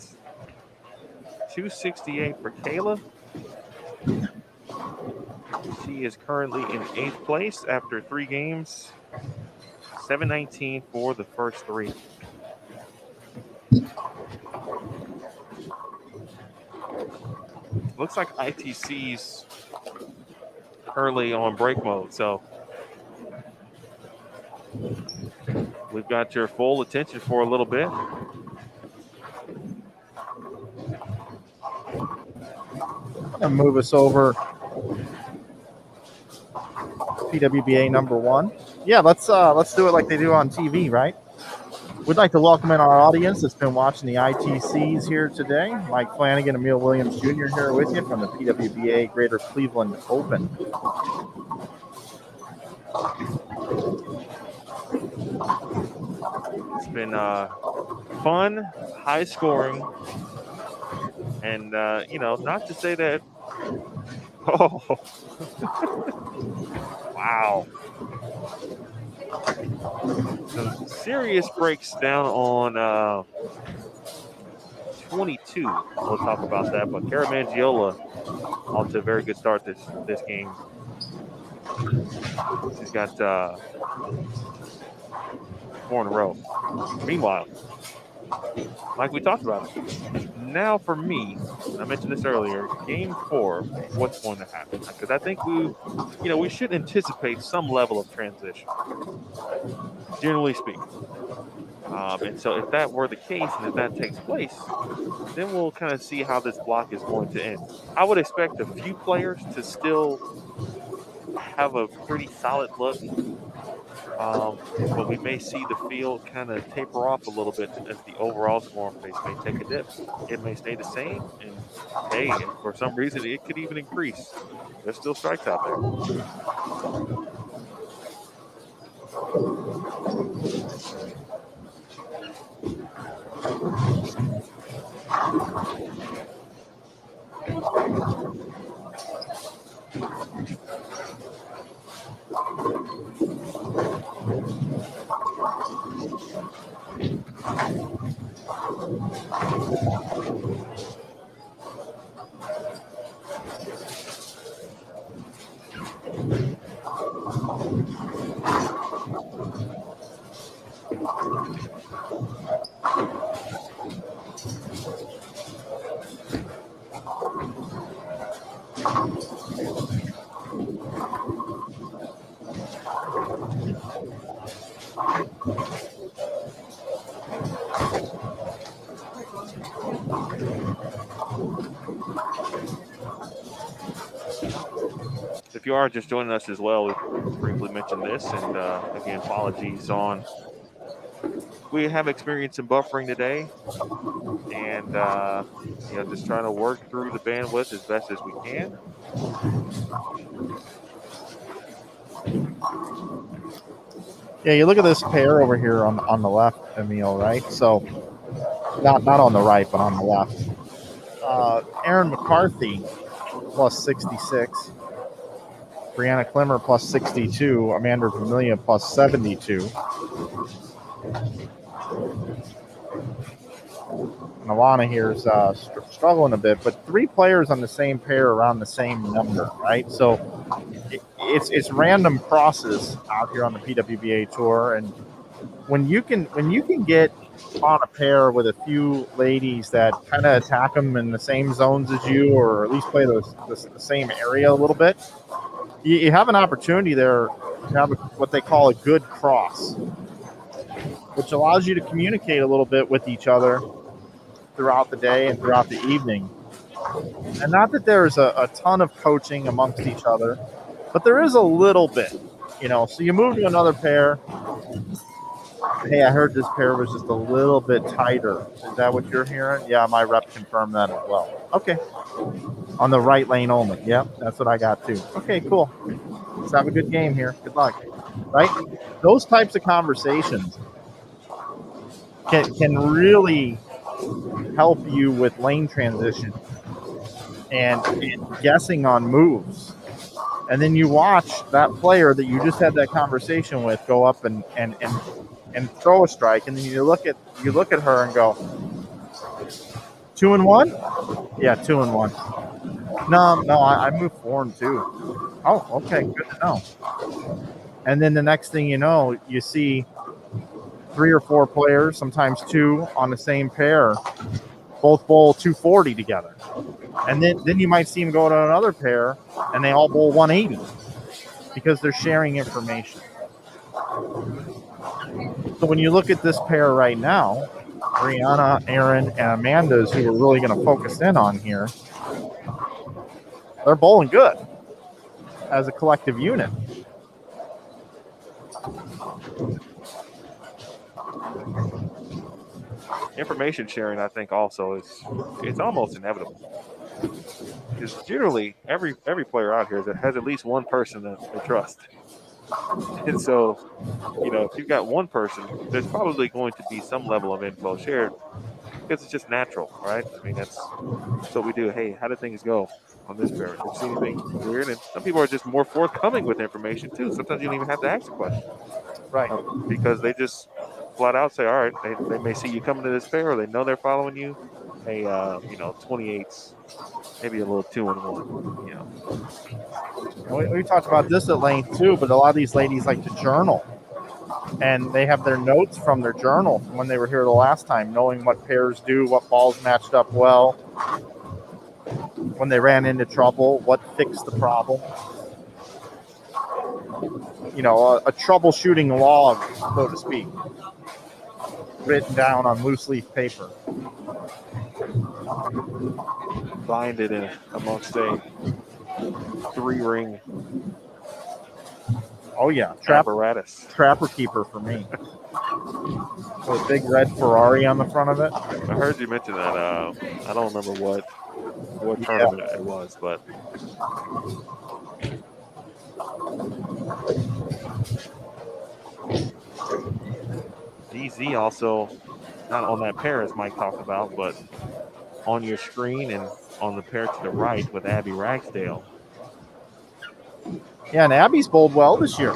268 for Kayla. She is currently in 8th place after 3 games. 719 for the first 3. Looks like ITC's currently on break mode, so we've got your full attention for a little bit. I'm gonna move us over PWBA number 1. Yeah, let's do it like they do on TV, right? We'd like to welcome in our audience that's been watching the ITCs here today. Mike Flanagan, Emil Williams Jr. here with you from the PWBA Greater Cleveland Open. It's been fun, high scoring, and not to say that. Oh, wow! Some serious breaks down on 22. We'll talk about that. But Kara Mangiola off to a very good start this game. She's got 4 in a row. Meanwhile, like we talked about, now for me, I mentioned this earlier, Game 4, what's going to happen? Because I think we should anticipate some level of transition, generally speaking. And so if that were the case and if that takes place, then we'll kind of see how this block is going to end. I would expect a few players to still have a pretty solid look. But we may see the field kind of taper off a little bit as the overall scoring pace may take a dip. It may stay the same, and hey, for some reason it could even increase. There's still strikes out there. If you are just joining us as well, we briefly mentioned this, and again, apologies on. We have experienced some buffering today, and just trying to work through the bandwidth as best as we can. Yeah, you look at this pair over here on the left, Emil, right? So not on the right, but on the left. Aaron McCarthy plus 66. Brianna Klimmer plus 62. Amanda Vermillion plus 72. And Alana here is struggling a bit, but 3 players on the same pair around the same number, right? So it's random crosses out here on the PWBA tour, and when you can get on a pair with a few ladies that kind of attack them in the same zones as you, or at least play the same area a little bit, you have an opportunity there to have what they call a good cross, which allows you to communicate a little bit with each other throughout the day and throughout the evening. And not that there's a ton of coaching amongst each other, but there is a little bit, So you move to another pair. Hey, I heard this pair was just a little bit tighter. Is that what you're hearing? Yeah, my rep confirmed that as well. Okay. On the right lane only. Yep, that's what I got too. Okay, cool. Let's have a good game here. Good luck. Right? Those types of conversations can really help you with lane transition and guessing on moves. And then you watch that player that you just had that conversation with go up and throw a strike, and then you look at her and go, 2 and 1? Yeah, 2 and 1. No, I moved 4 and 2. Oh, okay, good to know. And then the next thing you know, you see 3 or 4 players, sometimes 2 on the same pair, both bowl 240 together. And then you might see them go to another pair, and they all bowl 180 because they're sharing information. So when you look at this pair right now, Brianna, Aaron, and Amanda's, who we're really going to focus in on here, they're bowling good as a collective unit. Information sharing, I think, also it's almost inevitable. Because generally, every player out here that has at least one person that they trust. And so, if you've got one person, there's probably going to be some level of info shared because it's just natural, right? I mean, that's what we do. Hey, how did things go on this pair? Did you see anything weird? And some people are just more forthcoming with information, too. Sometimes you don't even have to ask a question. Right. Because they just flat out say, all right, they may see you coming to this pair, or they know they're following you. Hey, 28s, maybe a little 2 and 1, We talked about this at length too, but a lot of these ladies like to journal, and they have their notes from their journal from when they were here the last time, knowing what pairs do, what balls matched up well, when they ran into trouble, what fixed the problem. A troubleshooting log, so to speak, written down on loose leaf paper. Binded in amongst a 3-ring. Oh yeah, apparatus. Trapper keeper for me. With a big red Ferrari on the front of it. I heard you mention that. I don't remember what tournament it was, but DZ also not on that pair as Mike talked about, but on your screen and on the pair to the right with Abby Ragsdale. Yeah, and Abby's bowled well this year.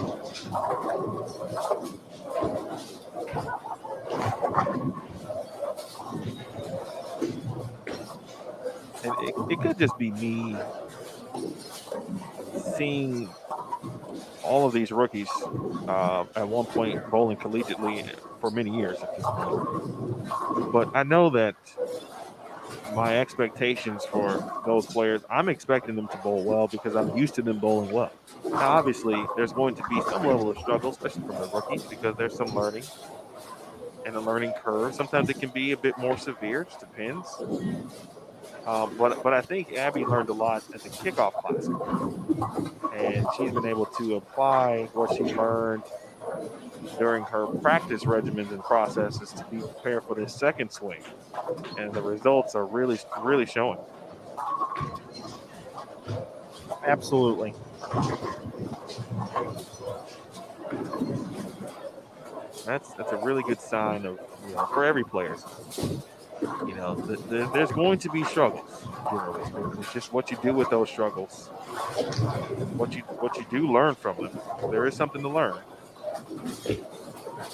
And it could just be me seeing all of these rookies at one point bowling collegiately for many years at this point. But I know that my expectations for those players, I'm expecting them to bowl well because I'm used to them bowling well. Now, obviously, there's going to be some level of struggle, especially from the rookies, because there's some learning and a learning curve. Sometimes it can be a bit more severe, just depends. But I think Abby learned a lot at the kickoff classic, and she's been able to apply what she learned during her practice regimens and processes to be prepared for this second swing. And the results are really, really showing. Absolutely. That's a really good sign of, for every player. There's going to be struggles. It's just what you do with those struggles, what you do learn from them. There is something to learn.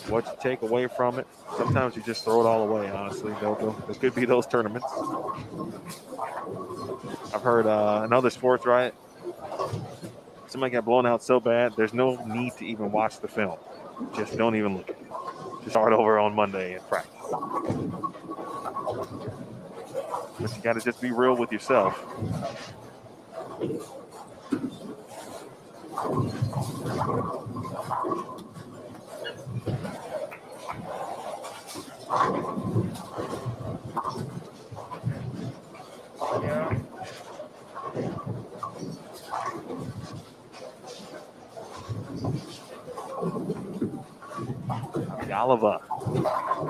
What you take away from it, sometimes you just throw it all away. Honestly, there could be those tournaments. I've heard in other sports, right? Somebody got blown out so bad, there's no need to even watch the film. Just don't even look at it. Just start over on Monday and practice. But you got to just be real with yourself. Oliver.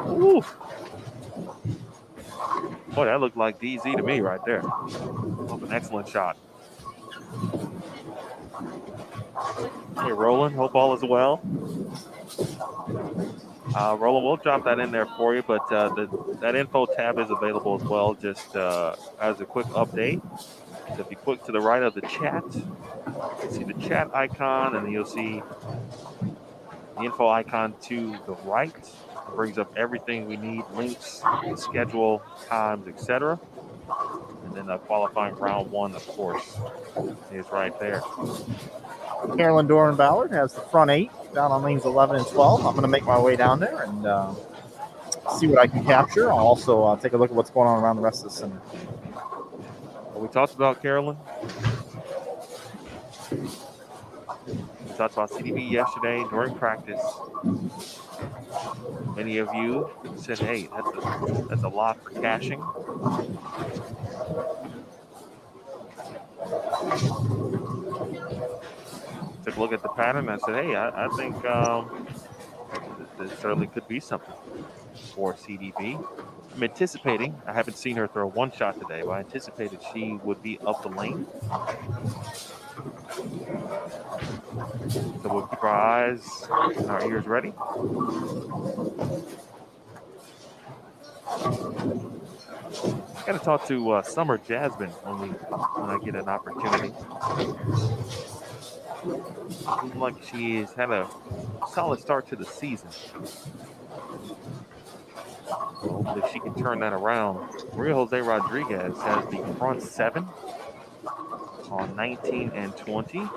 Ooh. Boy, that looked like DZ to me right there. That was an excellent shot. Hey, Roland, hope all is well. Roland, we'll drop that in there for you, but that info tab is available as well, just as a quick update. So if you click to the right of the chat, you'll see the chat icon, and then you'll see the info icon to the right. It brings up everything we need, links, schedule, times, etc. And then the qualifying round one, of course, is right there. Carolyn Doran Ballard has the front 8 down on lanes 11 and 12. I'm going to make my way down there and see what I can capture. I'll also take a look at what's going on around the rest of the center. Well, we talked about Carolyn. We talked about CDB yesterday during practice. Many of you said, hey, that's a lot for caching. Took a look at the pattern and I said, hey, I think there certainly could be something for CDB. I'm anticipating, I haven't seen her throw one shot today, but I anticipated she would be up the lane. So we'll keep our eyes and our ears ready. I got to talk to Summer Jasmine when I get an opportunity. Seems like she has had a solid start to the season. Hopefully she can turn that around. Maria Jose Rodriguez has the front 7 on 19 and 20.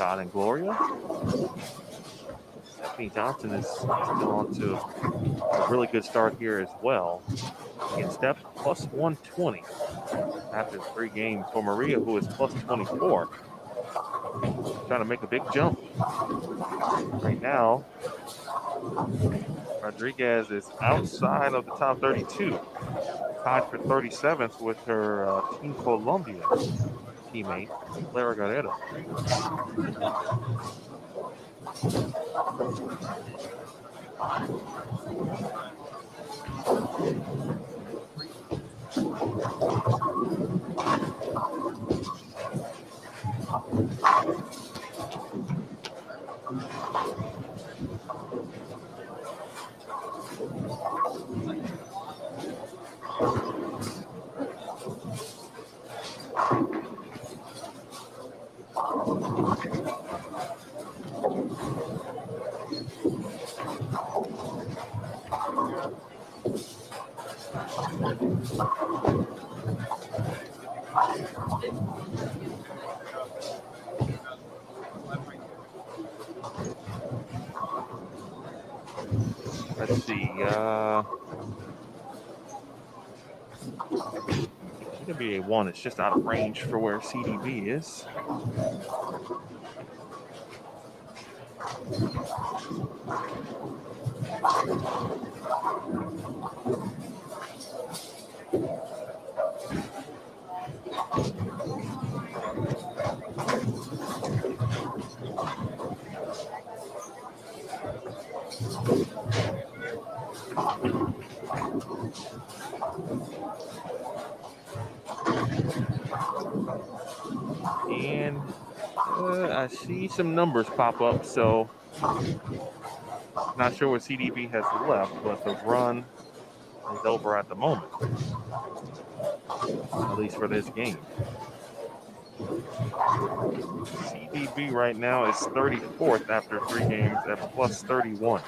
Scott and Gloria. Stephanie Johnson is still on to a really good start here as well. Again, Steph plus 120 after 3 games for Maria, who is plus 24. Trying to make a big jump. Right now, Rodriguez is outside of the top 32. tied for 37th with her Team Colombia teammate, Clara Guerrero. Let's see. PWBA 1 is just out of range for where CDB is. And I see some numbers pop up, so not sure what CDB has left, but the run is over at the moment, at least for this game. CDB right now is 34th after 3 games at plus 31.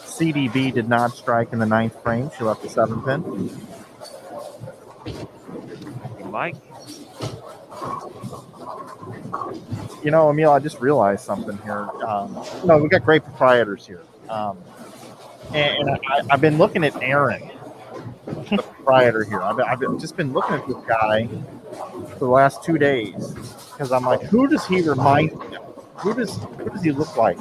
CDB did not strike in the 9th frame. She left the 7th pin. Mike? You know, Emil, I just realized something here. We got great proprietors here. And I've been looking at Aaron, the proprietor here. I've just been looking at this guy for the last 2 days because I'm like, who does he remind me of? Who does he look like?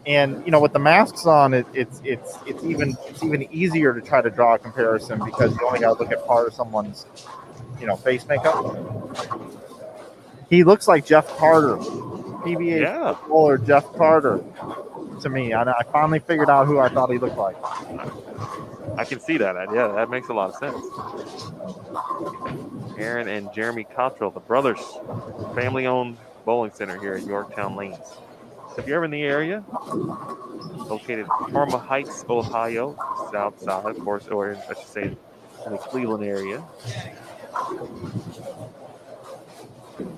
And with the masks on, it's even easier to try to draw a comparison because you only got to look at part of someone's face makeup. He looks like Jeff Carter, PBA footballer Jeff Carter, to me. I finally figured out who I thought he looked like. I can see that. Yeah, that makes a lot of sense. Aaron and Jeremy Cottrell, the brothers, family-owned bowling center here at Yorktown Lanes. So if you're ever in the area, located in Parma Heights, Ohio, south side, of course, or I should say in the Cleveland area.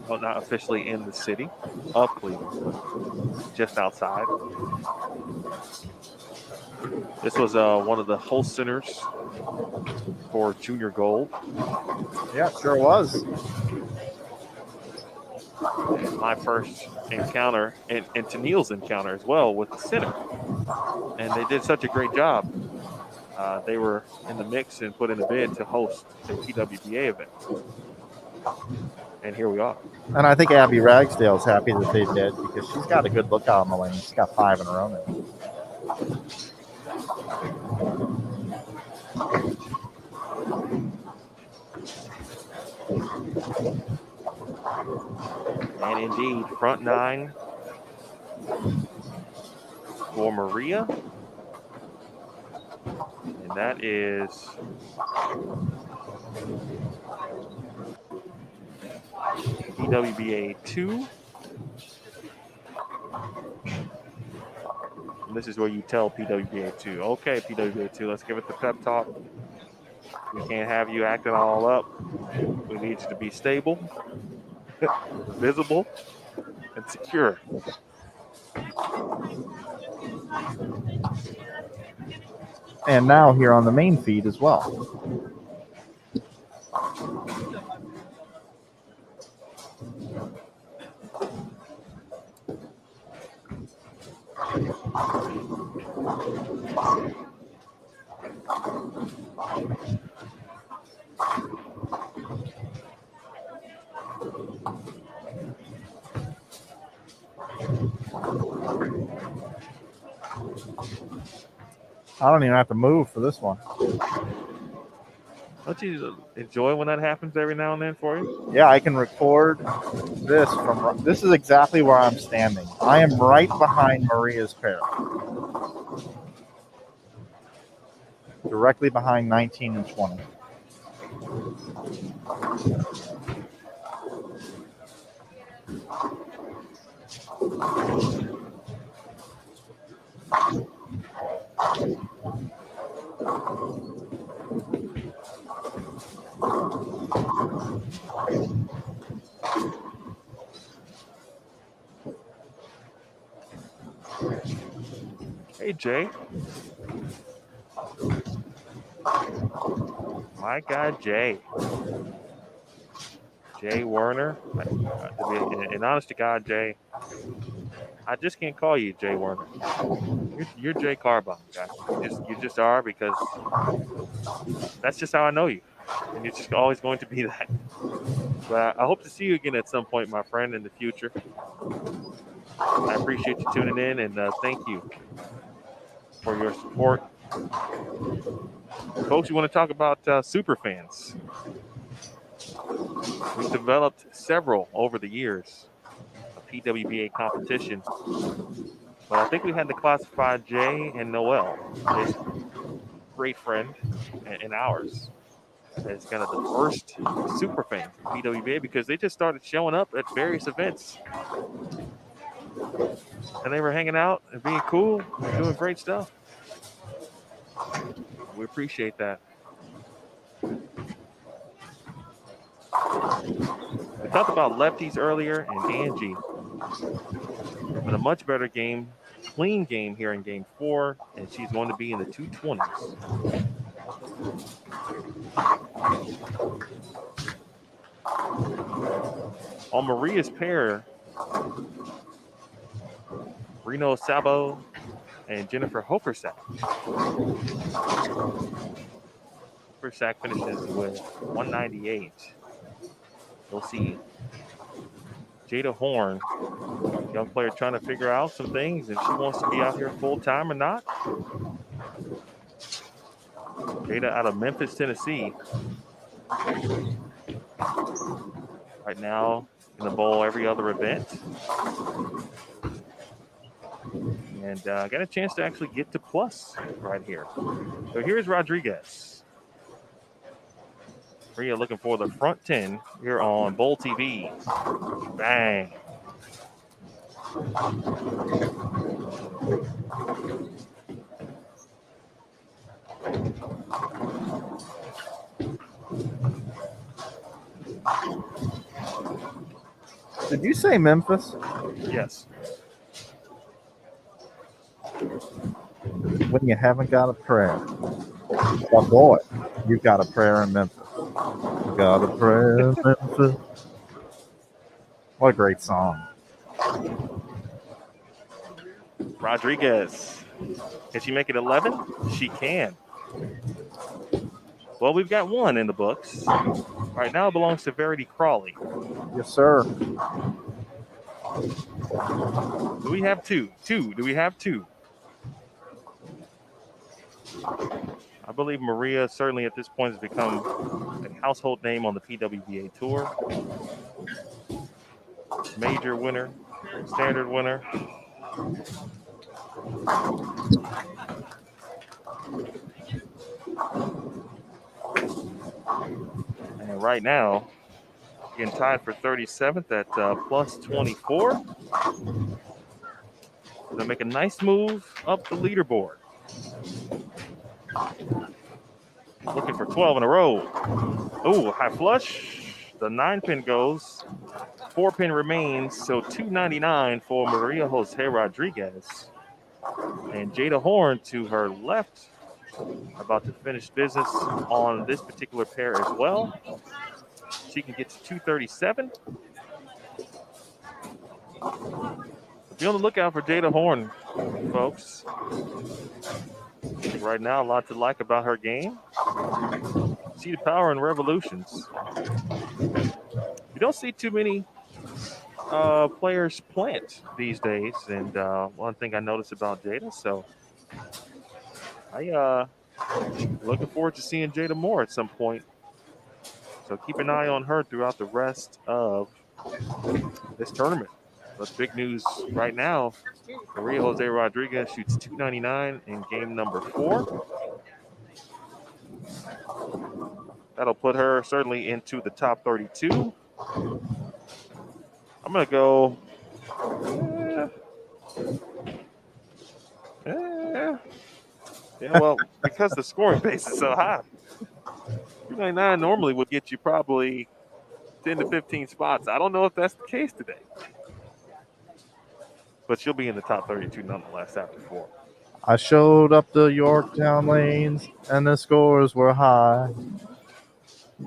Well, not officially in the city of Cleveland, just outside. This was one of the host centers for Junior Gold. Yeah, sure was. And my first encounter, and Tennille's encounter as well with the center. And they did such a great job. They were in the mix and put in a bid to host the PWBA event. And here we are. And I think Abby Ragsdale's happy that they did because she's got a good lookout on the lane. She's got 5 in a row now. And indeed, front 9 for Maria. And that is PWBA 2. And this is where you tell PWBA 2, okay, PWBA 2, let's give it the pep talk. We can't have you acting all up. We need you to be stable, visible, and secure. And now here on the main feed as well. I don't even have to move for this one. Don't you enjoy when that happens every now and then for you? Yeah, I can record this from. This is exactly where I'm standing. I am right behind Maria's pair, directly behind 19 and 20. Hey, Jay. My guy, Jay. Jay Werner. In honest to God, Jay, I just can't call you Jay Werner. You're Jay Carbone, guy. You just are, because that's just how I know you. And you're just always going to be that. But I hope to see you again at some point, my friend, in the future. I appreciate you tuning in, and thank you for your support. Folks, you want to talk about super fans? We've developed several over the years, a PWBA competition. But I think we had to classify Jay and Noel, his great friend and ours, as kind of the first super fans of PWBA, because they just started showing up at various events. And they were hanging out and being cool and doing great stuff. We appreciate that. We talked about lefties earlier and Angie. But a much better game, clean game here in game 4, and she's going to be in the 220s. On Maria's pair, Reno Sabo and Jennifer Hofersack. Hofersack finishes with 198. We'll see Jada Horn, young player, trying to figure out some things, if she wants to be out here full time or not. Jada out of Memphis, Tennessee. Right now in the bowl every other event. And got a chance to actually get to plus right here. So here's Rodriguez. Maria looking for the front 10 here on Bowl TV. Bang. Did you say Memphis? Yes. When you haven't got a prayer. Well, boy, you've got a prayer in Memphis. You got a prayer in Memphis. What a great song. Rodriguez. Can she make it 11? She can. Well, we've got one in the books. Right now it belongs to Verity Crawley. Yes, sir. Do we have two? Do we have two? I believe Maria certainly at this point has become a household name on the PWBA tour. Major winner, standard winner. And right now, getting tied for 37th at plus 24. Gonna make a nice move up the leaderboard. Looking for 12 in a row. Oh, high flush. The 9-pin goes. 4-pin remains, so 299 for Maria Jose Rodriguez. And Jada Horn to her left, about to finish business on this particular pair as well. She can get to 237. Be on the lookout for Jada Horn folks. Right now, a lot to like about her game. See the power in revolutions. You don't see too many players plant these days, and one thing I noticed about Jada. So I looking forward to seeing Jada more at some point. So keep an eye on her throughout the rest of this tournament. But big news right now: Maria Jose Rodriguez shoots 299 in game number 4. That'll put her certainly into the top 32. I'm gonna go. Yeah, well, because the scoring base is so high, 299 normally would get you probably 10 to 15 spots. I don't know if that's the case today, but she'll be in the top 32 nonetheless after 4. I showed up the Yorktown lanes and the scores were high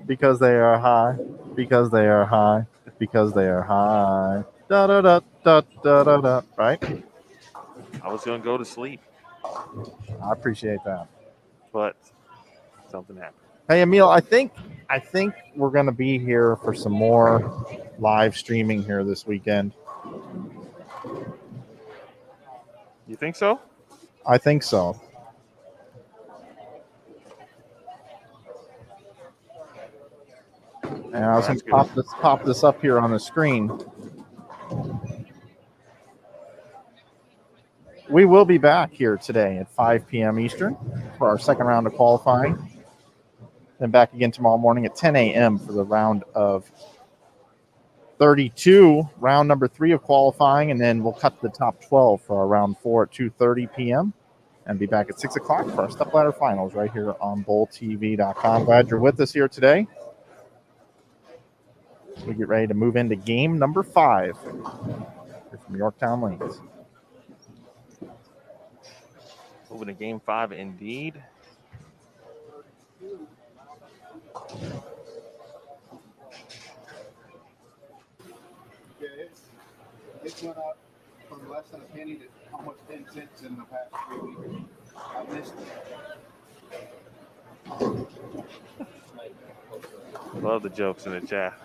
because they are high, because they are high, because they are high. Da da da da da da da. Right? I was gonna go to sleep, I appreciate that. but something happened. Hey Emil, I think we're gonna be here for some more live streaming here this weekend. You think so? I think so. And I was going to pop this up here on the screen. We will be back here today at 5 p.m. Eastern for our second round of qualifying. Then back again tomorrow morning at 10 a.m. for the round of 32, round number 3 of qualifying. And then we'll cut the top 12 for our round 4 at 2:30 p.m. and be back at 6 o'clock for our stepladder finals right here on BowlTV.com. Glad you're with us here today. We get ready to move into game number 5 from Yorktown Lanes. Moving to game 5 indeed. Yeah, it's went up from less than a penny to almost 10 cents in the past 3 weeks. I missed it. Love the jokes in the chat.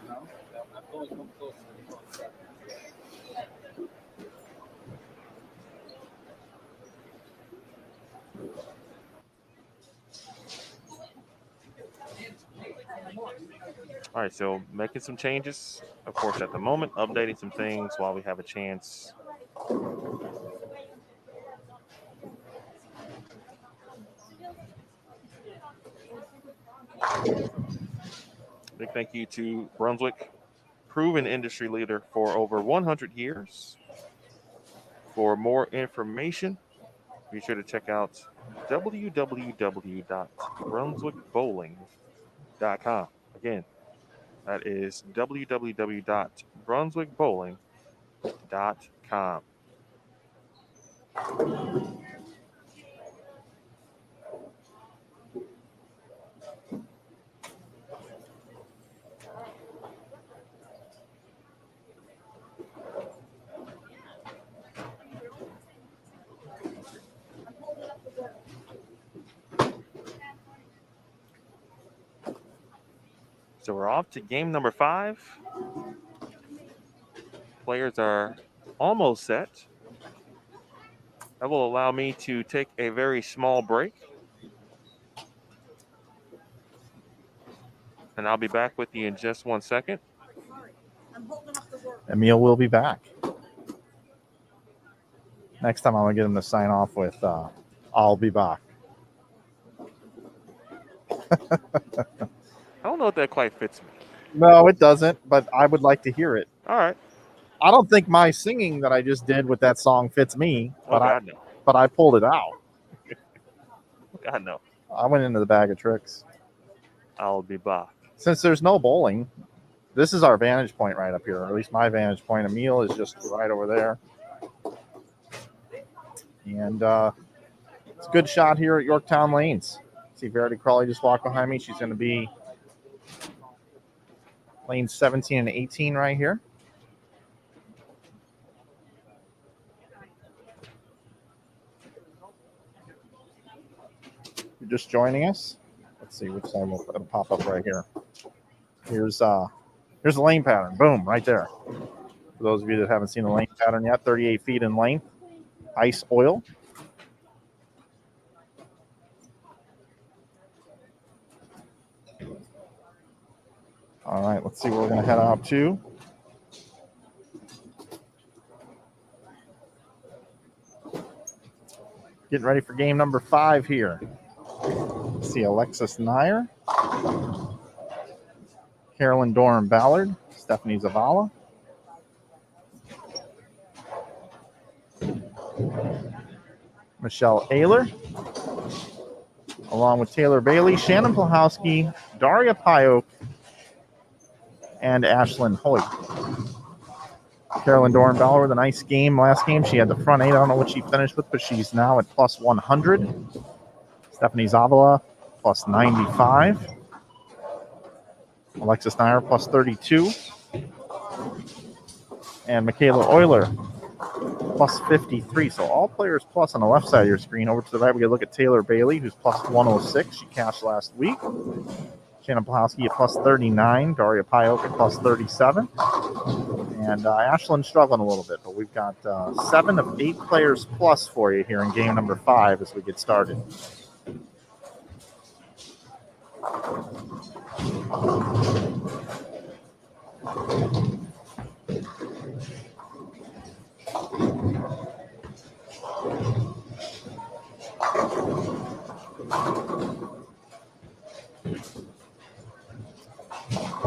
All right, so making some changes, of course, at the moment, updating some things while we have a chance. Big thank you to Brunswick, proven industry leader for over 100 years. For more information, be sure to check out www.brunswickbowling.com. Again, that is www.brunswickbowling.com. So we're off to game number 5. Players are almost set. That will allow me to take a very small break. And I'll be back with you in just 1 second. Emil will be back. Next time I'm going to get him to sign off with, I'll be back. I don't know if that quite fits me. No, it doesn't, but I would like to hear it. All right. I don't think my singing that I just did with that song fits me, but I pulled it out. God, no. I went into the bag of tricks. I'll be back. Since there's no bowling, this is our vantage point right up here, or at least my vantage point. Emil is just right over there. And it's a good shot here at Yorktown Lanes. See Verity Crawley just walked behind me. She's going to be lanes 17 and 18 right here. just joining us, let's see which side will pop up right here. Here's the lane pattern. Boom, right there. For those of you that haven't seen the lane pattern yet, 38 feet in length, ice oil. All right, let's see where we're going to head out to. Getting ready for game number 5 here. Let's see Alexis Nair, Carolyn Doran Ballard, Stephanie Zavala, Michelle Ayler, along with Taylor Bailey, Shannon Plahowski, Daria Payok, and Ashlyn Hoyt. Carolyn Doran Ballard with a nice game last game. She had the front 8. I don't know what she finished with, but she's now at plus 100. Stephanie Zavala, plus 95. Alexis Nair, plus 32. And Michaela Euler, plus 53. So all players plus on the left side of your screen. Over to the right, we get a look at Taylor Bailey, who's plus 106. She cashed last week. Shannon Plahowski at plus 39. Daria Payok at plus 37. And Ashlyn struggling a little bit, but we've got 7 of 8 players plus for you here in game number 5 as we get started.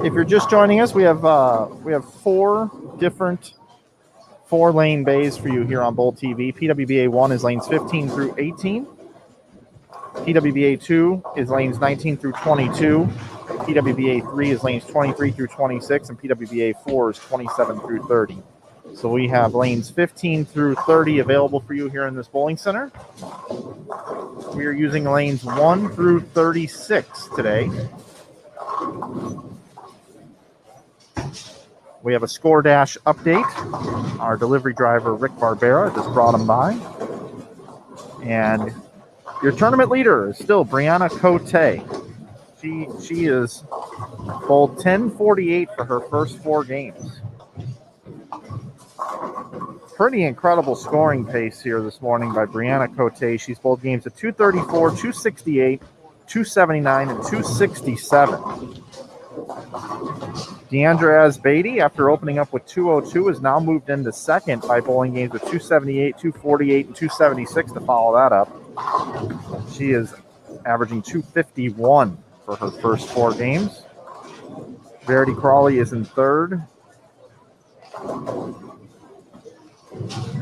If you're just joining us, we have 4 different 4-lane bays for you here on Bowl TV. PWBA 1 is lanes 15 through 18. PWBA 2 is lanes 19 through 22. PWBA 3 is lanes 23 through 26, and PWBA 4 is 27 through 30. So we have lanes 15 through 30 available for you here in this bowling center. We are using lanes 1 through 36 today. We have a score dash update. Our delivery driver, Rick Barbera, just brought him by. And your tournament leader is still Brianna Cote. She is bowled 1048 for her first 4 games. Pretty incredible scoring pace here this morning by Brianna Cote. She's bowled games at 234, 268, 279, and 267. Deandra Asbeatty, after opening up with 202, has now moved into second by bowling games with 278, 248, and 276 to follow that up. She is averaging 251 for her first 4 games. Verity Crawley is in third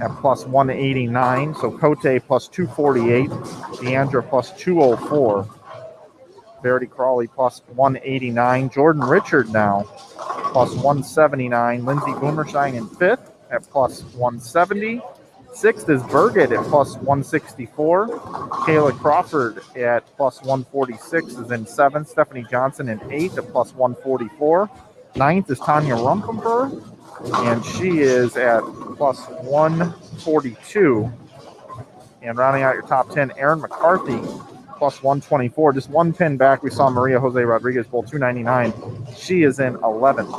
at plus 189. So Cote plus 248, Deandra plus 204. Verity Crawley plus 189. Jordan Richard now plus 179. Lindsay Boomershine in 5th at plus 170. 6th is Burgett at plus 164. Kayla Crawford at plus 146 is in 7th. Stephanie Johnson in 8th at plus 144. 9th is Tanya Rumpemper, and she is at plus 142. And rounding out your top 10, Erin McCarthy, plus 124. Just 1 pin back, we saw Maria Jose Rodriguez bowl 299. She is in 11th.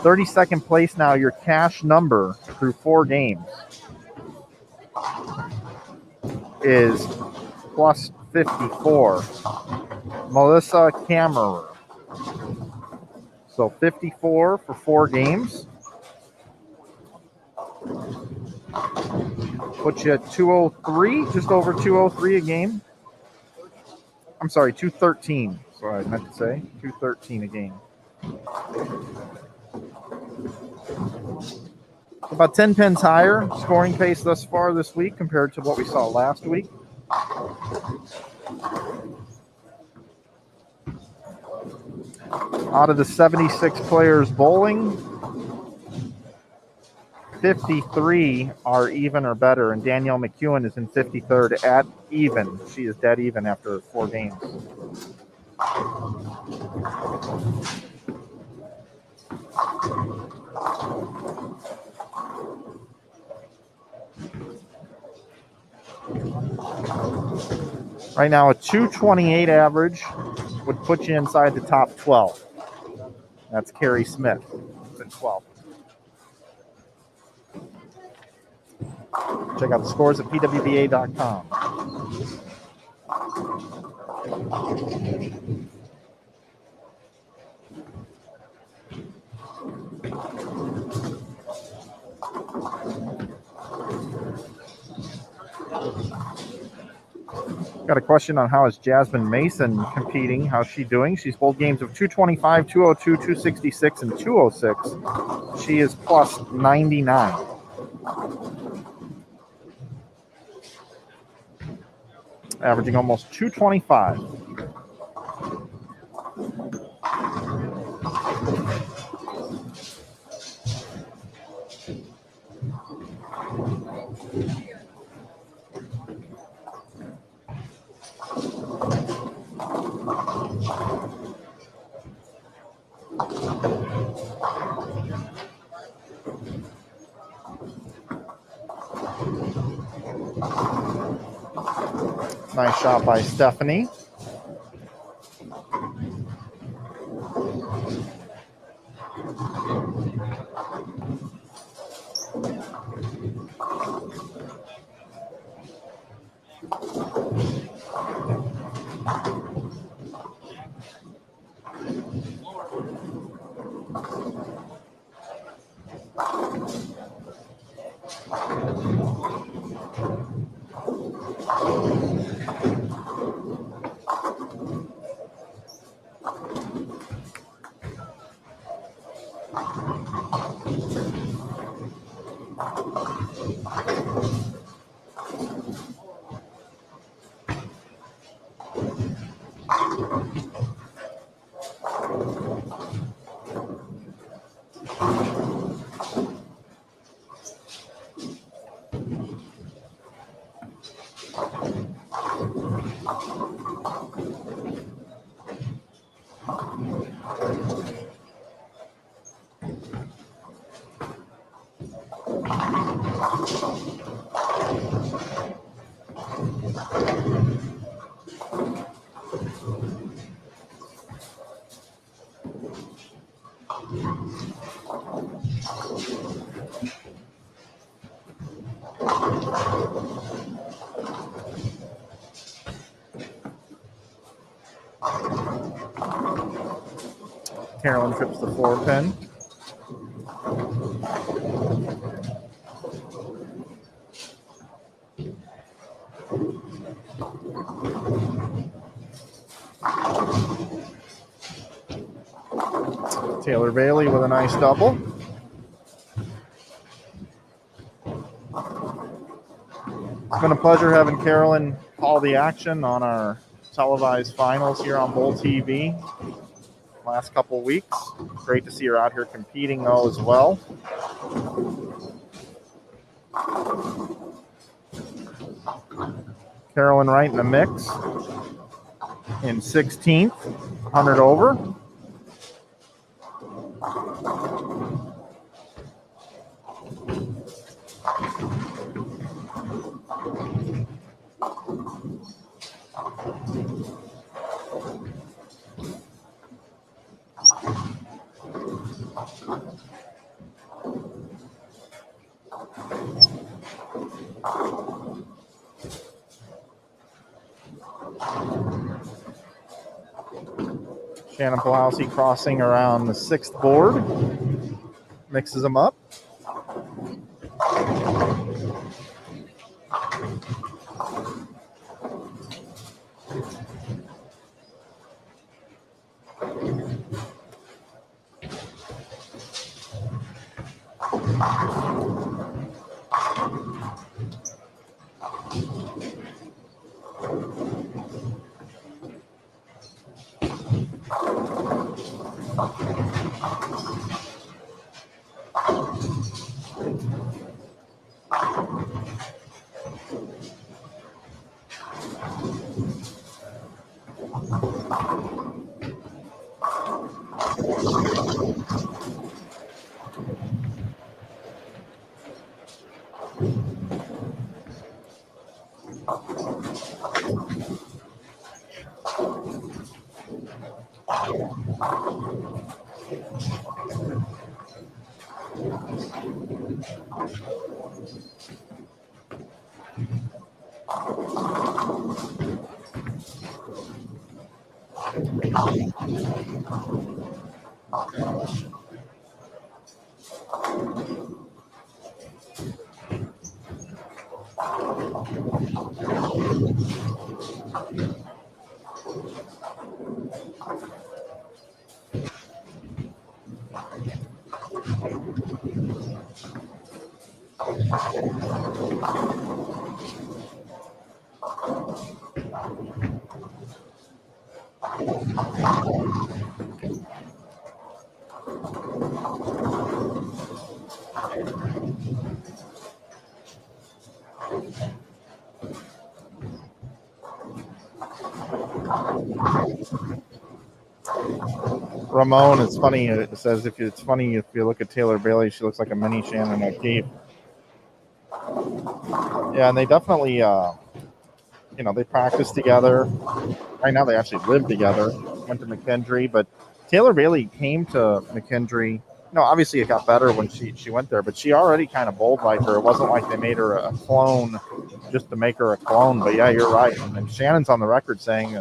32nd place now, your cash number through 4 games is plus 54. Melissa Kammerer. So 54 for 4 games. Puts you at 203, just over 203 a game. I'm sorry, 213. Sorry, I meant to say 213 a game. About 10 pins higher scoring pace thus far this week compared to what we saw last week. Out of the 76 players bowling, 53 are even or better, and Danielle McEwen is in 53rd at even. She is dead even after 4 games. Right now, a 228 average would put you inside the top 12. That's Carrie Smith at 12. Check out the scores at PWBA.com. Got a question on how is Jasmine Mason competing? How's she doing? She's bowled games of 225, 202, 266, and 206. She is plus 99. Averaging almost 225. Nice shot by Stephanie. Carolyn trips the 4-pin. Taylor Bailey with a nice double. It's been a pleasure having Carolyn call the action on our televised finals here on Bowl TV last couple weeks. Great to see her out here competing though as well. Carolyn right in the mix in 16th, 100 over. Shannon Palausi crossing around the 6th board. Mixes them up. Ramon, it's funny. It says it's funny if you look at Taylor Bailey, she looks like a mini Shannon O'Keefe. Yeah, and they definitely, they practice together. Right now, they actually live together. Went to McKendree, but Taylor Bailey came to McKendree. Obviously it got better when she went there, but she already kind of bowled like her. It wasn't like they made her a clone just to make her a clone. But yeah, you're right. And Shannon's on the record saying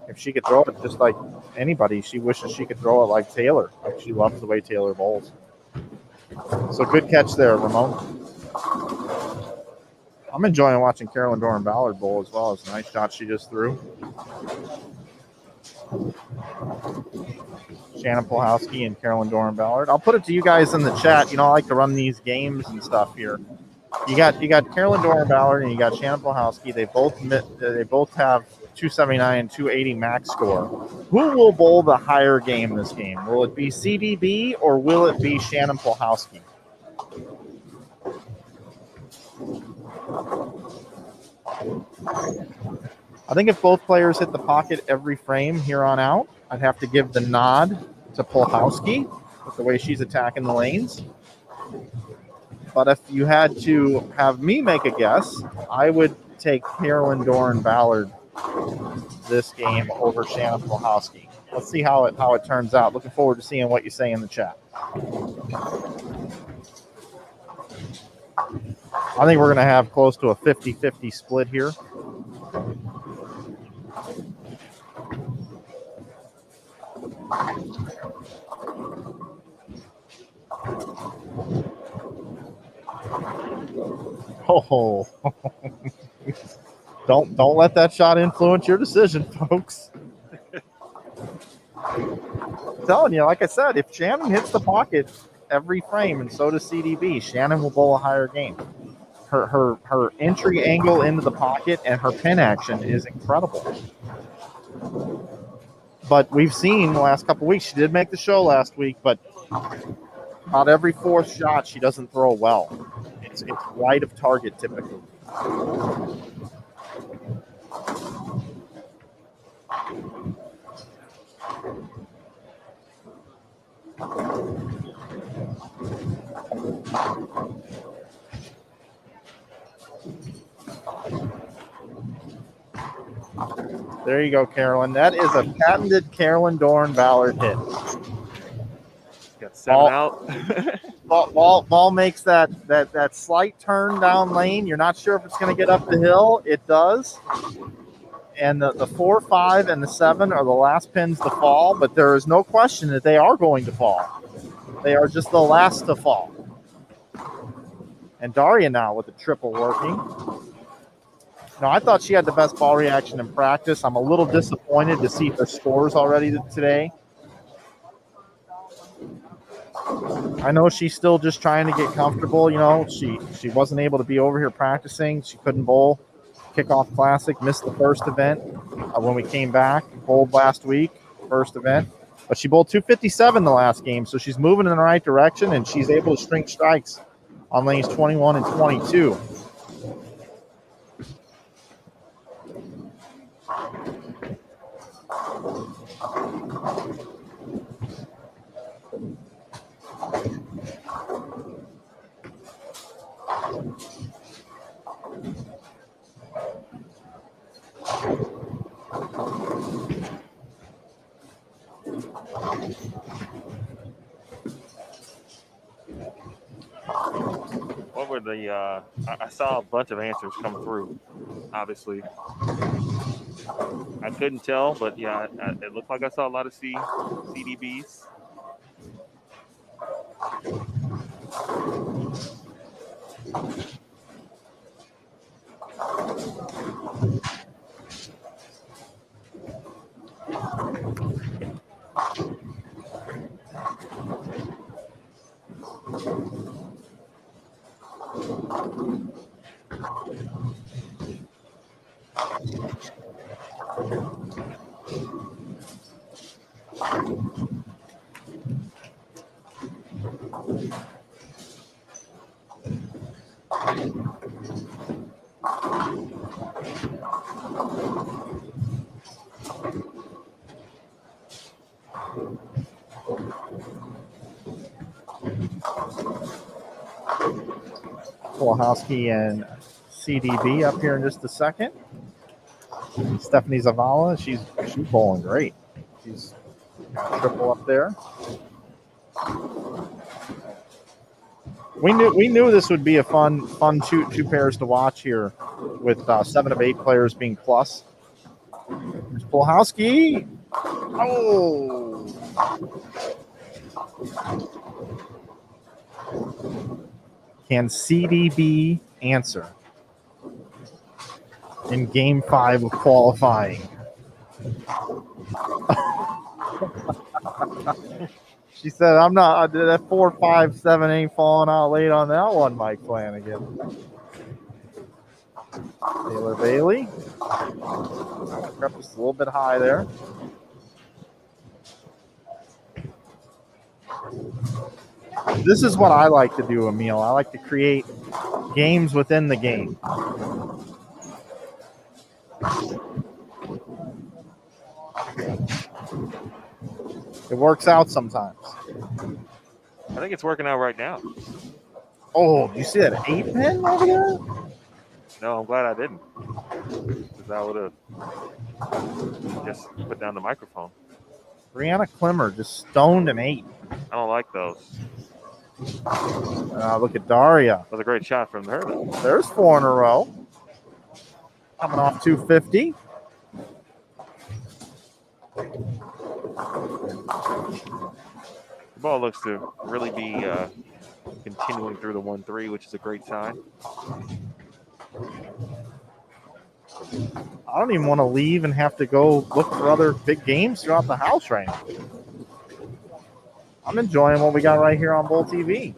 if she could throw it just like anybody, she wishes she could throw it like Taylor. Like she loves the way Taylor bowls. So good catch there, Ramon. I'm enjoying watching Carolyn Doran Ballard bowl as well. It's a nice shot she just threw. Shannon Polhowski and Carolyn Doran Ballard. I'll put it to you guys in the chat. I like to run these games and stuff here. You got Carolyn Doran Ballard and you got Shannon Polhowski. They both have 279 and 280 max score. Who will bowl the higher game this game? Will it be CDB or will it be Shannon Polhowski? I think if both players hit the pocket every frame here on out, I'd have to give the nod to Polhowski with the way she's attacking the lanes. But if you had to have me make a guess, I would take Carolyn Doran Ballard this game over Shannon Polhowski. Let's see how it turns out. Looking forward to seeing what you say in the chat. I think we're going to have close to a 50-50 split here. Oh, don't let that shot influence your decision, folks. I'm telling you, like I said, if Shannon hits the pocket every frame and so does CDB, Shannon will bowl a higher game. Her entry angle into the pocket and her pin action is incredible. But we've seen the last couple weeks, she did make the show last week, but about every fourth shot she doesn't throw well. It's wide of target typically. There you go, Carolyn. That is a patented Carolyn Doran Ballard hit. Got 7 out. Ball makes that slight turn down lane. You're not sure if it's going to get up the hill. It does. And the 4, 5, and the 7 are the last pins to fall, but there is no question that they are going to fall. They are just the last to fall. And Daria now with the triple working. No, I thought she had the best ball reaction in practice. I'm a little disappointed to see her scores already today. I know she's still just trying to get comfortable. She wasn't able to be over here practicing. She couldn't bowl Kickoff Classic, missed the first event when we came back, bowled last week, first event. But she bowled 257 the last game, so she's moving in the right direction, and she's able to string strikes on lanes 21 and 22. What were the? I saw a bunch of answers come through. Obviously, I couldn't tell, but yeah, it looked like I saw a lot of CDBs. Polahowski and CDB up here in just a second. Stephanie Zavala, she's bowling great. She's got a triple up there. We knew this would be a fun two pairs to watch here, with 7 of 8 players being plus. There's Polahowski. Oh. Can CDB answer in Game 5 of qualifying? She said, "I'm not. That 4, 5, 7 ain't falling out late on that one, Mike Flanagan." Taylor Bailey. Crept just a little bit high there. This is what I like to do, Emil. I like to create games within the game. It works out sometimes. I think it's working out right now. Oh, you see that 8 pin over there? No, I'm glad I didn't. Because I would have just put down the microphone. Brianna Klimmer just stoned an 8. I don't like those. Look at Daria. That was a great shot from her, though. There's 4 in a row. Coming off 250. The ball looks to really be continuing through the 1-3, which is a great sign. I don't even want to leave and have to go look for other big games throughout the house right now. I'm enjoying what we got right here on Bull TV.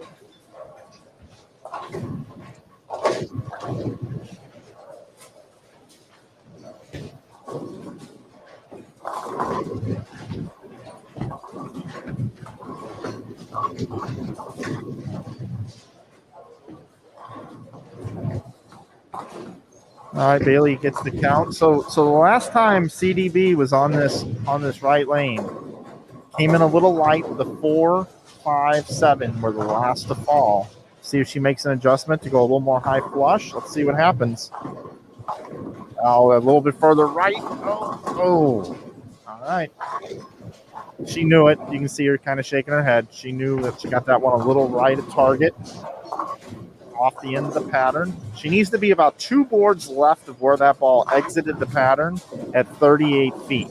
All right, Bailey gets the count. So the last time CDB was on this right lane, came in a little light. The 4, 5, 7 were the last to fall. See if she makes an adjustment to go a little more high flush. Let's see what happens. Oh, a little bit further right. Oh. All right. She knew it. You can see her kind of shaking her head. She knew that she got that one a little right at target. Off the end of the pattern. She needs to be about 2 boards left of where that ball exited the pattern at 38 feet.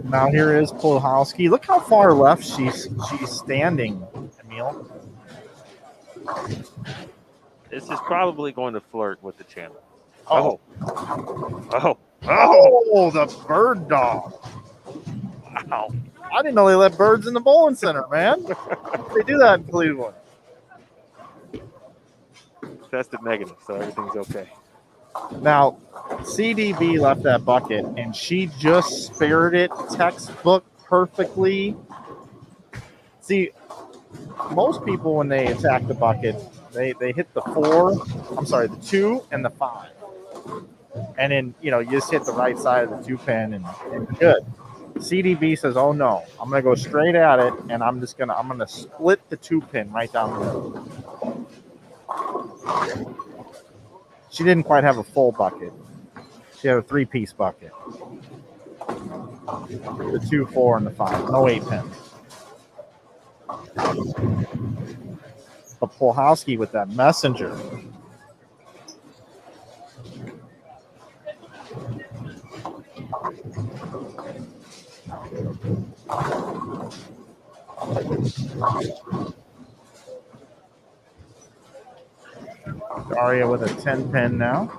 Now here is Polahowski. Look how far left she's standing, Emil. This is probably going to flirt with the channel. Oh, the bird dog. Wow. I didn't know they let birds in the bowling center, man. They do that in Cleveland. Tested negative, so everything's okay. Now, CDB left that bucket, and she just spared it textbook perfectly. See, most people, when they attack the bucket, they hit the 2 and the 5. And then, you just hit the right side of the 2 pin and good. CDB says, "Oh no, I'm going to go straight at it, and I'm going to split the 2 pin right down the middle." She didn't quite have a full bucket. She had a 3-piece bucket. The 2, 4, and the 5. No 8 pin. But Polahowski with that messenger. Daria with a 10 pin now.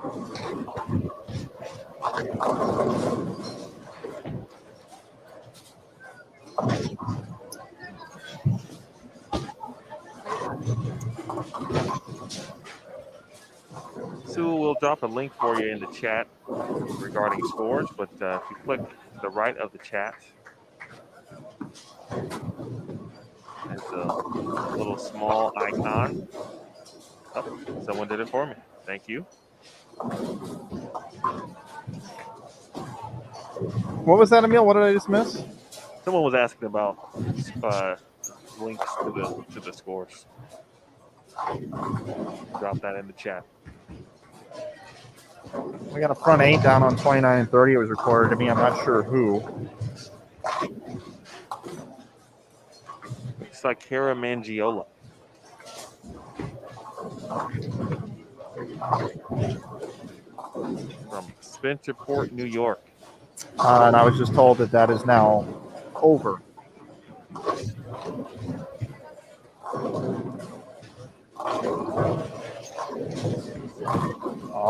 Sue will drop a link for you in the chat regarding scores, but if you click to the right of the chat, there's a little small icon. Oh, someone did it for me. Thank you. What was that, Emil? What did I just miss? Someone was asking about links to the scores. Drop that in the chat. We got a front 8 down on 29 and 30. It was recorded to me. I'm not sure who. It's like Kara Mangiola. From Spencerport, New York. And I was just told that that is now over.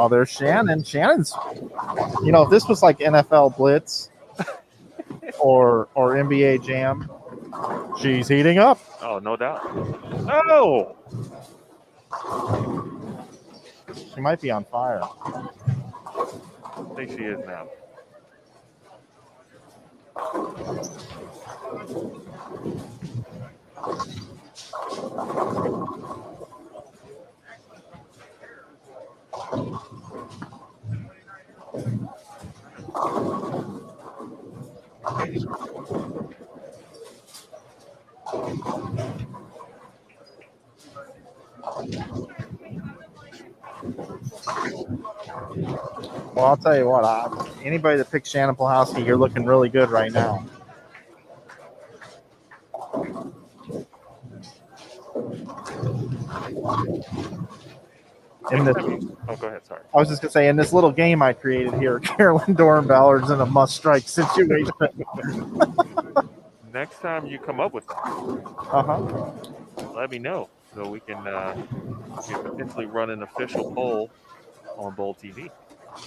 Oh, there's Shannon. Shannon's, you know, if this was like NFL Blitz or NBA Jam, she's heating up. Oh, no doubt. Oh! She might be on fire. I think she is now. Well, I'll tell you what, anybody that picks Shannon Plahowski, you're looking really good right now. Oh, go ahead, sorry. I was just going to say, in this little game I created here, Carolyn Doran-Ballard's in a must-strike situation. Next time you come up with that, let me know so we can potentially run an official poll on Bowl TV.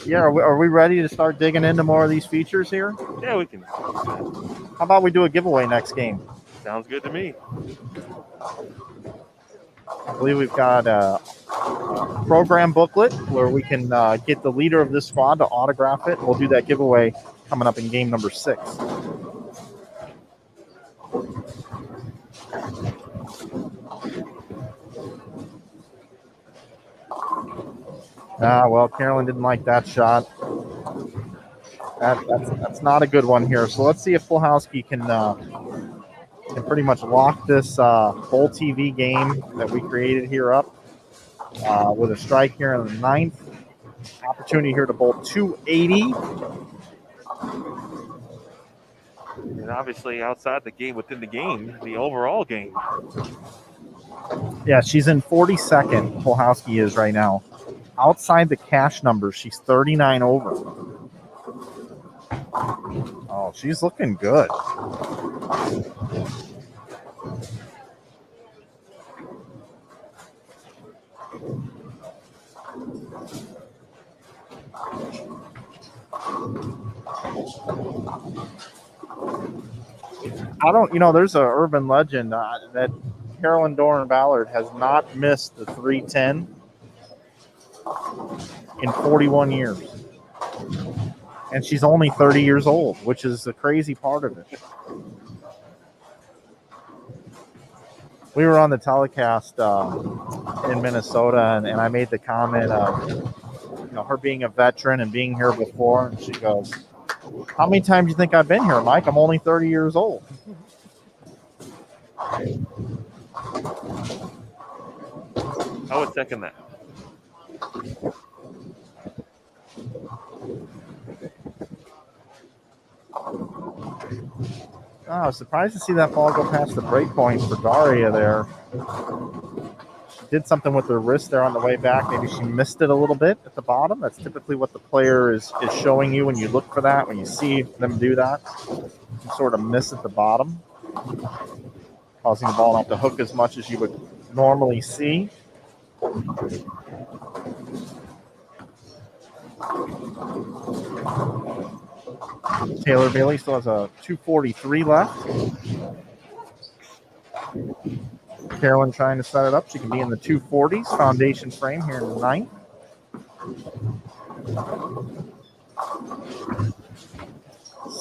Yeah, are we ready to start digging into more of these features here? Yeah, we can. How about we do a giveaway next game? Sounds good to me. I believe we've got a program booklet where we can get the leader of this squad to autograph it. We'll do that giveaway coming up in game number 6. Well, Carolyn didn't like that shot. That's not a good one here. So let's see if Plahowski can pretty much lock this Bowl TV game that we created here up with a strike here in the 9th. Opportunity here to bowl 280. And obviously outside the game, within the game, the overall game. Yeah, she's in 42nd, Plahowski is right now. Outside the cash numbers, she's 39 over. Oh, she's looking good. There's an urban legend that Carolyn Doran-Ballard has not missed the 310 in 41 years. And she's only 30 years old, which is the crazy part of it. We were on the telecast in Minnesota, and I made the comment of, her being a veteran and being here before. And she goes, "How many times do you think I've been here, Mike? I'm only 30 years old." I would second that. I was surprised to see that ball go past the break point for Daria there. She did something with her wrist there on the way back. Maybe she missed it a little bit at the bottom. That's typically what the player is showing you when you look for that, when you see them do that. You sort of miss at the bottom, causing the ball not to hook as much as you would normally see. Taylor Bailey still has a 2:43 left. Carolyn trying to set it up. She can be in the 240s. Foundation frame here in the 9th.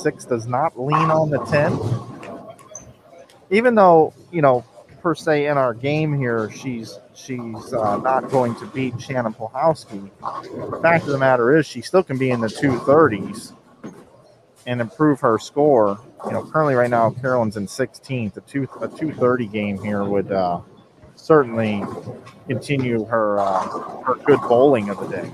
6 does not lean on the 10. Even though, per se in our game here, she's not going to beat Shannon Polhowski. The fact of the matter is she still can be in the 230s and improve her score. Currently right now, Carolyn's in 16th. A 230 game here would certainly continue her good bowling of the day.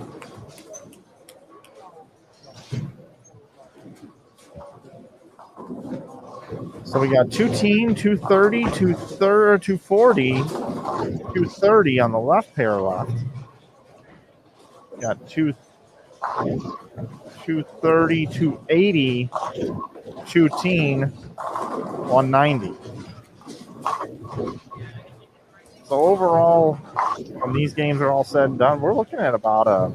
So we got 2-teen, 230, 240, 230 on the left pair left. Got 230, 280, 2-teen, 190. So overall, when these games are all said and done, we're looking at about a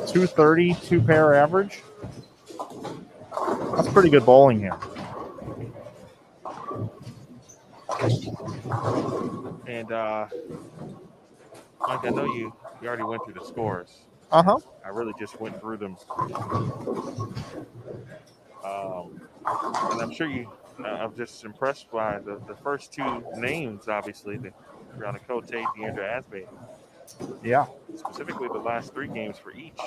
230 two-pair average. That's pretty good bowling here. And Mike, I know you already went through the scores. Uh-huh. I really just went through them. And I'm sure I'm just impressed by the first two names, obviously, the Brianna Cote, Deandra Asbay. Yeah. Specifically the last 3 games for each.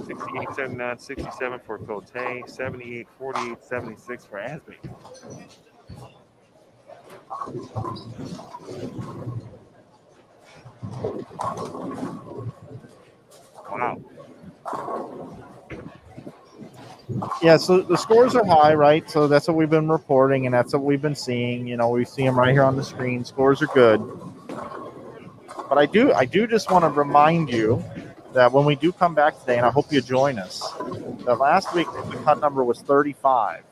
68, 79, 67 for Cote, 78, 48, 76 for Asbay. Wow. Yeah, so the scores are high, right? So that's what we've been reporting, and that's what we've been seeing. We see them right here on the screen. Scores are good. But I do just want to remind you that when we do come back today, and I hope you join us, that last week the cut number was 35.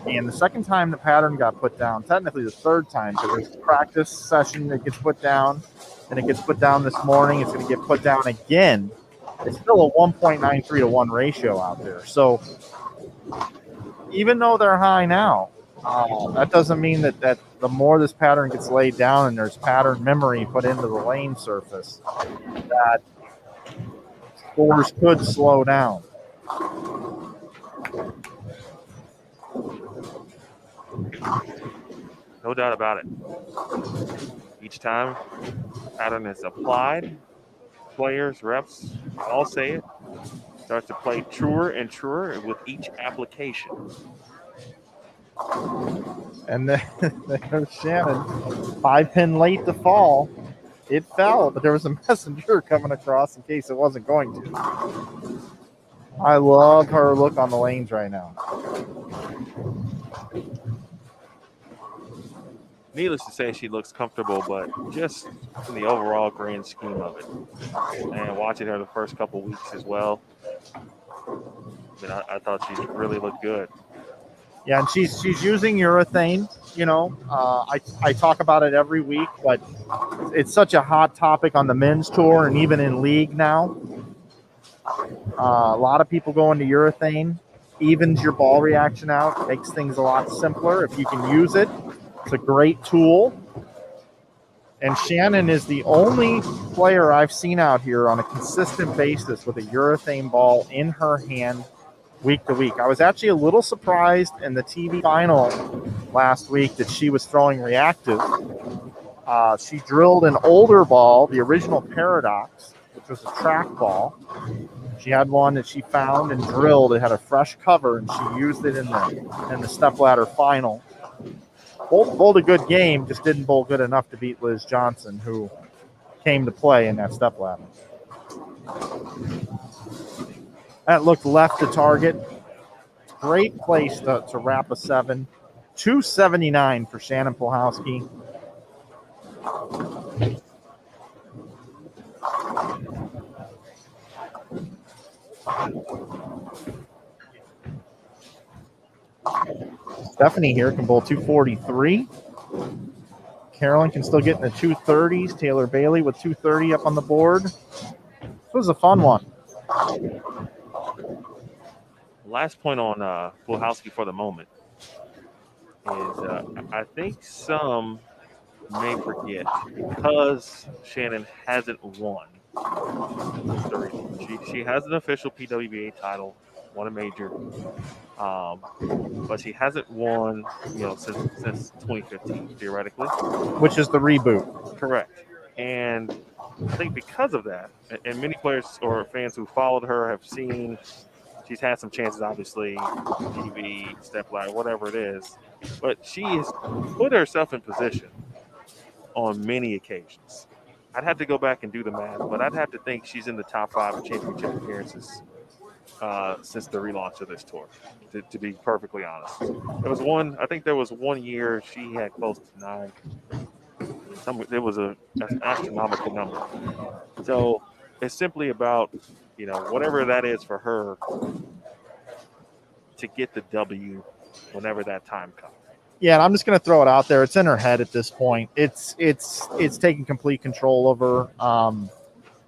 And the second time the pattern got put down, technically the third time, because there's a practice session that gets put down, and it gets put down this morning. It's going to get put down again. It's still a 1.93 to 1 ratio out there. So even though they're high now, that doesn't mean that the more this pattern gets laid down and there's pattern memory put into the lane surface, that scores could slow down. No doubt about it. Each time pattern is applied, players, reps, all say it, starts to play truer and truer with each application. And then there's Shannon, 5-pin late to fall. It fell, but there was a messenger coming across in case it wasn't going to. I love her look on the lanes right now. Needless to say, she looks comfortable, but just in the overall grand scheme of it. And watching her the first couple weeks as well, I thought she really looked good. Yeah, and she's using urethane. I talk about it every week, but it's such a hot topic on the men's tour and even in league now. A lot of people go into urethane, evens your ball reaction out, makes things a lot simpler if you can use it. It's a great tool. And Shannon is the only player I've seen out here on a consistent basis with a urethane ball in her hand week to week. I was actually a little surprised in the TV final last week that she was throwing reactive. She drilled an older ball, the original Paradox, which was a track ball. She had one that she found and drilled. It had a fresh cover, and she used it in the stepladder final. Bowled a good game, just didn't bowl good enough to beat Liz Johnson, who came to play in that stepladder. That looked left to target. Great place to wrap a 7. 279 for Shannon Polhowski. Stephanie here can bowl 243. Carolyn can still get in the 230s. Taylor Bailey with 230 up on the board. This was a fun one. Last point on Puhalski for the moment is I think some may forget because Shannon hasn't won. She has an official PWBA title, won a major, but she hasn't won, since 2015 theoretically, which is the reboot. Correct. And I think because of that, and many players or fans who followed her have seen she's had some chances, obviously, TV, step ladder, whatever it is, but she has put herself in position on many occasions. I'd have to go back and do the math, but I'd have to think she's in the top 5 of championship appearances since the relaunch of this tour, to be perfectly honest. I think there was one year she had close to 9. It was an astronomical number. So it's simply about, whatever that is for her to get the W whenever that time comes. Yeah, and I'm just going to throw it out there. It's in her head at this point. It's taking complete control of her.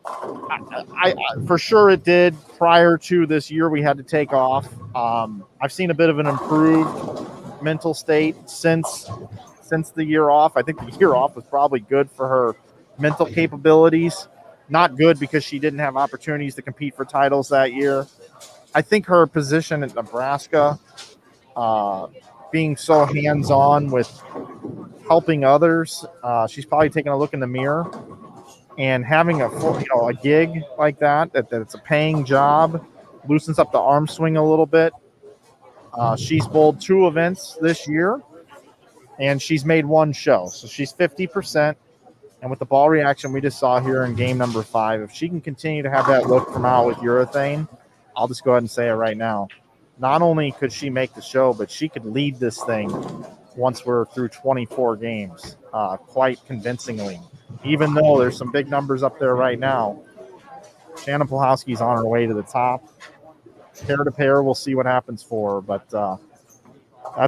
I for sure it did prior to this year we had to take off. I've seen a bit of an improved mental state since the year off. I think the year off was probably good for her mental capabilities. Not good because she didn't have opportunities to compete for titles that year. I think her position at Nebraska, being so hands-on with helping others, she's probably taking a look in the mirror, and having a gig like that it's a paying job, loosens up the arm swing a little bit. She's bowled 2 events this year, and she's made 1 show, so she's 50%. And with the ball reaction we just saw here in game number 5, if she can continue to have that look from out with urethane, I'll just go ahead and say it right now. Not only could she make the show, but she could lead this thing once we're through 24 games quite convincingly. Even though there's some big numbers up there right now, Shannon Puhalski's on her way to the top. Pair to pair, we'll see what happens for her. But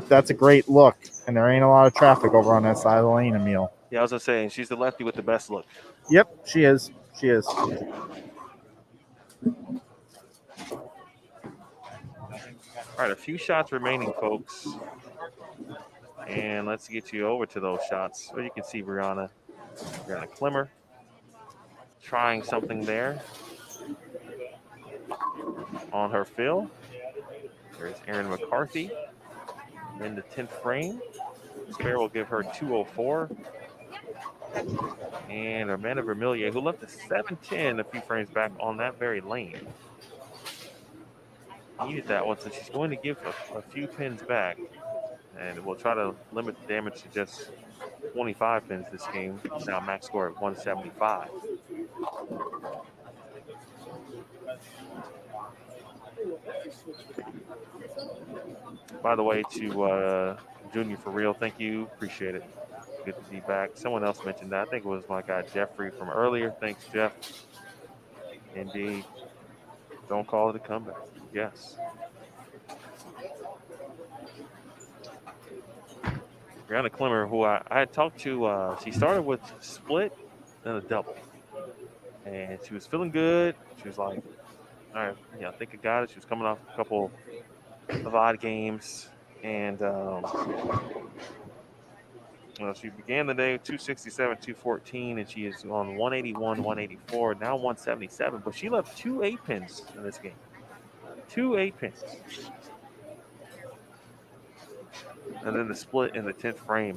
that's a great look, and there ain't a lot of traffic over on that side of the lane, Emil. Yeah, I was going to say, she's the lefty with the best look. Yep, she is. She is. All right, a few shots remaining, folks. And let's get you over to those shots. So you can see Brianna Klimmer trying something there on her fill. There's Erin McCarthy in the 10th frame. Spare will give her 204. And Amanda Vermillier, who left a 710 a few frames back on that very lane. Needed that one, so she's going to give a few pins back. And we'll try to limit the damage to just 25 pins this game. Now max score at 175. By the way, to Junior for real, thank you. Appreciate it. Good to be back. Someone else mentioned that. I think it was my guy Jeffrey from earlier. Thanks, Jeff. Indeed. Don't call it a comeback. Yes. Brianna Klimmer, who I had talked to, she started with split and a double. And she was feeling good. She was like, all right, I think I got it. She was coming off a couple of odd games. And she began the day 267, 214, and she is on 181, 184, now 177. But she left 2 8-pins in this game. 2 8-pins. And then the split in the 10th frame.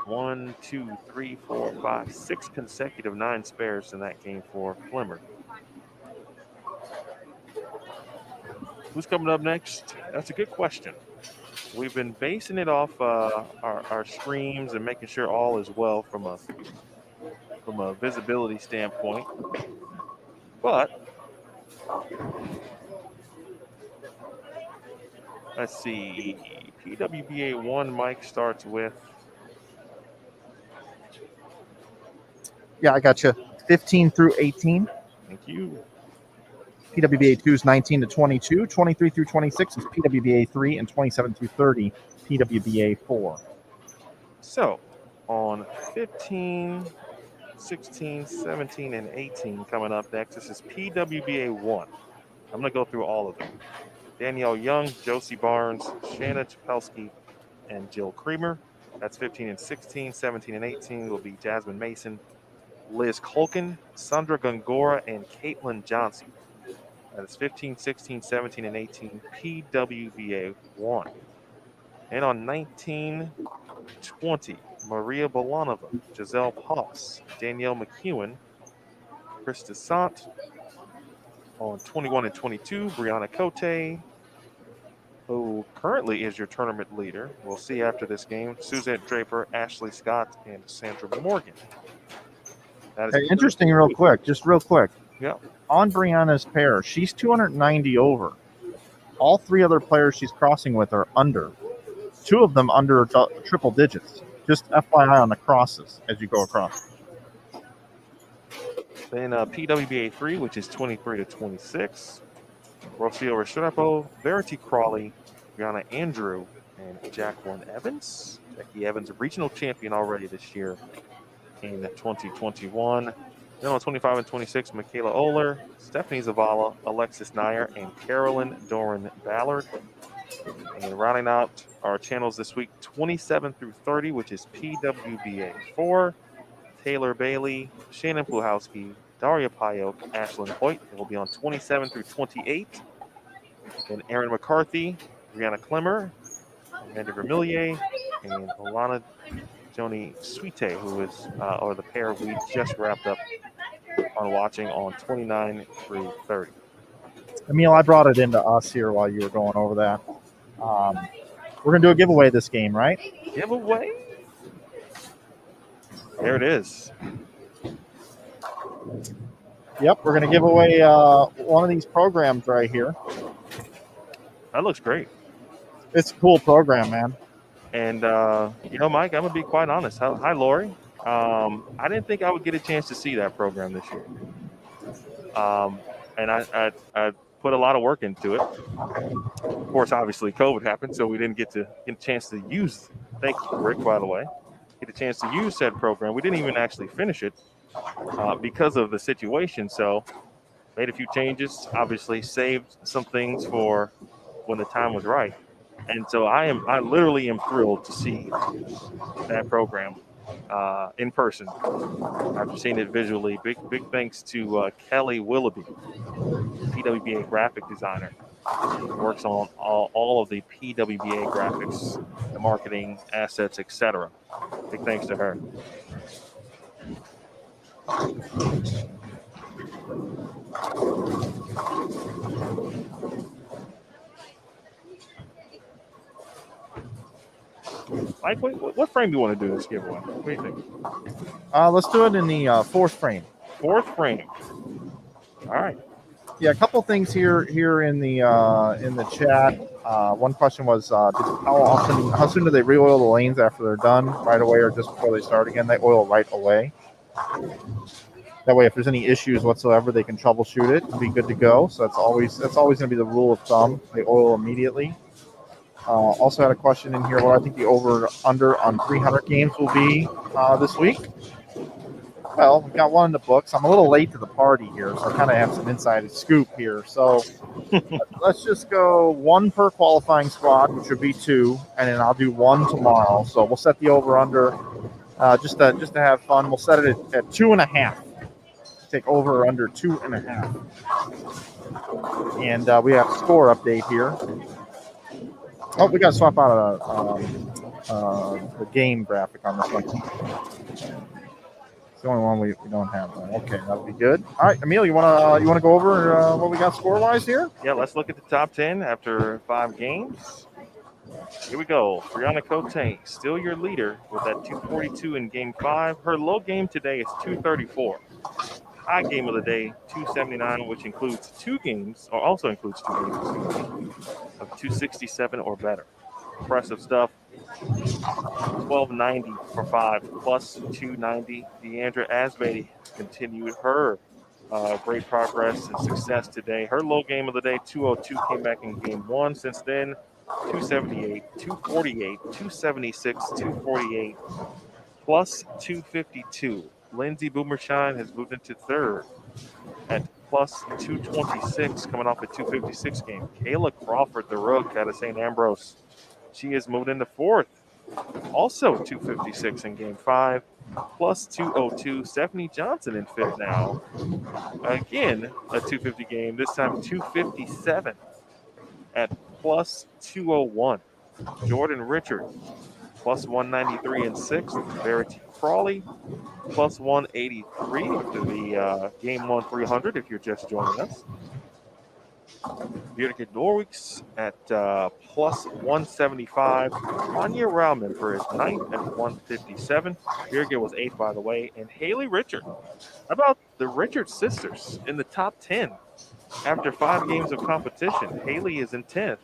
1, 2, 3, 4, 5, 6 consecutive 9 spares in that game for Klimmer. Who's coming up next? That's a good question. We've been basing it off our streams and making sure all is well from a visibility standpoint. But let's see. PWBA 1 Mike starts with. Yeah, I got you. 15 through 18. Thank you. PWBA 2 is 19 to 22. 23 through 26 is PWBA 3, and 27 through 30, PWBA 4. So, on 15 16, 17, and 18 coming up next. This is PWBA 1. I'm going to go through all of them. Danielle Young, Josie Barnes, Shanna Chapelski, and Jill Creamer. That's 15 and 16. 17 and 18 will be Jasmine Mason, Liz Colkin, Sandra Gongora, and Caitlin Johnson. That is 15, 16, 17, and 18 PWBA 1. And on 19, 20, Maria Bolanova, Giselle Poss, Danielle McEwen, Krista Sant. On 21 and 22, Brianna Cote, who currently is your tournament leader. We'll see after this game. Suzette Draper, Ashley Scott, and Sandra Morgan. That is Hey, interesting, real quick. Yeah. On Brianna's pair, she's 290 over. All three other players she's crossing with are under. Two of them under triple digits. Just FYI on the crosses as you go across. Then PWBA 3, which is 23 to 26. Rocio Restrepo, Verity Crawley, Brianna Andrew, and Jacqueline Evans. Jackie Evans, a regional champion already this year in 2021. Then on 25 and 26, Michaela Oler, Stephanie Zavala, Alexis Nair, and Carolyn Doran Ballard. And rounding out our channels this week, 27 through 30, which is PWBA 4. Taylor Bailey, Shannon Pluhowski, Daria Payok, Ashlyn Hoyt. It will be on 27 through 28. And Aaron McCarthy, Brianna Clemmer, Amanda Vermillier, and Alana Joni Suite, who is, or the pair we just wrapped up on watching on 29 through 30. Emil, I brought it into us here while you were going over that. We're going to do a giveaway this game, right? Giveaway? There it is. Yep, we're going to give away one of these programs right here. That looks great. It's a cool program, man. And, Mike, I'm going to be quite honest. Hi, Lori. I didn't think I would get a chance to see that program this year. And I put a lot of work into it. Of course, obviously, COVID happened, so we didn't get a chance to use, thank you, Rick, by the way, get a chance to use said program. We didn't even actually finish it because of the situation. So made a few changes, obviously saved some things for when the time was right. And so I literally am thrilled to see that program in person after seeing it visually. Big thanks to Kelly Willoughby, PWBA graphic designer. Works on all of the PWBA graphics, the marketing, assets, etc. Big thanks to her. Mike, what frame do you want to do this giveaway? What do you think? Let's do it in the fourth frame. Fourth frame. All right. Yeah, a couple things here in the chat. One question was, how soon do they re-oil the lanes after they're done? Right away or just before they start again? They oil right away. That way, if there's any issues whatsoever, they can troubleshoot it and be good to go. So that's always going to be the rule of thumb. They oil immediately. Also had a question in here. What I think the over/under on 300 games will be this week. Well, we've got one in the books. I'm a little late to the party here, so I kind of have some inside scoop here. So let's just go one per qualifying squad, which would be 2, and then I'll do 1 tomorrow. So we'll set the over/under just to have fun. We'll set it at 2.5. Take over or under 2.5. And we have score update here. Oh, we got to swap out the game graphic on this one. It's the only one we don't have. Okay, that'll be good. All right, Emil, you wanna go over what we got score wise here? Yeah, let's look at the top 10 after 5 games. Here we go. Brianna Cote, still your leader with that 242 in game 5. Her low game today is 234. High game of the day, 279, which includes 2 games, or also includes 2 games, of 267 or better. Impressive stuff. 1290 for 5, plus 290. Deandra Asbady continued her great progress and success today. Her low game of the day, 202, came back in game 1. Since then, 278, 248, 276, 248, plus 252. Lindsay Boomershine has moved into third at plus 226, coming off a 256 game. Kayla Crawford, the rook out of St. Ambrose, she has moved into fourth, also 256 in game 5, plus 202. Stephanie Johnson in fifth now. Again, a 250 game, this time 257 at plus 201. Jordan Richard, plus 193 in sixth. Verity Crawley, plus 183 after the game 1 300, if you're just joining us. Bjørke Norwichs at plus 175. Anya Raumann is ninth at 157. Bjørke was eighth, by the way. And Haley Richard. How about the Richard sisters in the top 10 after 5 games of competition? Haley is in 10th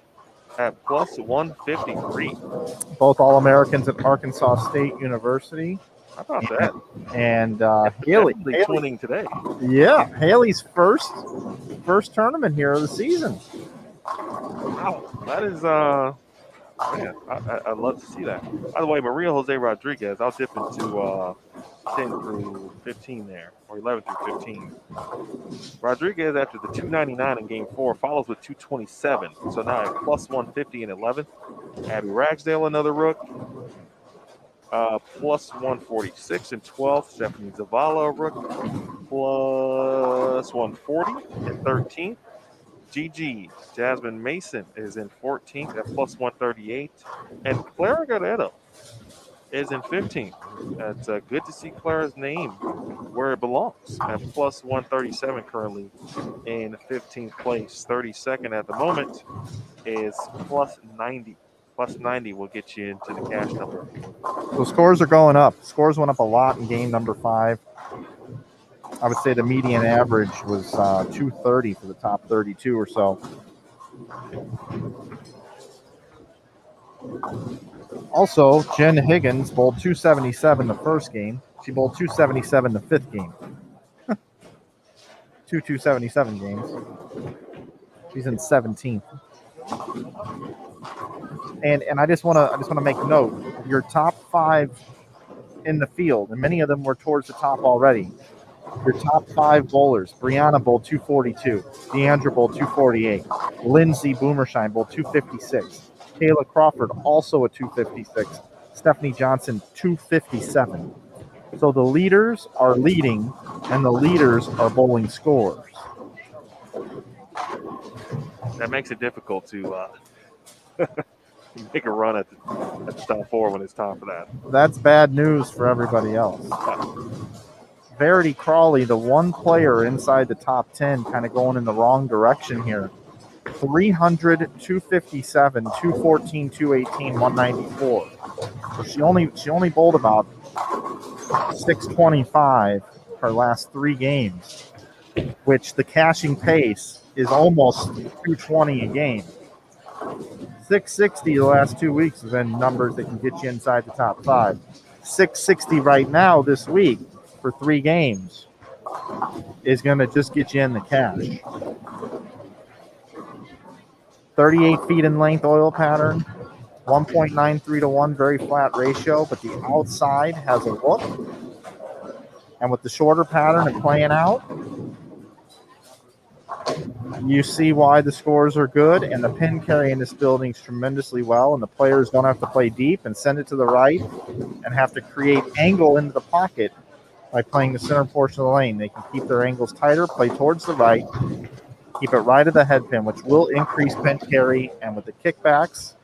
at plus 153. Both All-Americans at Arkansas State University. How about that? And Haley winning today. Yeah, Haley's first tournament here of the season. Wow, that is man, I'd love to see that. By the way, Maria Jose Rodriguez, I'll dip into 10 through 15 there, or 11 through 15. Rodriguez, after the 299 in game 4, follows with 227. So now at plus 150 in 11th. Abby Ragsdale, another rook. Plus 146 in 12th. Stephanie Zavala, rook. Plus 140 in 13th. Gigi Jasmine Mason is in 14th at plus 138. And Clara Guerrero is in 15th. It's good to see Clara's name where it belongs at plus 137 currently in 15th place. 32nd at the moment is plus 90. Plus 90 will get you into the cash number. So scores are going up. Scores went up a lot in game number 5. I would say the median average was 230 for the top 32 or so. Also, Jen Higgins bowled 277 the first game. She bowled 277 the 5th game. 277 games. She's in 17th. And I just want to make note, your top 5 in the field, and many of them were towards the top already. Your top 5 bowlers: Brianna bowled 242, Deandra bowled 248, Lindsay Boomershine bowled 256, Kayla Crawford also a 256, Stephanie Johnson 257. So the leaders are leading, and the leaders are bowling scores. That makes it difficult to make a run at the top 4 when it's time for that. That's bad news for everybody else. Verity Crawley, the one player inside the top 10, kind of going in the wrong direction here. 300, 257, 214, 218, 194. So she only bowled about 625 her last 3 games, which the cashing pace is almost 220 a game. 660 the last 2 weeks has been numbers that can get you inside the top 5. 660 right now this week for 3 games is going to just get you in the cash. 38 feet in length oil pattern, 1.93 to 1, very flat ratio, but the outside has a look. And with the shorter pattern and playing out, you see why the scores are good, and the pin carry in this building is tremendously well, and the players don't have to play deep and send it to the right and have to create angle into the pocket by playing the center portion of the lane. They can keep their angles tighter, play towards the right, keep it right of the head pin, which will increase pin carry, and with the kickbacks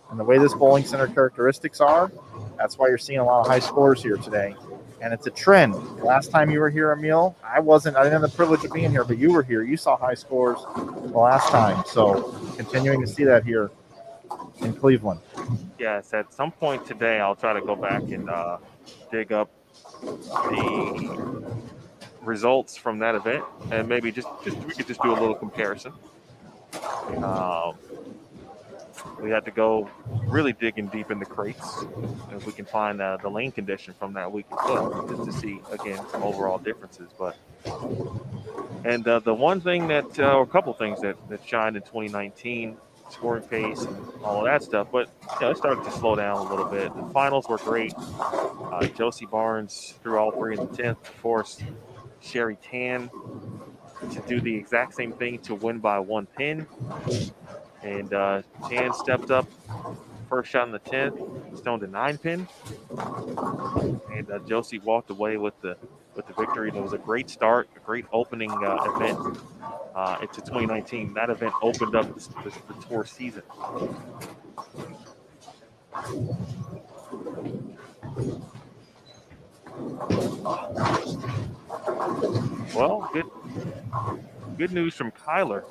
and the way this bowling center characteristics are, that's why you're seeing a lot of high scores here today. And it's a trend. Last time you were here, Emil, I didn't have the privilege of being here, but you were here. You saw high scores the last time. So continuing to see that here in Cleveland. Yes, at some point today, I'll try to go back and dig up the results from that event, and maybe we could just do a little comparison. We had to go really digging deep in the crates if we can find the lane condition from that week as well, just to see, again, some overall differences. And the one thing that, or a couple things that shined in 2019, scoring pace and all of that stuff. But it started to slow down a little bit. The finals were great. Josie Barnes threw all three in the 10th to force Sherry Tan to do the exact same thing to win by 1 pin. And Tan stepped up, first shot in the 10th, stoned a 9 pin. And Josie walked away with the victory. And it was a great start, a great opening event into 2019. That event opened up the tour season. Well, good news from Kyler.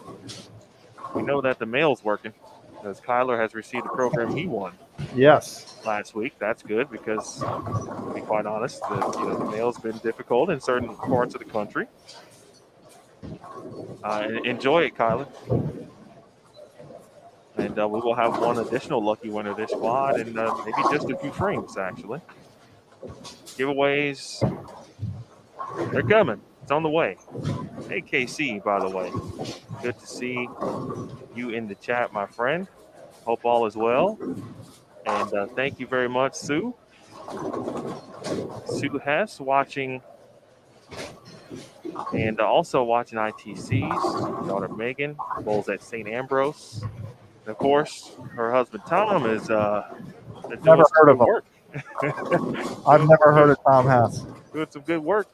We know that the mail's working, because Kyler has received the program he won. Yes. Last week. That's good because, to be quite honest, the mail's been difficult in certain parts of the country. Enjoy it, Kyler. And we will have one additional lucky winner this squad, and maybe just a few frames, actually. Giveaways, they're coming. It's on the way. Hey, KC, by the way. Good to see you in the chat, my friend. Hope all is well. And thank you very much, Sue. Sue Hess watching, and also watching ITC's daughter Megan bowls at St. Ambrose. And of course, her husband Tom is Never heard of him. work. I've never heard of Tom Hess. Doing some good work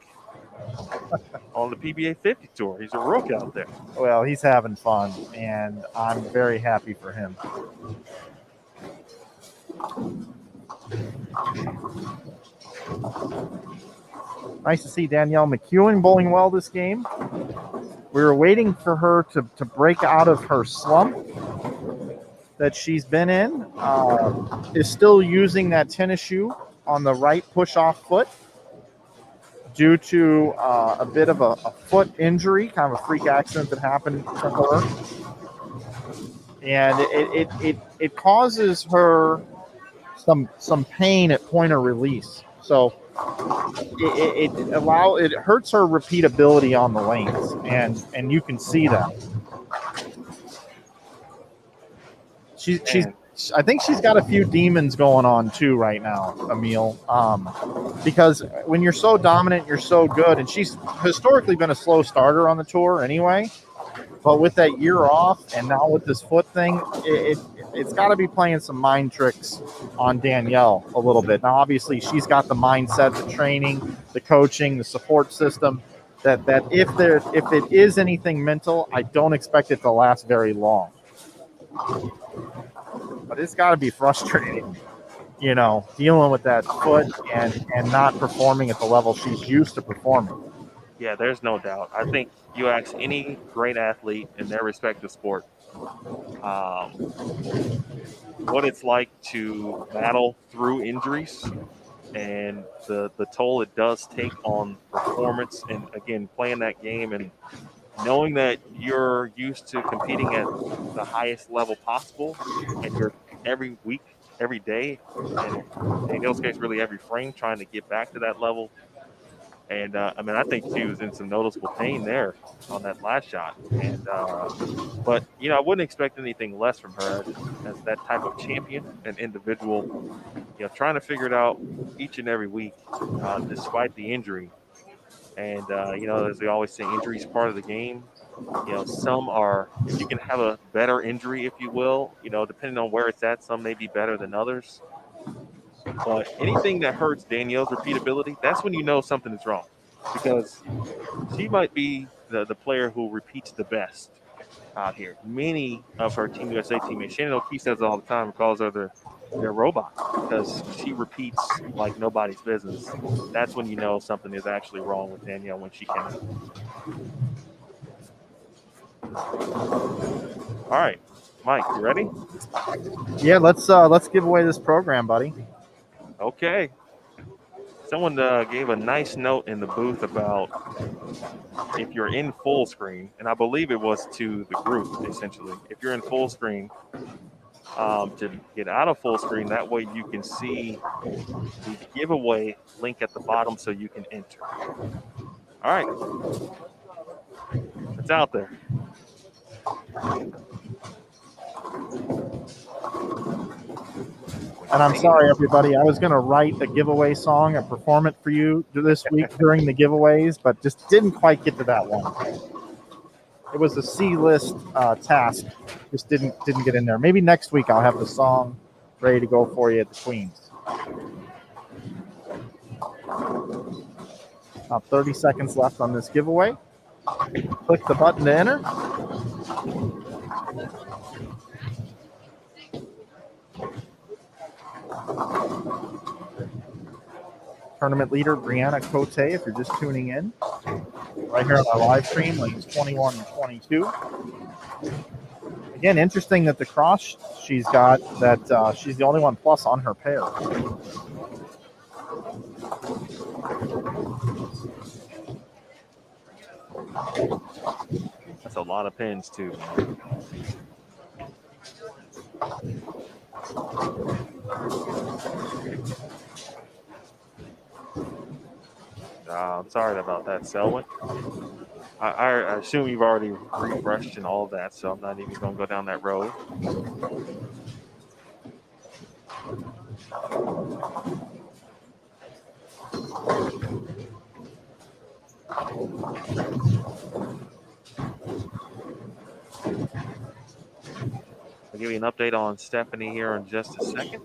on the PBA 50 tour. He's a rook out there. Well, he's having fun, and I'm very happy for him. Nice to see Danielle McEwen bowling well this game. We were waiting for her to break out of her slump that she's been in. Is still using that tennis shoe on the right push-off foot due to a bit of a foot injury, kind of a freak accident that happened to her. And it causes her some pain at point of release. So it hurts her repeatability on the lanes, and you can see that. I think she's got a few demons going on too right now, Emil. Because when you're so dominant, you're so good, and she's historically been a slow starter on the tour anyway. But with that year off, and now with this foot thing, it's got to be playing some mind tricks on Danielle a little bit. Now, obviously, she's got the mindset, the training, the coaching, the support system. That if it is anything mental, I don't expect it to last very long. But it's got to be frustrating, dealing with that foot and not performing at the level she's used to performing. Yeah, there's no doubt. I think you ask any great athlete in their respective sport what it's like to battle through injuries and the toll it does take on performance, and again, playing that game and knowing that you're used to competing at the highest level possible, and you're every week, every day, and in Danielle's case, really every frame, trying to get back to that level. And I think she was in some noticeable pain there on that last shot. And but I wouldn't expect anything less from her as that type of champion, an individual. Trying to figure it out each and every week, despite the injury. And as we always say, injury is part of the game. Some are, you can have a better injury, if you will. Depending on where it's at, some may be better than others. But anything that hurts Danielle's repeatability, that's when you know something is wrong, because she might be the player who repeats the best out here. Many of her Team USA teammates, Shannon O'Keefe says it all the time, calls her their robot, because she repeats like nobody's business. That's when you know something is actually wrong with Danielle, when she cannot. All right, Mike, you ready? Yeah, let's give away this program, buddy. Okay. Someone gave a nice note in the booth about if you're in full screen, and I believe it was to the group, essentially. If you're in full screen, to get out of full screen, that way you can see the giveaway link at the bottom so you can enter. All right. It's out there. And I'm sorry, everybody. I was going to write a giveaway song and perform it for you this week during the giveaways, but just didn't quite get to that one. It was a C-list task. Just didn't get in there. Maybe next week I'll have the song ready to go for you at the Queens. About 30 seconds left on this giveaway. Click the button to enter. Tournament leader Brianna Cote, if you're just tuning in, right here on our live stream, lanes 21 and 22. Again, interesting that the cross she's got, that she's the only one plus on her pair. That's a lot of pins, too. I'm sorry about that, Selwyn. I assume you've already refreshed and all of that, so I'm not even going to go down that road. I'll give you an update on Stephanie here in just a second.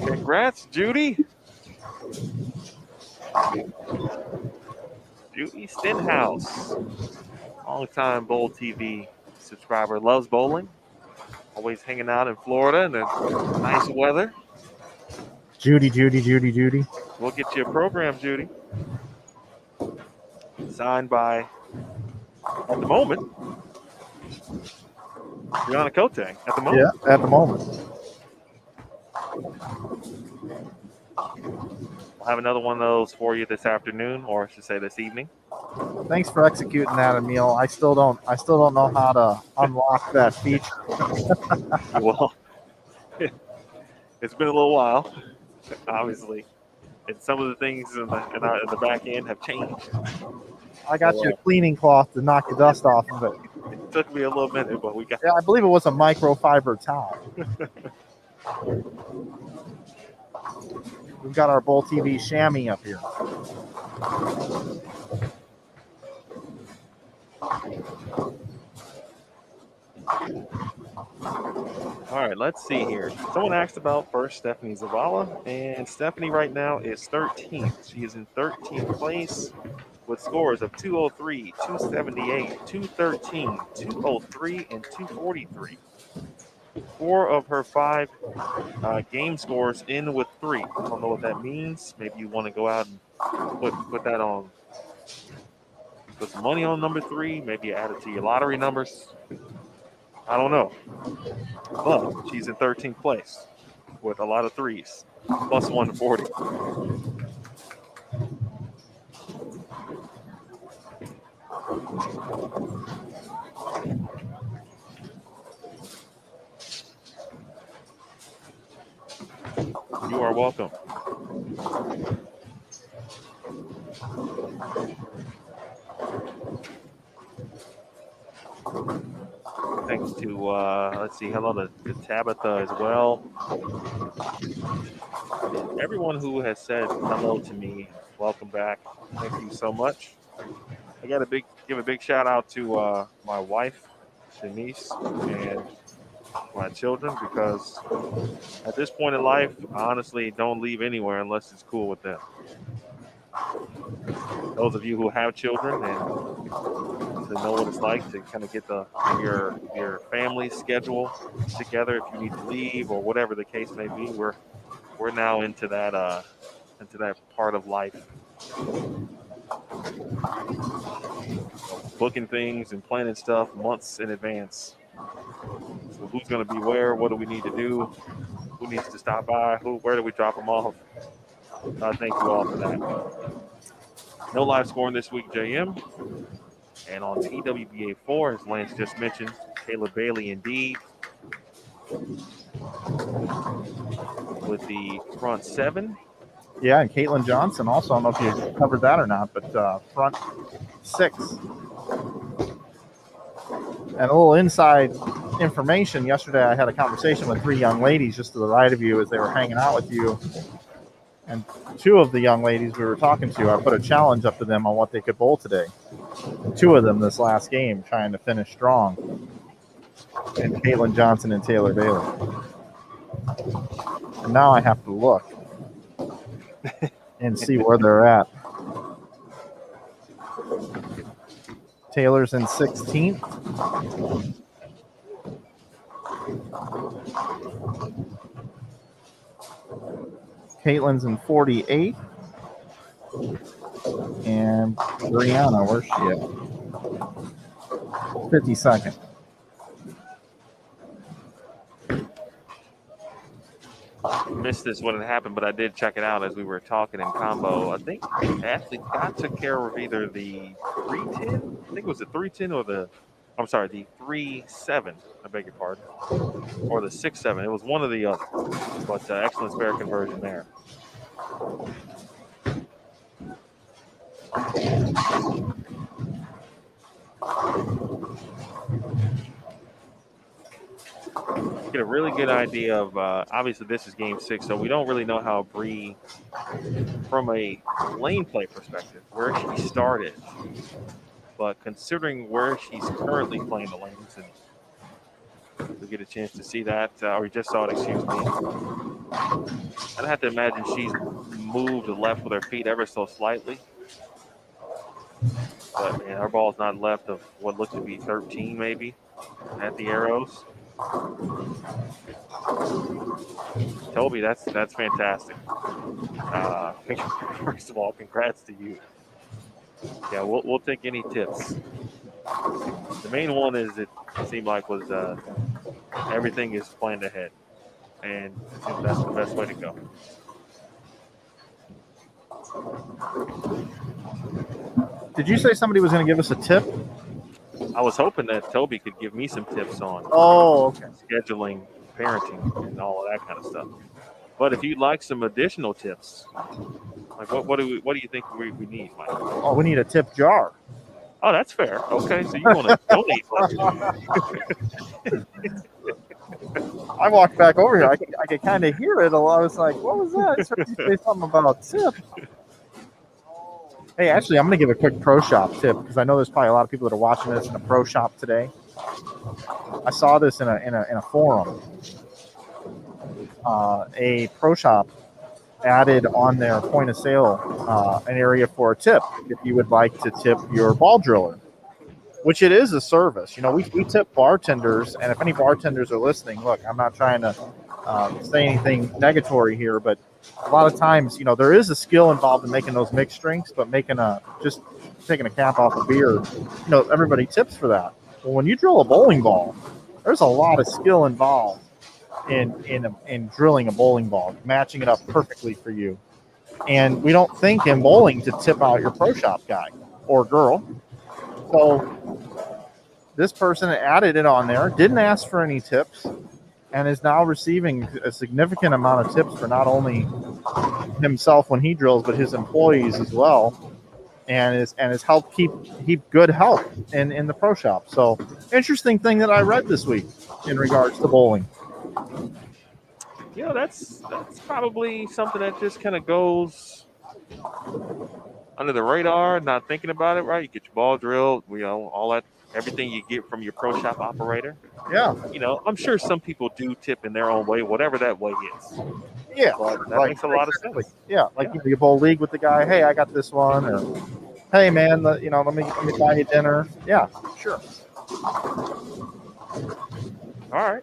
Congrats, Judy. Judy Stenhouse, longtime Bowl TV subscriber, loves bowling. Always hanging out in Florida in the nice weather. Judy. We'll get you a program, Judy. Signed by, at the moment, Brianna Cote. At the moment. Yeah, at the moment. We'll have another one of those for you this afternoon, or I should say this evening. Thanks for executing that, Emil. I still don't know how to unlock that feature. Well, it's been a little while, obviously, and some of the things in the back end have changed. I got you a cleaning cloth to knock the dust off of it. It took me a little minute, but we got. Yeah, I believe it was a microfiber towel. We've got our Bowl TV chamois up here. All right, let's see here. Someone asked about first Stephanie Zavala, and Stephanie right now is 13th. She is in 13th place with scores of 203, 278, 213, 203, and 243. 4 of her 5 game scores in with 3. I don't know what that means. Maybe you want to go out and put that on. Put some money on number 3. Maybe add it to your lottery numbers. I don't know. But she's in 13th place with a lot of 3s. Plus 140. You are welcome. Thanks to, let's see, hello to Tabitha as well. And everyone who has said hello to me, welcome back. Thank you so much. I got to give a big shout out to my wife, Shanice, and my children, because at this point in life, I honestly don't leave anywhere unless it's cool with them. Those of you who have children and to know what it's like to kind of get your family schedule together if you need to leave or whatever the case may be, we're now into that part of life. Booking things and planning stuff months in advance. So who's going to be where? What do we need to do? Who needs to stop by? Where do we drop them off? Thank you all for that. No live scoring this week, JM. And on PWBA 4, as Lance just mentioned, Taylor Bailey indeed with the front 7. Yeah, and Caitlin Johnson also. I don't know if you covered that or not, but front 6. And a little inside information. Yesterday, I had a conversation with 3 young ladies just to the right of you as they were hanging out with you. And 2 of the young ladies we were talking to, I put a challenge up to them on what they could bowl today. 2 of them this last game trying to finish strong. And Caitlin Johnson and Taylor Bailey. And now I have to look and see where they're at. Taylor's in 16th. Caitlin's in 48. And Brianna, where's she at? 52nd. Missed this when it happened, but I did check it out as we were talking in combo. I think Ashley Scott took care of either the 310, I think it was the 310 or the 3-7, I beg your pardon, or the 6-7. It was one or the other, but excellent spare conversion there. Get a really good idea of, obviously this is game 6, so we don't really know how Bree, from a lane play perspective, where she started. But considering where she's currently playing the lanes, and we get a chance to see that, or we just saw it, excuse me. I'd have to imagine she's moved left with her feet ever so slightly. But man, her ball's not left of what looks to be 13 maybe at the arrows. Toby, that's fantastic. First of all, congrats to you. Yeah, we'll take any tips. The main one is it seemed like was everything is planned ahead, and that's the best way to go. Did you say somebody was going to give us a tip? I was hoping that Toby could give me some tips on scheduling, parenting, and all of that kind of stuff. But if you'd like some additional tips, like what do you think we need, Mike? Oh, we need a tip jar. Oh, that's fair. Okay, so you want to donate money. I walked back over here. I could kind of hear it. I was like, what was that? I heard you say something about tip. Hey, actually, I'm going to give a quick pro shop tip because I know there's probably a lot of people that are watching this in a pro shop today. I saw this in a forum. A pro shop added on their point of sale an area for a tip if you would like to tip your ball driller, which it is a service. You know, we tip bartenders, and if any bartenders are listening, look, I'm not trying to say anything negatory here, but a lot of times, you know, there is a skill involved in making those mixed drinks, but just taking a cap off a beer, you know, everybody tips for that. Well, when you drill a bowling ball, there's a lot of skill involved in drilling a bowling ball, matching it up perfectly for you. And we don't think in bowling to tip out your pro shop guy or girl. So this person added it on there, didn't ask for any tips, and is now receiving a significant amount of tips for not only himself when he drills, but his employees as well, and has helped keep good health in the pro shop. So interesting thing that I read this week in regards to bowling. You know, that's probably something that just kind of goes under the radar, not thinking about it, right? You get your ball drilled, you know, all that, everything you get from your pro shop operator. Yeah. You know, I'm sure some people do tip in their own way, whatever that way is. Yeah. But that makes a lot of sense. Yeah. Like you bowl league with the guy, hey, I got this one, or hey man, you know, let me buy you dinner. Yeah, sure. All right.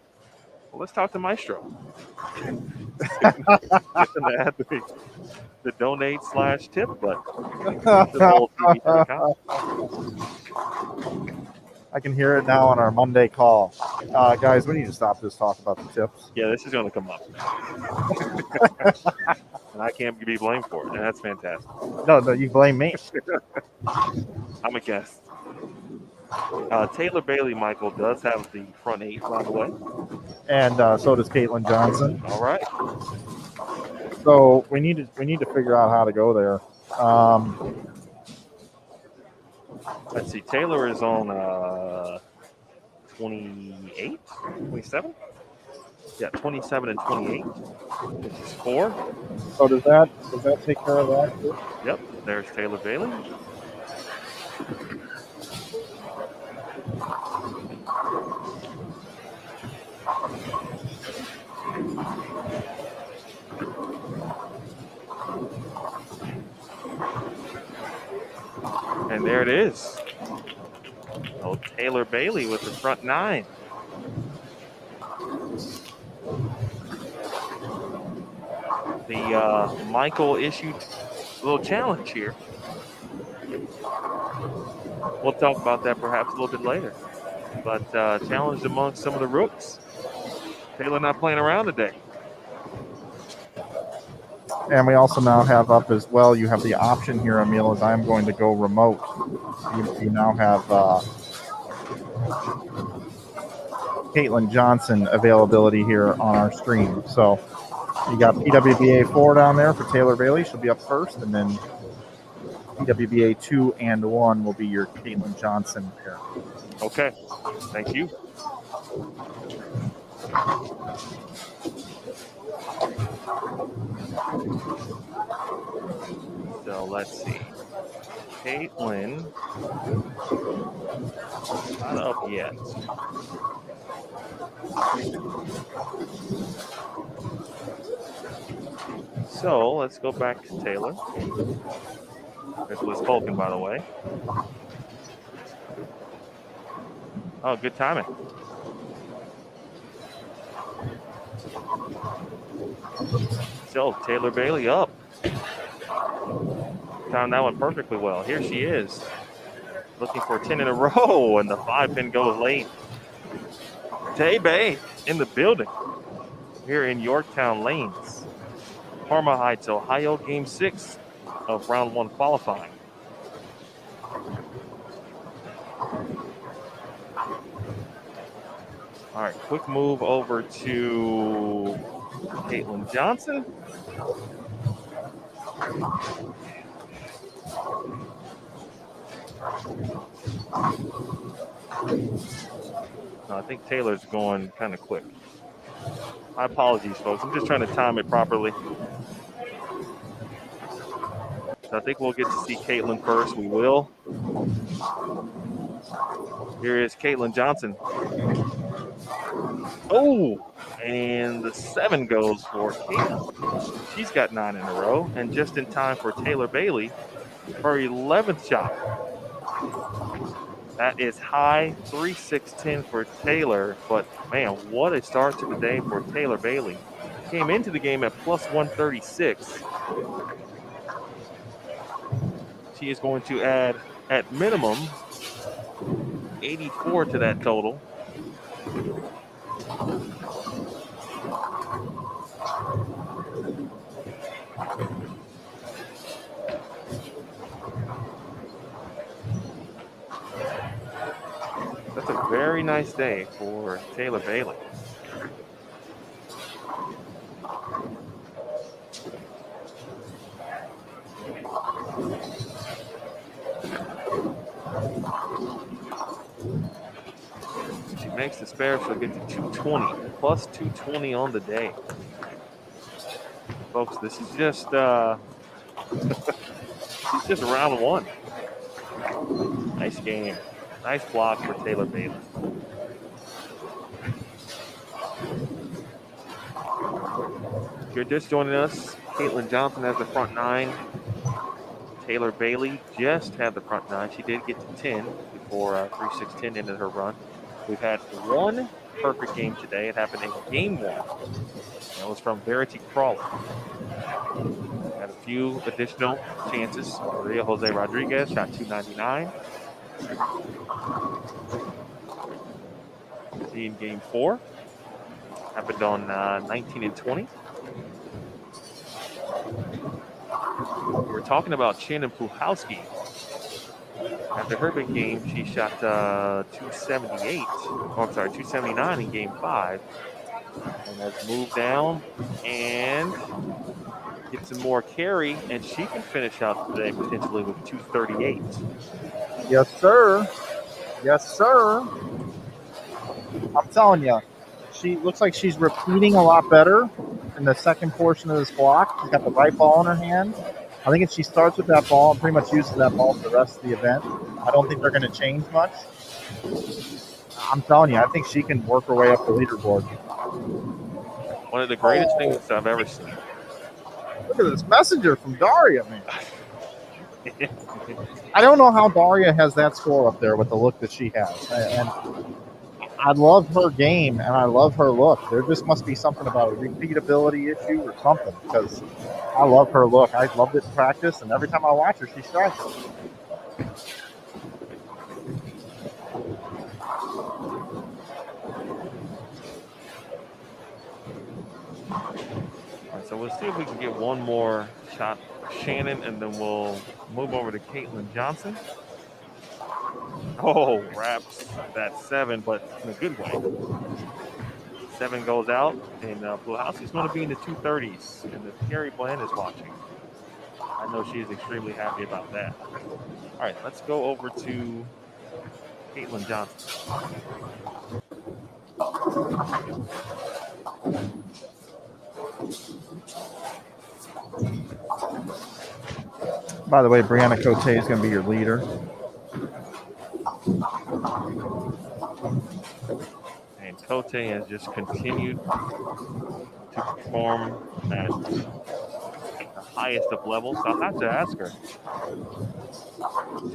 Well, let's talk to Maestro. The donate/tip button. I can hear it now on our Monday call. Guys, we need to stop this talk about the tips. Yeah, this is going to come up. And I can't be blamed for it, and that's fantastic. No, you blame me. I'm a guest. Taylor Bailey, Michael, does have the front 8, by the way. And so does Caitlin Johnson. All right. So we need to figure out how to go there. Let's see. Taylor is on 28, 27. Yeah, 27 and 28, which is 4. So does that take care of that too? Yep. There's Taylor Bailey. And there it is. Oh, Taylor Bailey with the front 9. The Michael issued a little challenge here. We'll talk about that perhaps a little bit later. But challenged amongst some of the rooks. Taylor not playing around today. And we also now have up as well, you have the option here, Emil, as I'm going to go remote. You now have Caitlin Johnson availability here on our stream. So you got PWBA 4 down there for Taylor Bailey. She'll be up first. And then PWBA 2 and 1 will be your Caitlin Johnson pair. Okay. Thank you. So let's see. Caitlin not up yet. So let's go back to Taylor. This was spoken, by the way. Oh, good timing. So Taylor Bailey up. Timed that one perfectly well. Here she is. Looking for 10 in a row, and the 5-pin goes late. Tay Bay in the building here in Yorktown Lanes. Parma Heights, Ohio, Game 6 of Round 1 qualifying. All right, quick move over to Caitlin Johnson. No, I think Taylor's going kind of quick. My apologies, folks. I'm just trying to time it properly. So I think we'll get to see Caitlin first. We will. Here is Caitlin Johnson. Oh, and the 7 goes for Caitlin. She's got 9 in a row, and just in time for Taylor Bailey, her 11th shot. That is high 3-6-10 for Taylor, but man, what a start to the day for Taylor Bailey. Came into the game at plus 136. She is going to add, at minimum, 84 to that total. That's a very nice day for Taylor Bailey. She makes the spare, she'll get to 220, plus 220 on the day. Folks, this is just it's just round 1. Nice game. Nice block for Taylor Bailey. If you're just joining us, Caitlin Johnson has the front 9. Taylor Bailey just had the front 9. She did get to 10 before 3-6-10 ended her run. We've had 1 perfect game today. It happened in game 1. That was from Verity Crawler. Had a few additional chances. Maria Jose Rodriguez shot 299. In game 4. Happened on 19 and 20. We were talking about Chin and Puhalski. After her big game, she shot 278. Oh, I'm sorry, 279 in game 5. And has moved down and get some more carry, and she can finish out today potentially with 238. Yes, sir. Yes, sir. I'm telling you, she looks like she's repeating a lot better in the second portion of this block. She's got the right ball in her hand. I think if she starts with that ball and pretty much uses that ball for the rest of the event, I don't think they're going to change much. I'm telling you, I think she can work her way up the leaderboard. One of the greatest things I've ever seen. Look at this messenger from Daria, man. I don't know how Daria has that score up there with the look that she has. And I love her game and I love her look. There just must be something about a repeatability issue or something, because I love her look. I loved it in practice, and every time I watch her, she strikes. All right, so we'll see if we can get one more shot for Shannon, and then we'll move over to Caitlin Johnson. Oh, wraps that 7, but in a good way. 7 goes out, and Blue House is going to be in the 230s, and if Carrie Bland is watching, I know she is extremely happy about that. All right, let's go over to Caitlin Johnson. By the way, Brianna Cote is going to be your leader. And Cote has just continued to perform at the highest of levels. I'll have to ask her.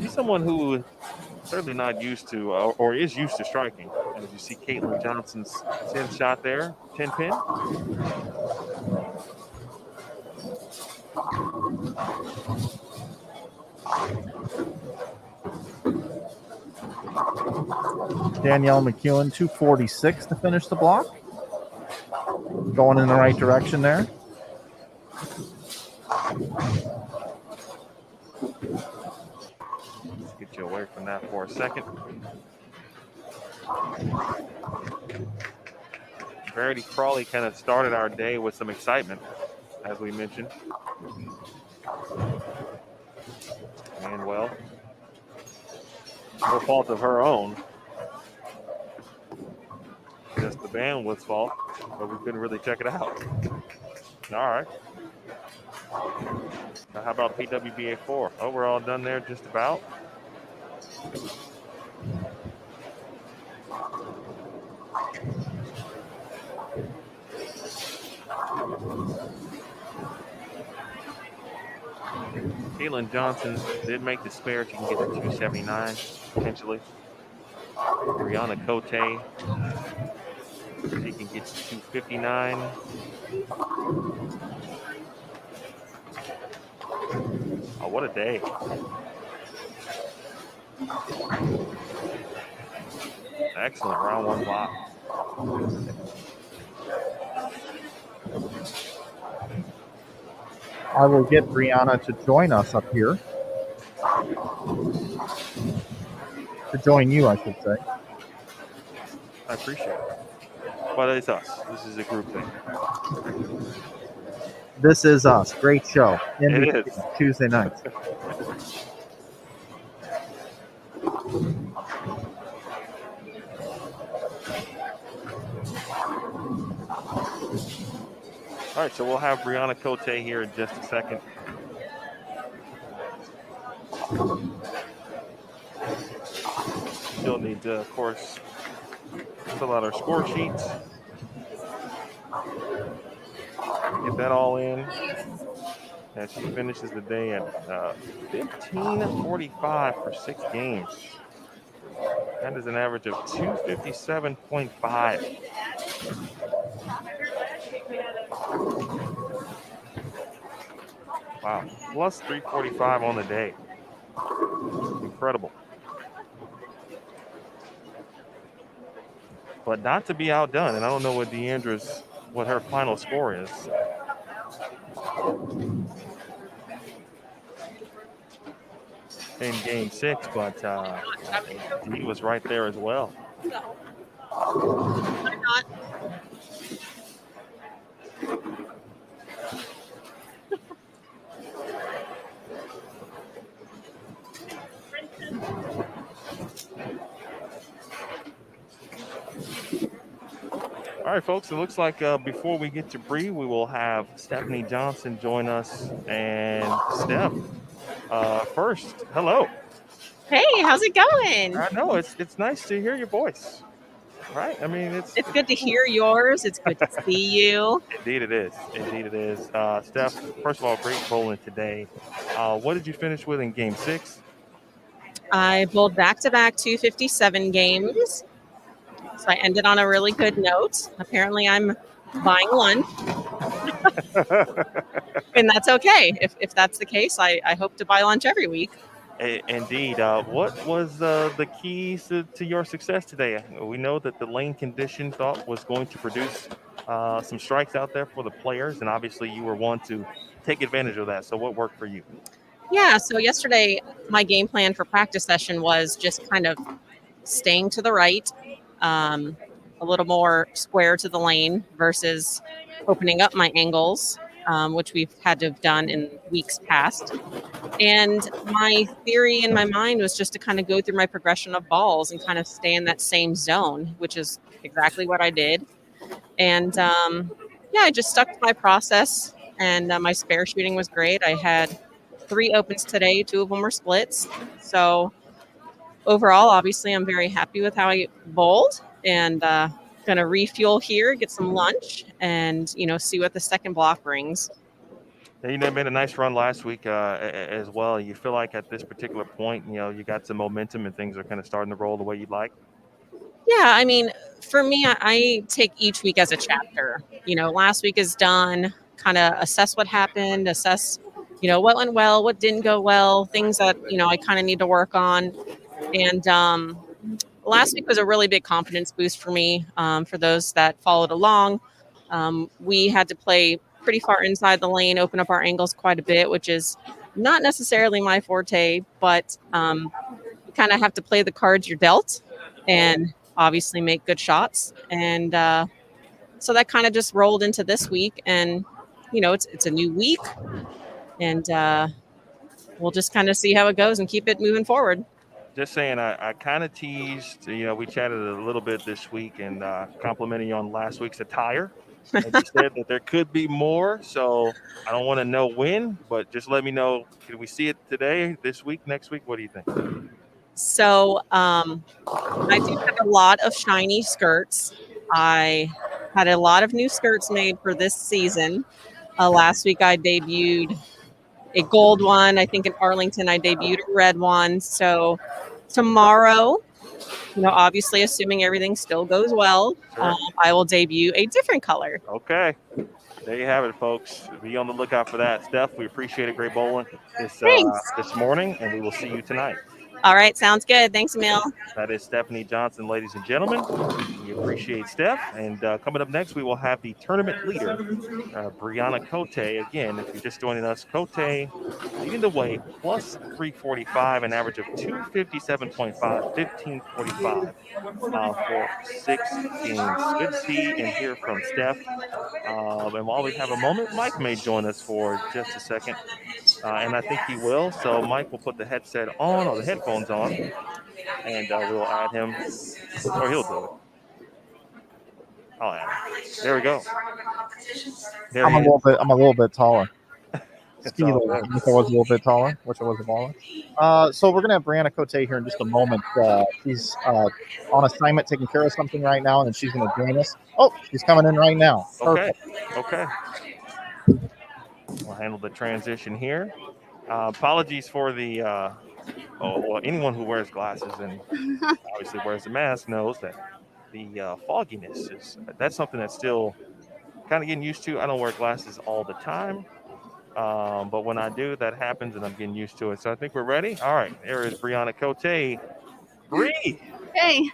She's someone who certainly not used to, or is used to striking. And as you see Caitlin Johnson's 10 shot there, 10 pin. Danielle McEwen, 246 to finish the block. Going in the right direction there. Let's get you away from that for a second. Verity Crawley kind of started our day with some excitement, as we mentioned. And, well, no fault of her own. Just the bandwidth's fault, but we couldn't really check it out. All right. Now how about PWBA 4? Oh, we're all done there just about. Caitlin Johnson did make the spare. She can get to 279 potentially. Brianna Cote, she can get to 259. Oh, what a day. Excellent round 1 block. I will get Brianna to join us up here. To join you, I should say. I appreciate it. But it's us. This is a group thing. This is us. Great show. It is. Tuesday nights. All right, so we'll have Brianna Cote here in just a second. She'll need to, of course, fill out our score sheets. Get that all in. And she finishes the day at 15:45 for 6 games. That is an average of 257.5. Wow, plus 345 on the day. Incredible. But not to be outdone, and I don't know what her final score is. in Game 6, but he was right there as well. All right, folks, it looks like before we get to Bree, we will have Stephanie Johnson join us. And Steph, first, hello. Hey, how's it going? I know it's nice to hear your voice, right? I mean, it's good to hear yours. It's good to see you. Indeed it is. Indeed it is. Steph, first of all, great bowling today. What did you finish with in Game 6? I bowled back-to-back 257 games. So I ended on a really good note. Apparently I'm buying lunch. And that's okay. If that's the case, I hope to buy lunch every week. Indeed. What was the keys to your success today? We know that the lane condition thought was going to produce some strikes out there for the players, and obviously you were one to take advantage of that. So what worked for you? Yeah, so yesterday my game plan for practice session was just kind of staying to the right, a little more square to the lane versus opening up my angles, which we've had to have done in weeks past. And my theory in my mind was just to kind of go through my progression of balls and kind of stay in that same zone, which is exactly what I did. And yeah, I just stuck to my process, and my spare shooting was great. I had 3 opens today, 2 of them were splits. So overall, obviously, I'm very happy with how I bowled, and gonna refuel here, get some lunch, and see what the second block brings. Yeah, you made a nice run last week as well. You feel like at this particular point, you got some momentum and things are kind of starting to roll the way you'd like? Yeah, I mean, for me, I take each week as a chapter. Last week is done, kind of assess what happened, assess, what went well, what didn't go well, things that, I kind of need to work on. And last week was a really big confidence boost for me. For those that followed along, we had to play pretty far inside the lane, open up our angles quite a bit, which is not necessarily my forte, but you kind of have to play the cards you're dealt and obviously make good shots. And so that kind of just rolled into this week. And, it's a new week. And we'll just kind of see how it goes and keep it moving forward. Just saying, I kind of teased, we chatted a little bit this week and complimenting you on last week's attire. And you said that there could be more, so I don't want to know when, but just let me know. Can we see it today, this week, next week? What do you think? So I do have a lot of shiny skirts. I had a lot of new skirts made for this season. Last week I debuted a gold one. I think in Arlington I debuted a red one. So tomorrow, obviously assuming everything still goes well, Sure. I will debut a different color. Okay. There you have it, folks. Be on the lookout for that. Steph, we appreciate it. Great bowling this morning, and we will see you tonight. All right. Sounds good. Thanks, Emil. That is Stephanie Johnson, ladies and gentlemen. We appreciate Steph. And coming up next, we will have the tournament leader, Brianna Cote. Again, if you're just joining us, Cote leading the way, plus 345, an average of 257.5, 1545 for 6 games. Good to see and hear from Steph. And while we have a moment, Mike may join us for just a second. And I think he will. So Mike will put the headset on or the headphones on, and we'll add him, or he'll do it. I'll add him. There we go. I'm a little bit taller. If I was a little bit taller, wish I was a baller. So we're gonna have Brianna Cote here in just a moment. She's on assignment, taking care of something right now, and then she's gonna join us. Oh, she's coming in right now. Perfect. Okay. We'll handle the transition here. Apologies for the anyone who wears glasses and obviously wears a mask knows that the fogginess that's something that's still kind of getting used to. I don't wear glasses all the time, but when I do, that happens, and I'm getting used to it. So I think we're ready. All right, there is Brianna Cote. Bree. Hey.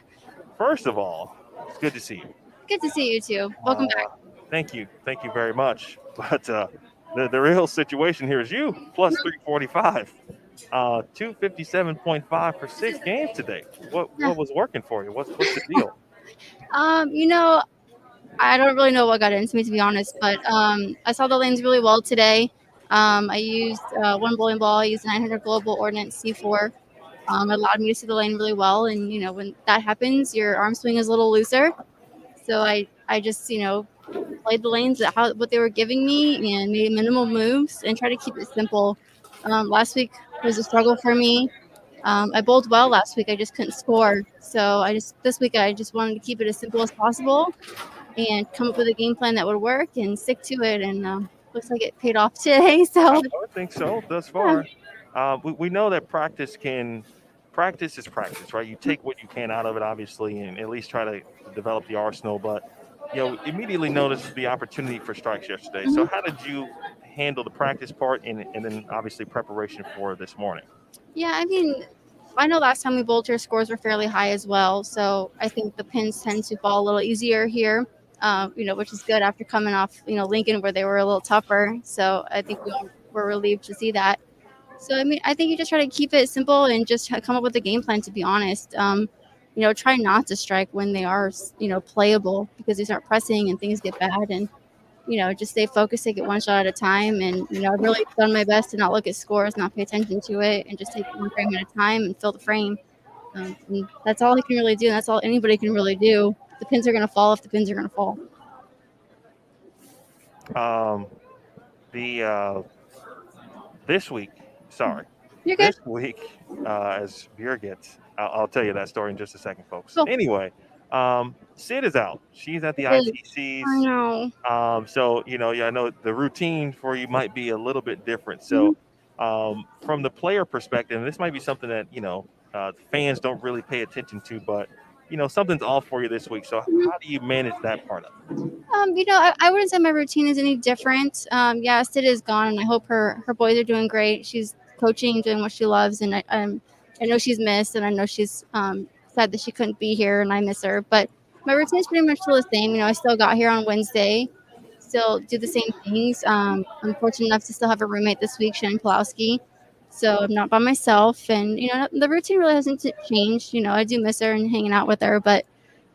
First of all, it's good to see you. Good to see you too. Welcome back. Thank you very much. But the real situation here is you plus 345. 257.5 for 6 games today. What Yeah. was working for you? What's the deal? You know, I don't really know what got into me, to be honest, but I saw the lanes really well today. I used one bowling ball. I used 900 Global Ordnance C4. It allowed me to see the lane really well, and when that happens, your arm swing is a little looser. So I just played the lanes at what they were giving me and made minimal moves and try to keep it simple. Last week was a struggle for me. I bowled well last week. I just couldn't score. So this week I just wanted to keep it as simple as possible and come up with a game plan that would work and stick to it. And looks like it paid off today. So I think so thus far. We know that practice is practice, right? You take what you can out of it, obviously, and at least try to develop the arsenal. But immediately noticed the opportunity for strikes yesterday. So how did you handle the practice part and then obviously preparation for this morning? yeah, I mean, I know last time we bowled here, scores were fairly high as well. So I think the pins tend to fall a little easier here, which is good after coming off, Lincoln where they were a little tougher. So I think we all were relieved to see that. So, I mean, I think you just try to keep it simple and just come up with a game plan, to be honest. Try not to strike when they are, playable because they start pressing and things get bad. And, just stay focused, take it one shot at a time. And, I've really done my best to not look at scores, not pay attention to it, and just take it one frame at a time and fill the frame. And that's all I can really do. And that's all anybody can really do. The pins are going to fall if the pins are going to fall. This week, You're good. this week, as Birgit, I'll tell you that story in just a second, folks. Cool. Anyway, Sid is out. She's at the Good. ITCs. I know. So I know the routine for you might be a little bit different. So, from the player perspective, and this might be something that fans don't really pay attention to, but something's off for you this week. So, how do you manage that part of it? I wouldn't say my routine is any different. Sid is gone, and I hope her boys are doing great. She's coaching, doing what she loves, and I know she's missed, and I know she's sad that she couldn't be here, and I miss her. But my routine is pretty much still the same. I still got here on Wednesday, still do the same things. I'm fortunate enough to still have a roommate this week, Shannon Pulowski. So I'm not by myself, and the routine really hasn't changed. I do miss her and hanging out with her, but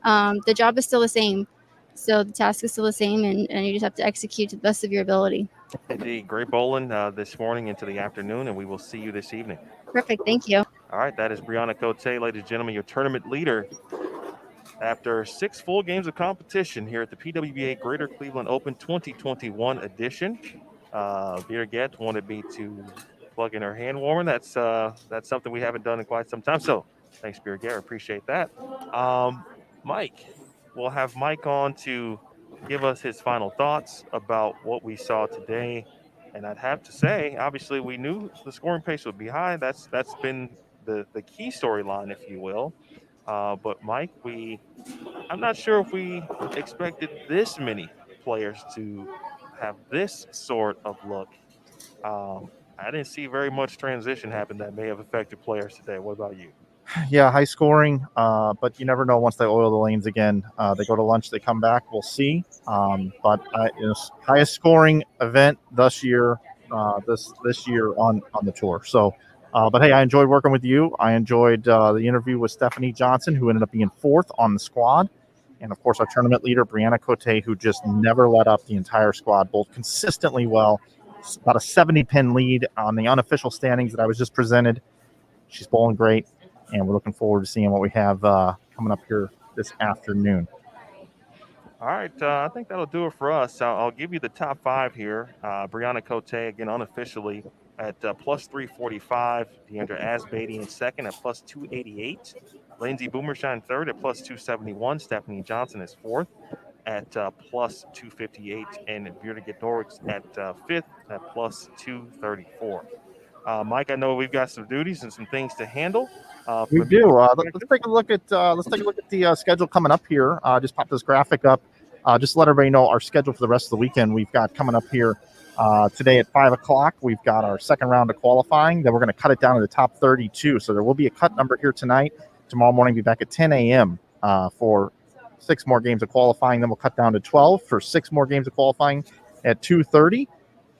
the job is still the same. So the task is still the same, and you just have to execute to the best of your ability. Indeed. Great bowling this morning into the afternoon, and we will see you this evening. Perfect. Thank you. All right. That is Brianna Cote, ladies and gentlemen, your tournament leader. After 6 full games of competition here at the PWBA Greater Cleveland Open 2021 edition, Birgit wanted me to plug in her hand warmer. That's something we haven't done in quite some time. So thanks, Birgit. I appreciate that. Mike. We'll have Mike on to give us his final thoughts about what we saw today. And I'd have to say, obviously, we knew the scoring pace would be high. That's been the key storyline, if you will. But Mike, I'm not sure if we expected this many players to have this sort of look. I didn't see very much transition happen that may have affected players today. What about you? Yeah, high scoring, but you never know once they oil the lanes again. They go to lunch, they come back, we'll see. But highest scoring event this year this year on the tour. So, but hey, I enjoyed working with you. I enjoyed the interview with Stephanie Johnson, who ended up being 4th on the squad. And, of course, our tournament leader, Brianna Cote, who just never let up the entire squad, bowled consistently well. It's about a 70-pin lead on the unofficial standings that I was just presented. She's bowling great. And we're looking forward to seeing what we have coming up here this afternoon. All right, I think that'll do it for us. I'll give you the top 5 here. Brianna Cote, again, unofficially at plus 345. Deandra Asbeatty in second at plus 288. Lindsay Boomershine third at plus 271. Stephanie Johnson is 4th at plus 258. And Birgit Doricks at 5th at plus 234. Mike, I know we've got some duties and some things to handle. We do. Let's take a look at the schedule coming up here. Just pop this graphic up. Just to let everybody know our schedule for the rest of the weekend. We've got coming up here today at 5:00. We've got our second round of qualifying. Then we're going to cut it down to the top 32. So there will be a cut number here tonight. Tomorrow morning, be back at 10 a.m. For 6 more games of qualifying. Then we'll cut down to 12 for 6 more games of qualifying at 2:30.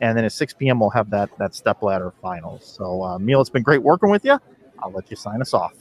And then at 6 p.m. we'll have that stepladder finals. So, Emil, it's been great working with you. I'll let you sign us off.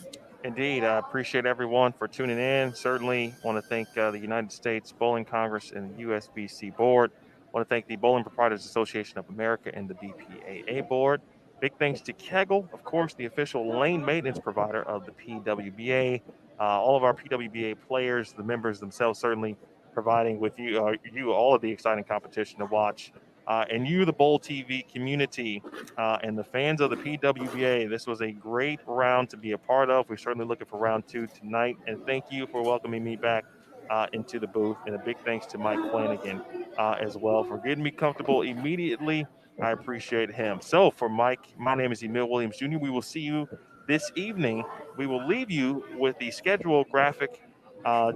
Indeed, I appreciate everyone for tuning in. Certainly want to thank the United States Bowling Congress and the USBC Board. Want to thank the Bowling Proprietors Association of America and the BPAA Board. Big thanks to Kegel, of course, the official lane maintenance provider of the PWBA. All of our PWBA players, the members themselves, certainly providing with you all of the exciting competition to watch. And you, the Bowl TV community, and the fans of the PWBA, this was a great round to be a part of. We're certainly looking for round 2 tonight. And thank you for welcoming me back into the booth. And a big thanks to Mike Flanagan as well for getting me comfortable immediately. I appreciate him. So for Mike, my name is Emil Williams Jr. We will see you this evening. We will leave you with the schedule graphic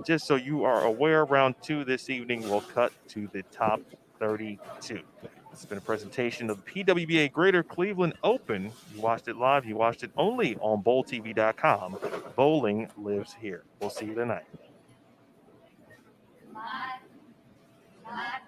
just so you are aware. Round 2 this evening will cut to the top 32. This has been a presentation of the PWBA Greater Cleveland Open. You watched it live. You watched it only on bowltv.com. Bowling lives here. We'll see you tonight. Bye.